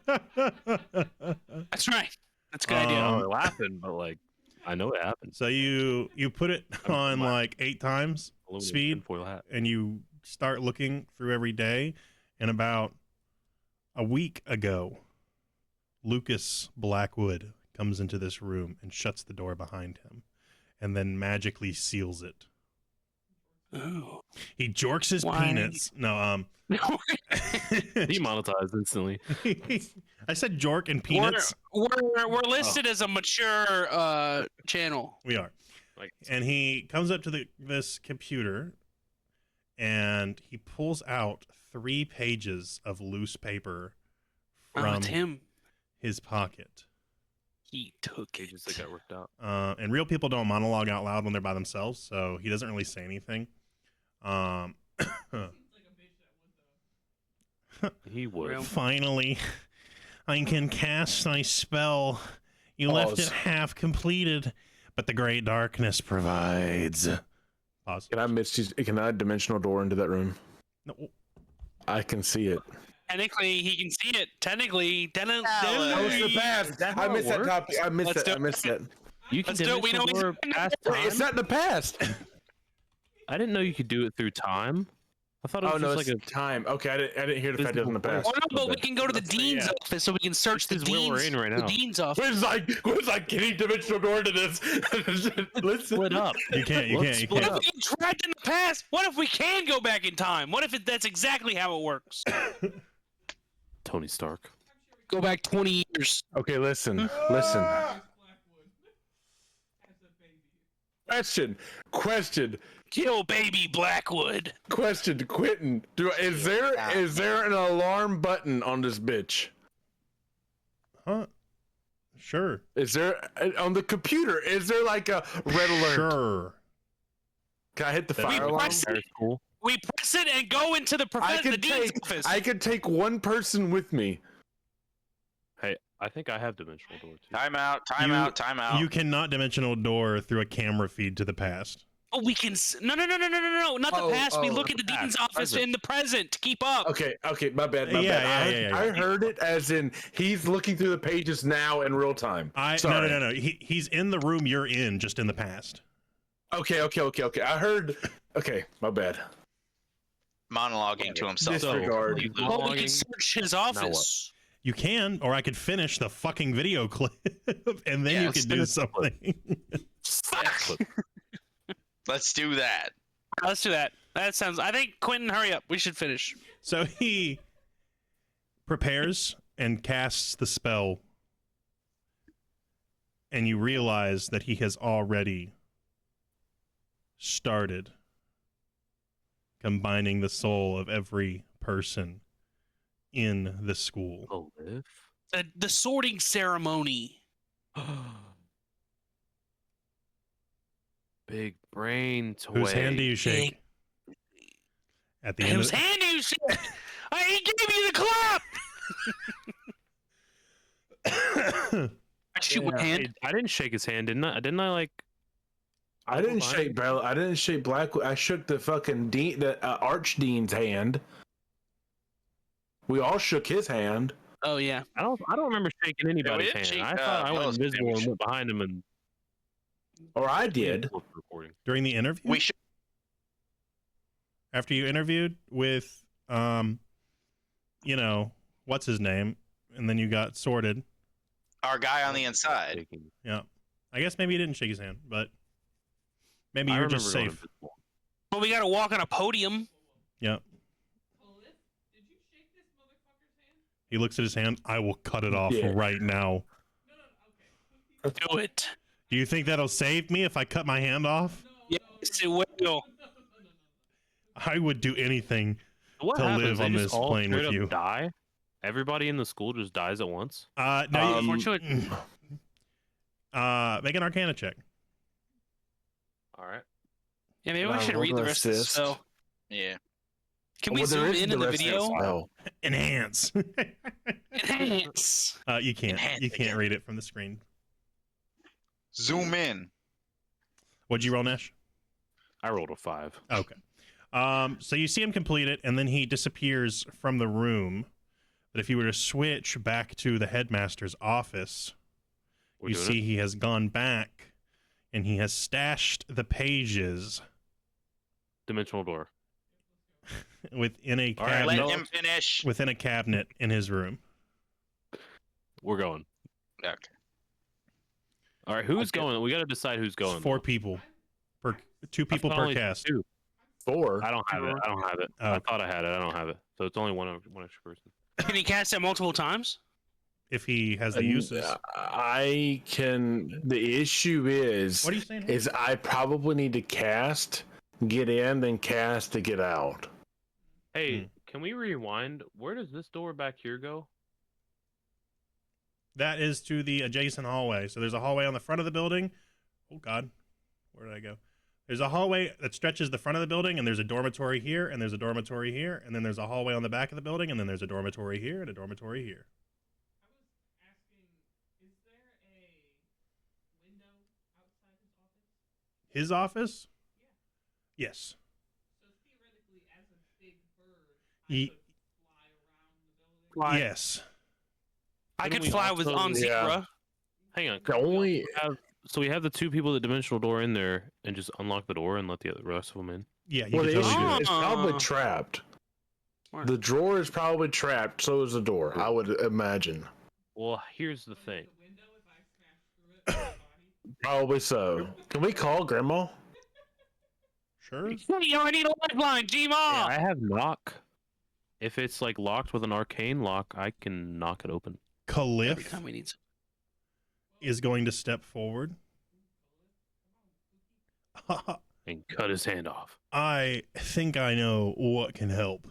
right. That's a good idea. Um, We're laughing, but like, I know it happened. So you put it on like 8 times Aluminum speed, tinfoil hat. and you start looking through every day. And about a week ago, Lucas Blackwood comes into this room and shuts the door behind him, and then magically seals it. Ooh. He jorks his Why? peanuts. No, Demonetized instantly. I said jork and peanuts. We're listed as a mature channel. We are. Like, And he comes up to this computer, and he pulls out 3 pages of loose paper Oh, from it's him. his pocket. He took pages it. that got worked out. And real people don't monologue out loud when they're by themselves, so he doesn't really say anything. He would. Real. Finally, I can cast my spell. You left it half completed, but the great darkness provides. Pause. Can I dimensional door into that room? No, I can see it. Technically, he can see it. Technically. Oh, it's the past. that how I it missed that works? topic. I missed Let's that. I do missed that. You can Let's do it. We know dimensional he's- door past Wait, time? it's not in the past. I didn't know you could do it through time. I thought it was Oh no, just it's like time. Okay, I didn't hear the fact it was in the past. Oh, no, but we can go to the Let's say, dean's yeah. office so we can search the This is where we're dean's, in right the now. dean's office. Where's like getting dimensional door into this? Let's split up. you can't. You Let's can't. You split can't. What if we get trapped in the past? What if we can go back in time? What if that's exactly how it works? Tony Stark. Go back 20 years. Okay, listen. Question. Kill baby Blackwood. Quentin. Is there an alarm button on this bitch? Huh? Sure. Is there on the computer? Is there like a red alert? Sure. Can I hit the fire alarm? We press it and go into the dean's office. I could take one person with me. Hey, I think I have dimensional door too. Time out. You cannot dimensional door through a camera feed to the past. Oh, we can. No, not the past. We look at the dean's office in the present to keep up. Okay, my bad. Yeah. I heard it as in he's looking through the pages now in real time. No. He's in the room you're in, just in the past. Okay. I heard. Okay, my bad. Monologuing to himself. Disregard. Well, we can search his office. You can, or I could finish the fucking video clip, and then you could do something. Fuck. Let's do that. Let's do that. That sounds. I think Quentin, hurry up. We should finish. So he prepares and casts the spell, and you realize that he has already started combining the soul of every person in the school. The sorting ceremony. Big brain toy. Whose hand do you shake? At the end Whose hand do you shake? He gave you the clap. I shoot my hand. I didn't shake his hand, didn't I? Didn't I like? I didn't shake Bella. I didn't shake Blackwood. I shook the fucking Archdean's hand. We all shook his hand. Oh yeah. I don't remember shaking anybody's hand. I thought I went invisible and went behind him and. Or I did. During the interview? We should. After you interviewed with, what's his name? And then you got sorted. Our guy on the inside. Yeah. I guess maybe you didn't shake his hand, but maybe you were just safe. Well, we got to walk on a podium. Yeah. He looks at his hand. I will cut it off right now. Do it. Do you think that'll save me if I cut my hand off? Yes, it will. I would do anything to live on this plane with you. Die? Everybody in the school just dies at once? No, unfortunately. Make an Arcana check. All right. Yeah, maybe we should read the rest of the spell. Yeah. Can we zoom in the video? Enhance. Enhance. You can't. You can't read it from the screen. Zoom in. What'd you roll, Nash? I rolled a 5. Okay. So you see him complete it, and then he disappears from the room. But if you were to switch back to the headmaster's office, you see he has gone back, and he has stashed the pages. Dimensional door. Within a cabinet. All right, let him finish. Within a cabinet in his room. We're going. Okay. All right, who's going? We got to decide who's going. 4 people. 2 people per cast. 2. 4. I don't have it. Oh. I thought I had it. I don't have it. So it's only one extra person. Can he cast it multiple times? If he has the uses. I can. The issue is. What are you saying? Is I probably need to cast, get in, then cast to get out. Hey, can we rewind? Where does this door back here go? That is to the adjacent hallway. So there's a hallway on the front of the building. Oh, God. Where did I go? There's a hallway that stretches the front of the building, and there's a dormitory here, and there's a dormitory here, and then there's a hallway on the back of the building, and then there's a dormitory here and a dormitory here. I was asking, is there a window outside his office? His office? Yeah. Yes. So theoretically, as a big bird, I could fly around the building? Yes. I could fly on Zebra. Hang on. So we have the 2 people at the dimensional door in there, and just unlock the door and let the rest of them in. Yeah, you the can totally issue do it. is probably trapped. Smart. The drawer is probably trapped. So is the door. I would imagine. Well, here's the thing. The window if I smash through it with my body? Probably so. Can we call Grandma? Sure. Yo, I need a lifeline, Gma. Yeah, I have knock. If it's like locked with an arcane lock, I can knock it open. Every Khalif time we need some. is going to step forward. And cut his hand off. I think I know what can help.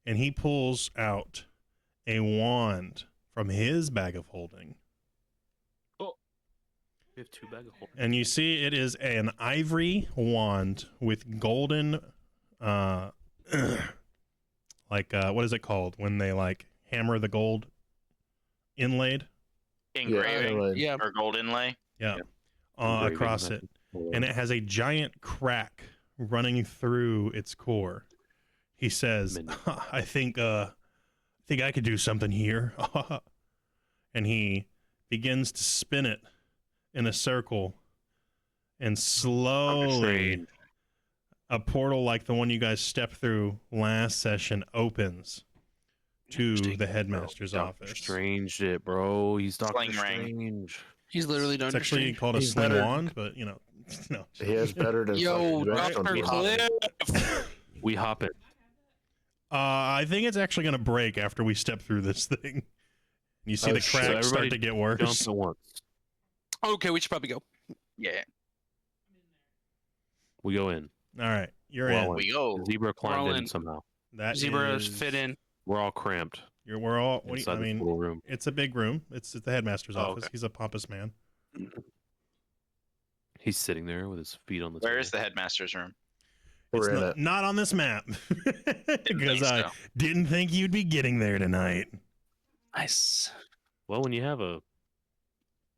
And he pulls out a wand from his bag of holding. We have 2 bags of holding. And you see it is an ivory wand with golden, like, what is it called when they, like, hammer the gold inlaid? Engraving Yeah. or gold inlay. Yeah. Engraving Across it. method. And it has a giant crack running through its core. He says, I think I could do something here. And he begins to spin it in a circle, and slowly a portal like the one you guys stepped through last session opens to the headmaster's Doctor office. Strange it, bro. He's Doctor Sling ring. Strange. He's literally done. It's actually called a He's sling better. wand, but you know, no. He has better than Yo, fucking Dr. vegetable. Cliff. We hop it. I think it's actually going to break after we step through this thing. You see Oh, the shit. cracks start Everybody to get Jump worse. at once. Okay, we should probably go. Yeah. We go in. All right, you're Well, in. well. We go. The zebra climbed all in in. somehow. That Zebras is- fit in. We're all cramped We're all. What do you, inside I this mean, little room. it's a big room. It's at the headmaster's Oh, office. okay. He's a pompous man. He's sitting there with his feet on the Where table. is the headmaster's room? It's We're in not, it. not on this map because think I so. didn't think you'd be getting there tonight. Nice. Well, when you have a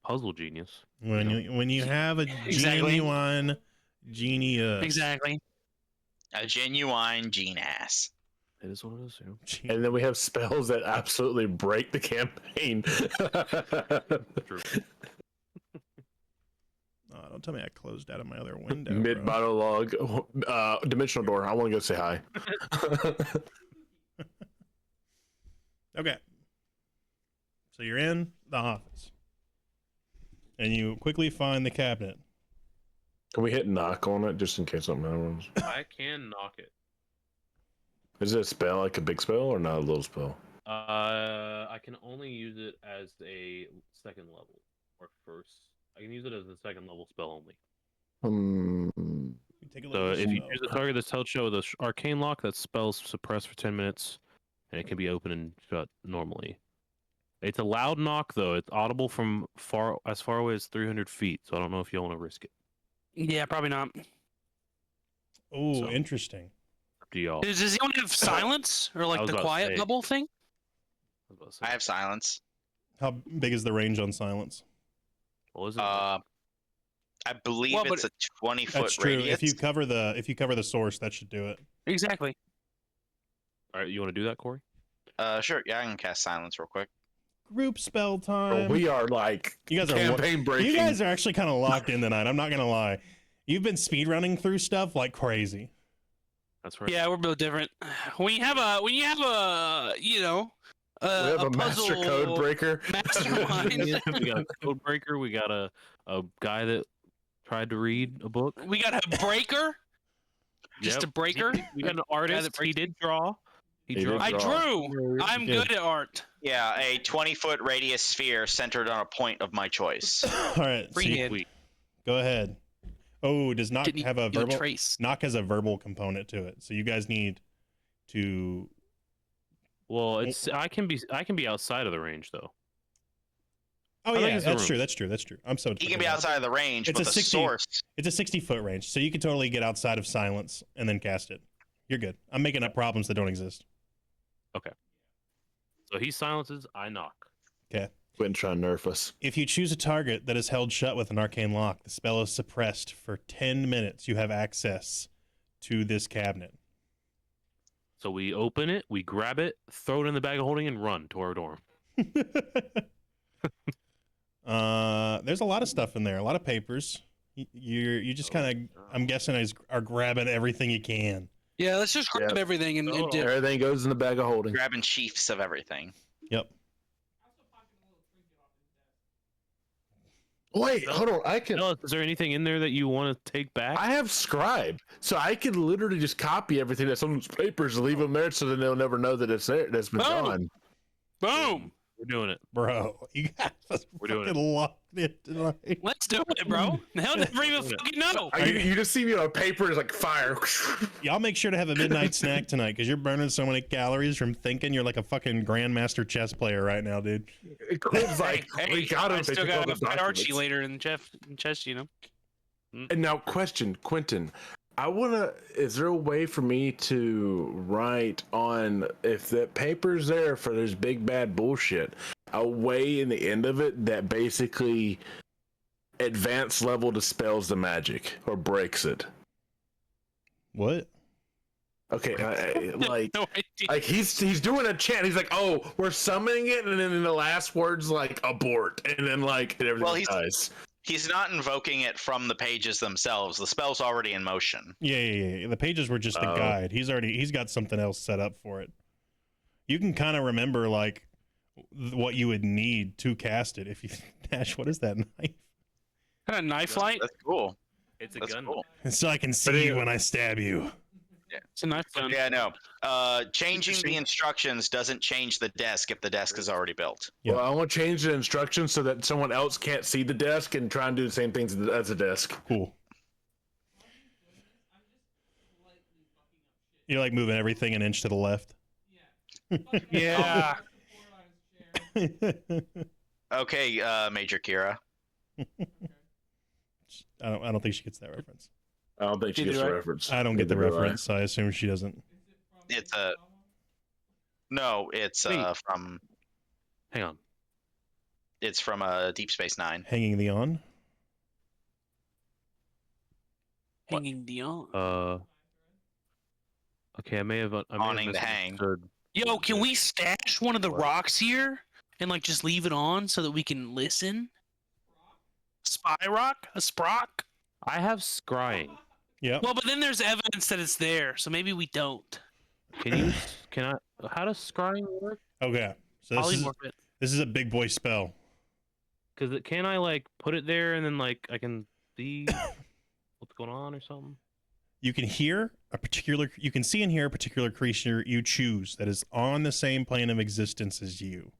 puzzle genius. When you have a Exactly. genuine genius, Exactly. A genuine gene ass. It is what it is, you Gen- And then we have spells that absolutely break the campaign. True. Oh, don't tell me I closed out of my other window. Mid bro. monologue, dimensional door. I want to go say hi. Okay. So you're in the office, and you quickly find the cabinet. Can we hit knock on it just in case something happens? I can knock it. Is it a spell, like a big spell, or not a little spell? I can only use it as a second level or first. I can use it as a second level spell only. You take a look So at the if you spell. choose a target that's held shut with an arcane lock, that spell's suppressed for 10 minutes, and it can be open and shut normally. It's a loud knock though. It's audible from far away as 300 feet. So I don't know if you want to risk it. Yeah, probably not. Oh, So- interesting. Up to y'all. Does anyone have silence or like was the about to quiet say. bubble thing? I was about to say, I have silence. How big is the range on silence? what was it? I believe Well, but- it's a 20-foot That's true. radius. If you cover the source, that should do it. Exactly. All right, you want to do that, Corey? Sure. Yeah, I can cast silence real quick. Group spell time. we are like You guys are campaign breaking. You guys are actually kind of locked in tonight. I'm not gonna lie. You've been speed running through stuff like crazy. That's right. Yeah, we're both different. When you have a we have a master puzzle code breaker. mastermind. we got a code breaker. We got a guy that tried to read a book. We got a breaker. Just Yep. a breaker. We got an artist. breaks He did draw. He He drew. did I draw. drew. I'm Good. good at art. Yeah, a 20-foot radius sphere centered on a point of my choice. All right, so you- Freehand. go ahead. Oh, does knock Didn't have a do verbal? trace. Knock has a verbal component to it, so you guys need to. Well, it's I can be outside of the range though. Oh I think yeah, it's the that's room. true. That's true. That's true. I'm so. He can be outside of the range, It's but a the 60 source. It's a 60-foot range, so you can totally get outside of silence and then cast it. You're good. I'm making up problems that don't exist. So he silences. I knock. Been trying to nerf us. If you choose a target that is held shut with an arcane lock, the spell is suppressed for 10 minutes. You have access to this cabinet. So we open it, we grab it, throw it in the bag of holding, and run to our dorm. There's a lot of stuff in there, a lot of papers. You just kind of, I'm guessing, are grabbing everything you can. Yeah, let's just grab Yep. everything and Oh. dip. Everything goes in the bag of holding. Grabbing sheafs of everything. Yep. Wait, hold on. I can. Ellis, is there anything in there that you want to take back? I have scribe, so I could literally just copy everything that's on those papers and leave them there, so that they'll never know that it's there. That's been Oh. gone. Boom. We're doing it. Bro, you guys are We're doing fucking locked in tonight. Let's do it, bro. They'll never even fucking know. You just see me on paper is like fire. Y'all make sure to have a midnight snack tonight because you're burning so many calories from thinking you're like a fucking grandmaster chess player right now, dude. Quint's like, we got him. I still got to fight Archie later in chess, you know. And now, question, Quentin. Is there a way for me to write on, if that paper's there for this big bad bullshit, a way in the end of it that basically advanced level dispels the magic or breaks it? What? Okay, No idea. like he's doing a chant. He's like, "Oh, we're summoning it," and then in the last words like abort, and then like everything dies. He's not invoking it from the pages themselves. The spell's already in motion. Yeah. The pages were just the guide. He's got something else set up for it. You can kind of remember like what you would need to cast it if you Dash. What is that knife? Kind of knife light. That's cool. It's a That's gun. cool. So I can see you when I stab you. It's a knife gun. Yeah, no. Changing the instructions doesn't change the desk if the desk is already built. Yeah. Well, I want to change the instructions so that someone else can't see the desk and try and do the same things as the desk. Cool. You're like moving everything an inch to the left. Yeah. Okay, Major Kira. I don't think she gets that reference. I don't think she gets the reference. I don't get the Neither do I. reference, so I assume she doesn't. It's from Hang on. it's from Deep Space Nine. Hanging the on. Hanging the on. Okay, I may have Awning the hang. misunderstood. Yo, can we stash one of the rocks here and like just leave it on so that we can listen? Spy rock? A sprock? I have scrying. Yeah. Well, but then there's evidence that it's there, so maybe we don't. Can I? How does scrying work? Okay. So Polymorph it. this is a big boy spell. Because can I like put it there and then like I can see what's going on or something? You can see and hear a particular creature you choose that is on the same plane of existence as you.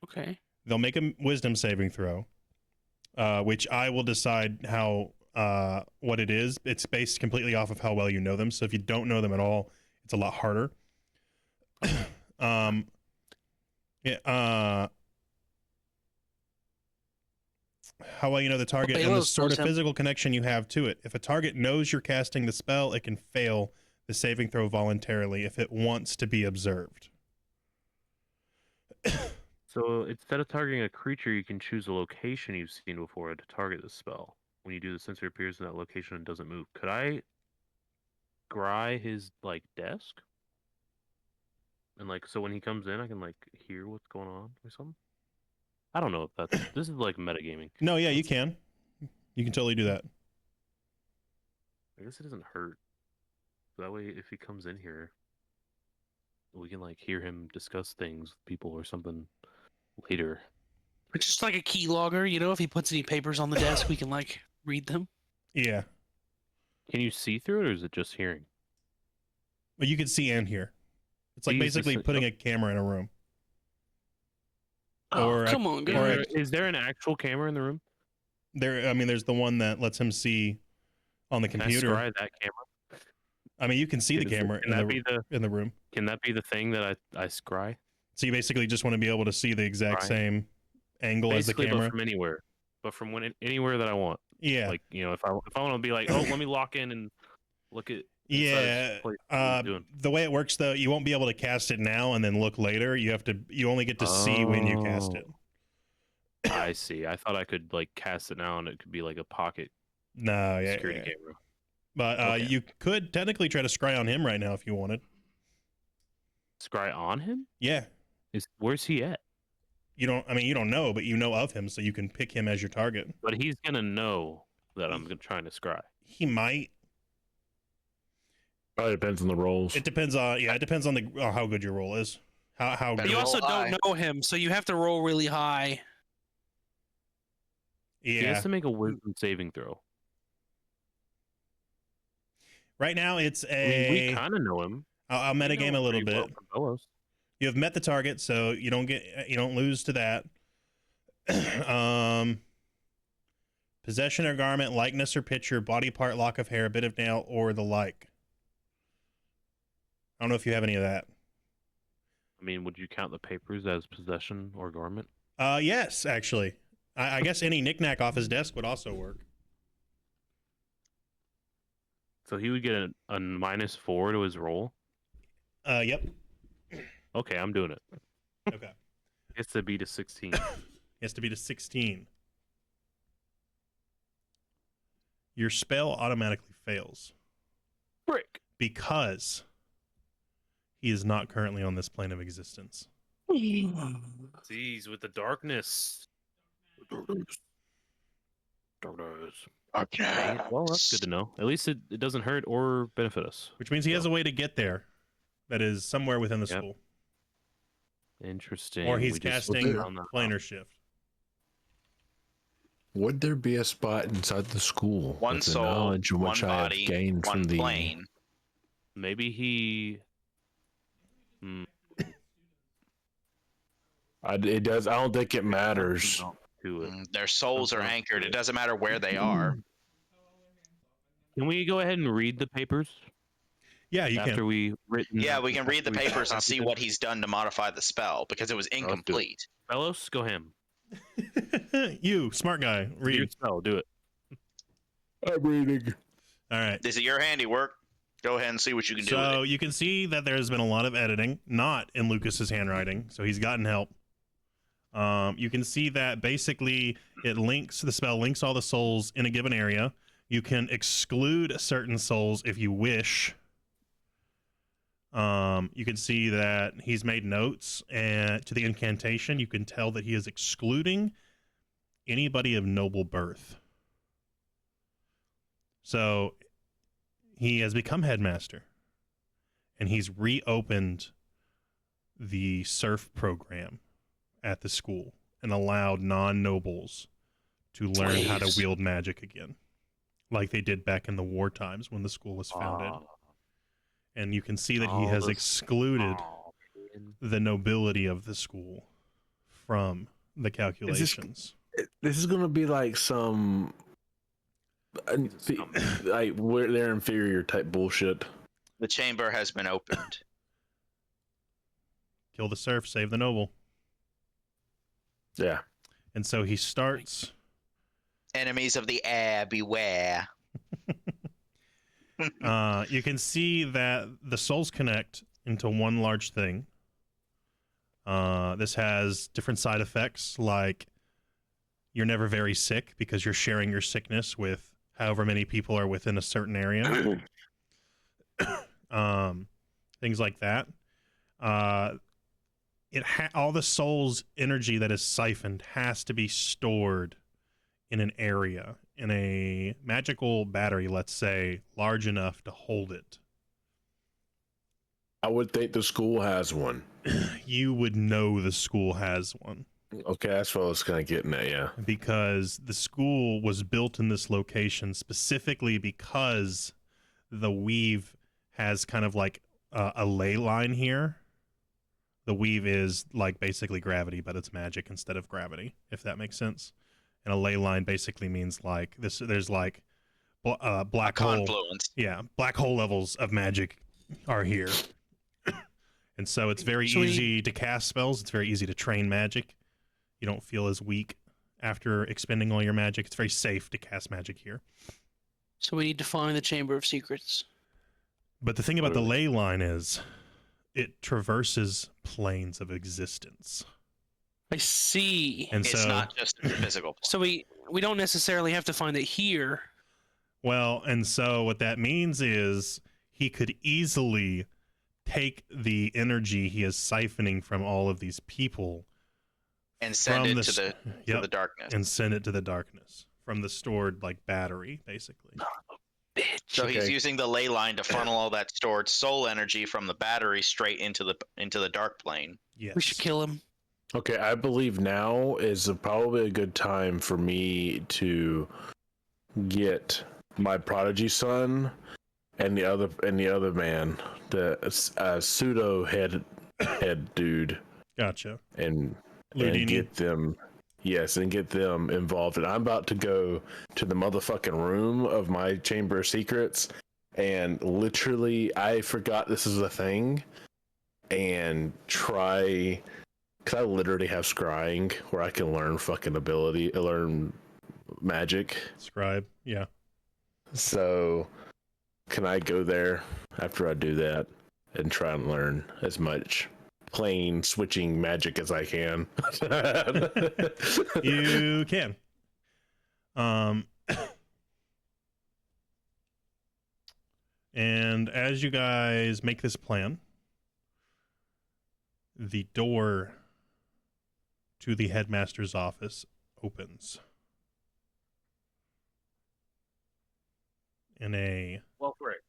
Okay. They'll make a wisdom saving throw, which I will decide what it is. It's based completely off of how well you know them. So if you don't know them at all, it's a lot harder. How well you know the target and the sort of physical connection you have to it. If a target knows you're casting the spell, it can fail the saving throw voluntarily if it wants to be observed. So instead of targeting a creature, you can choose a location you've seen before to target the spell. When you do, the sensor appears in that location and doesn't move. Could I scry his like desk? And like, so when he comes in, I can like hear what's going on or something. I don't know if that's this is like metagaming. No, yeah, you can. You can totally do that. I guess it doesn't hurt. That way, if he comes in here, we can like hear him discuss things with people or something later. It's just like a keylogger, you know, if he puts any papers on the desk, we can like read them. Yeah. Can you see through it, or is it just hearing? But you can see and hear. It's like Jesus. basically putting a camera in a room. Oh, come on, guys. Is there an actual camera in the room? There's the one that lets him see on the computer. Can I scry that camera? I mean, you can see the camera in the room. Can that be the thing that I scry? So you basically just want to be able to see the exact same angle Basically, as the camera. but from anywhere. But from anywhere that I want. Yeah. Like, you know, if I want to be like, oh, let me lock in and look at. Yeah. The way it works though, you won't be able to cast it now and then look later. You only get to see when you cast it. I see. I thought I could like cast it now and it could be like a pocket security camera. But you could technically try to scry on him right now if you wanted. Scry on him? Yeah. Where's he at? You don't know, but you know of him, so you can pick him as your target. But he's gonna know that I'm trying to scry. He might. Probably depends on the rolls. It depends on the how good your roll is. How But good. you also don't know him, so you have to roll really high. Yeah. He has to make a wisdom saving throw. Right now, it's I mean, we kind of know him. I'll metagame a little bit. You have met the target, so you don't lose to that. Possession or garment, likeness or picture, body part, lock of hair, bit of nail, or the like. I don't know if you have any of that. I mean, would you count the papers as possession or garment? Yes, actually. I guess any knickknack off his desk would also work. So he would get a -4 to his roll. Yep. Okay, I'm doing it. Okay. It's to beat a 16. He has to beat a 16. Your spell automatically fails. Frick. Because he is not currently on this plane of existence. Jeez, with the darkness. Darkness. Okay. Well, that's good to know. At least it doesn't hurt or benefit us. Which means he has a way to get there that is somewhere within the Yep. school. Interesting. Or he's We just casting found that out. planar shift. Would there be a spot inside the school? One with the soul, knowledge one which I body, have gained one from the plane. Maybe he. It does. I don't think it matters. To it. Their souls are anchored. It doesn't matter where they are. Can we go ahead and read the papers Yeah, you after can. we written? Yeah, we can read the after we papers and copied see them? what he's done to modify the spell because it was do it. incomplete. Fellows, go ham. You, smart guy, Your read. spell, do it. I'm reading. All right. This is your handiwork. Go ahead and see what you can do with So it. you can see that there's been a lot of editing, not in Lucas's handwriting, so he's gotten help. You can see that basically the spell links all the souls in a given area. You can exclude certain souls if you wish. You can see that he's made notes and to the incantation. You can tell that he is excluding anybody of noble birth. So he has become headmaster, and he's reopened the surf program at the school and allowed non-nobles to learn how to wield magic again, like they did back in the war times when the school was founded. And you can see that he has excluded the nobility of the school from the calculations. This is gonna be like some like where they're inferior type bullshit. The chamber has been opened. Kill the serf, save the noble. Yeah. And so he starts. Enemies of the air, beware. You can see that the souls connect into one large thing. This has different side effects, like you're never very sick because you're sharing your sickness with however many people are within a certain area. Things like that. All the soul's energy that is siphoned has to be stored in an area, in a magical battery, let's say, large enough to hold it. I would think the school has one. You would know the school has one. Okay, that's what I was kind of getting at, yeah. Because the school was built in this location specifically because the weave has kind of like a ley line here. The weave is like basically gravity, but it's magic instead of gravity, if that makes sense. And a ley line basically means like this. There's like black hole. Confluence. Yeah, black hole levels of magic are here. And so it's very easy to cast spells. It's very easy to train magic. You don't feel as weak after expending all your magic. It's very safe to cast magic here. So we need to find the Chamber of Secrets. But the thing about the ley line is it traverses planes of existence. I see. And It's so, not just a physical plane. So we don't necessarily have to find it here. well, and so what that means is he could easily take the energy he is siphoning from all of these people And send from it to yep, the darkness. and send it to the darkness from the stored like battery, basically. So he's Okay. using the ley line to funnel all that stored soul energy from the battery straight into the dark plane. Yes. We should kill him. Okay, I believe now is probably a good time for me to get my prodigy son and the other man, the pseudo head head dude Gotcha. and Ludini. get them. Yes, and get them involved. And I'm about to go to the motherfucking room of my Chamber of Secrets, and literally, I forgot this is a thing, and try, because I literally have scrying where I can learn learn magic. Scribe. Yeah. So, can I go there after I do that and try and learn as much plain switching magic as I can? You can. And as you guys make this plan, the door to the headmaster's office opens. In a Well, frick.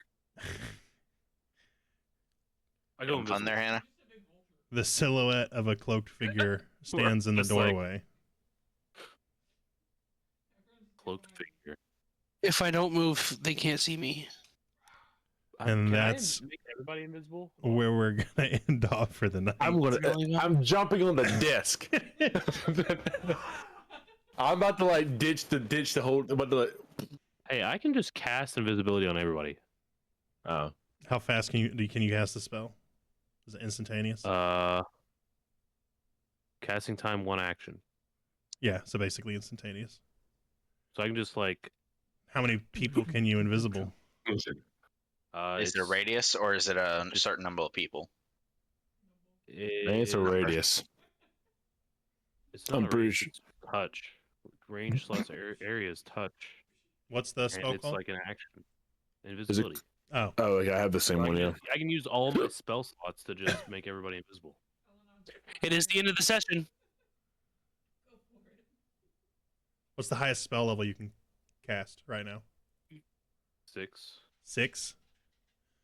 I go Having fun there, Hannah. the silhouette of a cloaked figure stands in the Just like- doorway. Cloaked figure. If I don't move, they can't see me. And Can I that's- make everybody invisible. Where we're gonna end off for the night. I'm jumping on the disc. I'm about to like ditch the whole. About to like, Hey, I can just cast invisibility on everybody. oh, How fast can you cast the spell? Is it instantaneous? Casting time 1 action. Yeah, so basically instantaneous. So I can just like. How many people can you invisible? Is it a It's- radius or is it a certain number of people? I think it's a radius. It's not I'm a pretty radius, sure- it's touch. Range slash areas touch. What's the And spell it's called? like an action. Invisibility. Oh, Oh, yeah, I have the same So one. Yeah. I can use all my spell slots to just make everybody invisible. It is the end of the session. what's the highest spell level you can cast right now? 6. 6?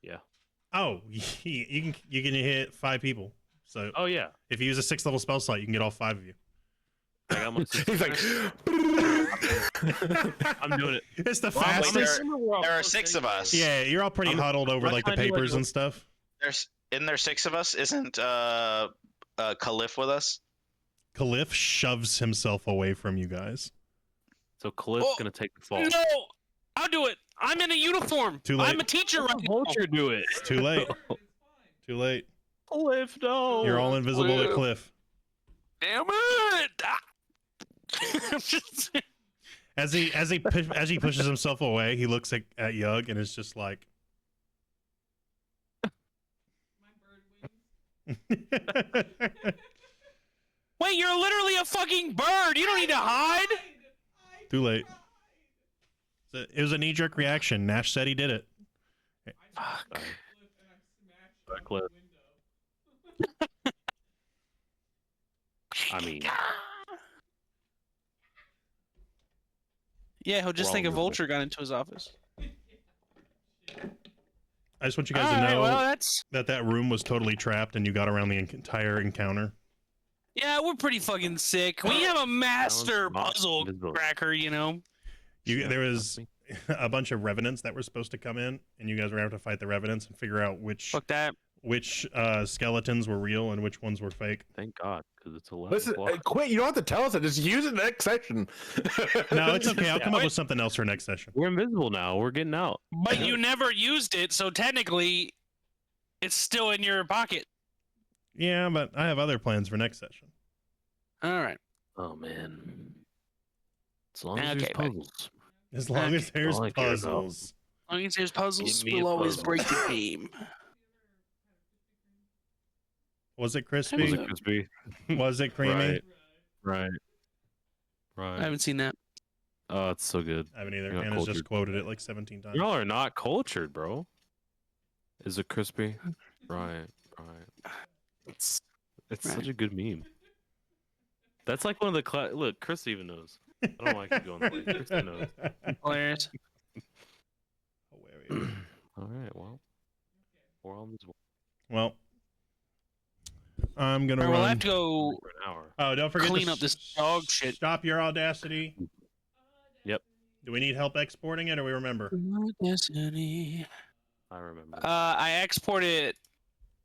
Yeah. Oh, you can hit 5 people. So Oh yeah. if you use a 6th level spell slot, you can get all 5 of you. I got my He's like, I'm doing it. It's the Well, wait, fastest. there are 6 of us. Yeah, you're all pretty I'm- huddled over I'm like the trying to do, like, papers a- and stuff. Isn't there 6 of us? Isn't Khalif with us? Khalif shoves himself away from you guys. So Cliff's Oh, gonna take the fall. No, I'll do it. I'm in a uniform. Too late. I'm a teacher right now. Vulture do it. It's too late. Too late. Cliff, no. You're all invisible to Cliff. Cliff. Damn it! As he pushes himself away, he looks at Yug and is just like, Wait, you're literally a fucking bird. You don't need to hide. too late. It was a knee-jerk reaction. Nash said he did it. Fuck. Cliff. I mean, Yeah, he'll just We're think a all vulture got into his office. I just want you guys to All right, know well, that's that room was totally trapped and you got around the entire encounter. yeah, we're pretty fucking sick. We have a master not puzzle invisible. cracker, you know. There was a bunch of revenants that were supposed to come in, and you guys were going to have to fight the revenants and figure out which Fuck that. skeletons were real and which ones were fake. thank God, because it's 11 listen, o'clock. quit. You don't have to tell us that. Just use it next section. No, it's okay. I'll come up Wait. with something else for next session. We're invisible now. We're getting out. But you never used it, so technically, it's still in your pocket. Yeah, but I have other plans for next session. All right. Oh man. As long as Okay, there's bye. puzzles. As long Okay. as there's All I care about. puzzles. As long as there's puzzles, Give me a we'll always puzzle. break the game. Was it Was crispy? it crispy? Was it creamy? Right. Right. I haven't seen that. Oh, it's so good. I haven't either. You're not Anna's just cultured. quoted it like 17 times. Y'all are not cultured, bro. Is it crispy? Right. It's such Right. a good meme. That's like one of the look. Chris even knows. I don't know why I keep going. That way. Chris knows. Hilarious. Hilarious. All right. Well, we're on this one Well, I'm gonna All right, we'll run. have to go. for an hour. Oh, don't forget clean to up this dog shit. Stop your audacity. Yep. Do we need help exporting it, or we remember? Destiny. I remember. I exported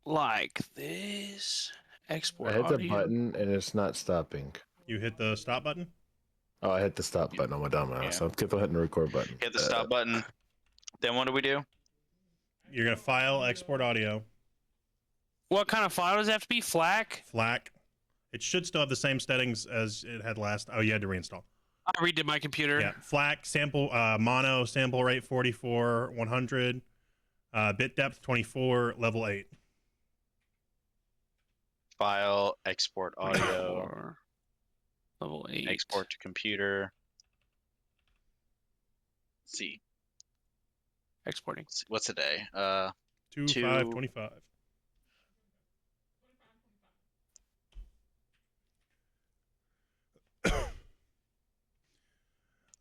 like this. Export I hit the audio. button and it's not stopping. You hit the stop button. Oh, I hit the stop button on my dumbass. Yeah. So keep hitting the record button. Hit the stop button. Then what do we do? You're gonna file export audio. What kind of file does it have to be? FLAC? FLAC. It should still have the same settings as it had last. Oh, you had to reinstall. I redid my computer. Yeah, FLAC sample mono sample rate 44 100, bit depth 24, level 8. File, export audio, Or level 8. export to computer. Let's see. Exporting. What's the day? 2525.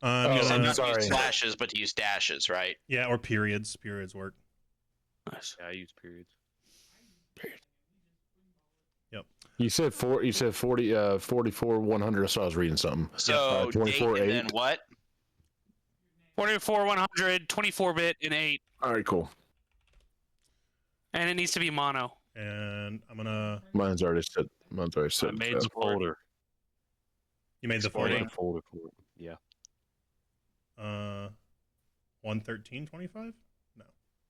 Oh, You said I'm not to sorry. use slashes, but to use dashes, right? Yeah, or periods. Periods work. Nice. Yeah, I use periods. You said 44 100. So I was reading something. So date 24 and 8. then what? 44, 100, 24-bit, and 8. All right, cool. And it needs to be mono. And I'm gonna. Mine's already set. Mine's already set. I made the folder. You made the Exporting. folder. For it. Yeah. 11325.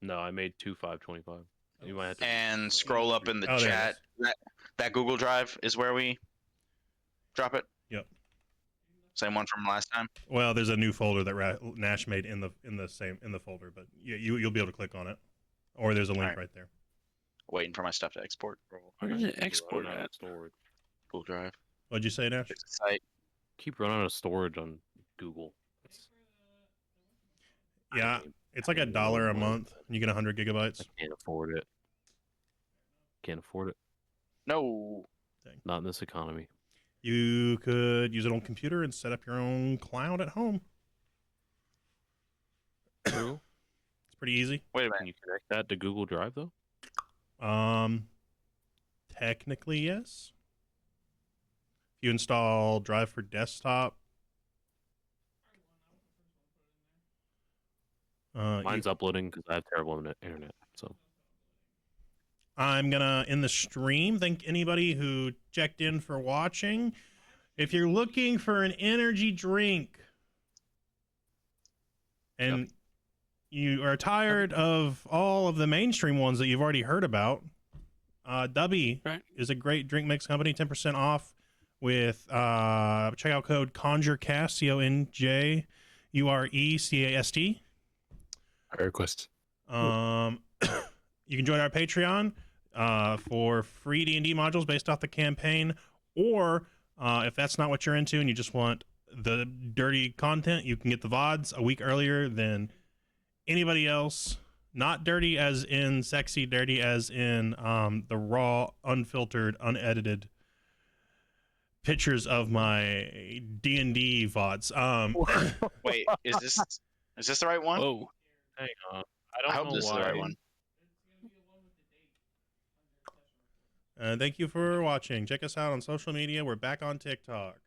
No, I made 2525. You might have to. And scroll up in the Oh, there it chat. That Google Drive is where we drop it. Yep. Same one from last time. Well, there's a new folder that Nash made in the folder, but you'll be able to click on it, or there's a link Alright. right there. Waiting for my stuff to export. Where does it export Run out at? of storage. Google Drive. What'd you say, Nash? There's a site. Keep running out of storage on Google. Yeah, it's like $1 a month. And you get 100 gigabytes. I can't afford it. Can't afford it. No. Not in this economy. You could use it on computer and set up your own cloud at home. True. It's pretty easy. Wait a Can minute. you connect that to Google Drive though? Technically yes. If you install Drive for desktop, Mine's uploading because I have terrible internet. So I'm gonna in the stream thank anybody who checked in for watching. If you're looking for an energy drink and you are tired of all of the mainstream ones that you've already heard about, Dubby is a great drink mix company, 10% off with checkout code ConjureCast, ConjureCast. I request. You can join our Patreon for free D&D modules based off the campaign, or if that's not what you're into and you just want the dirty content, you can get the VODs a week earlier than anybody else. Not dirty as in sexy, dirty as in the raw, unfiltered, unedited pictures of my D&D VODs. Wait, is this the right one? Whoa. hang on. I hope know this is the why. right one. Thank you for watching. Check us out on social media. We're back on TikTok.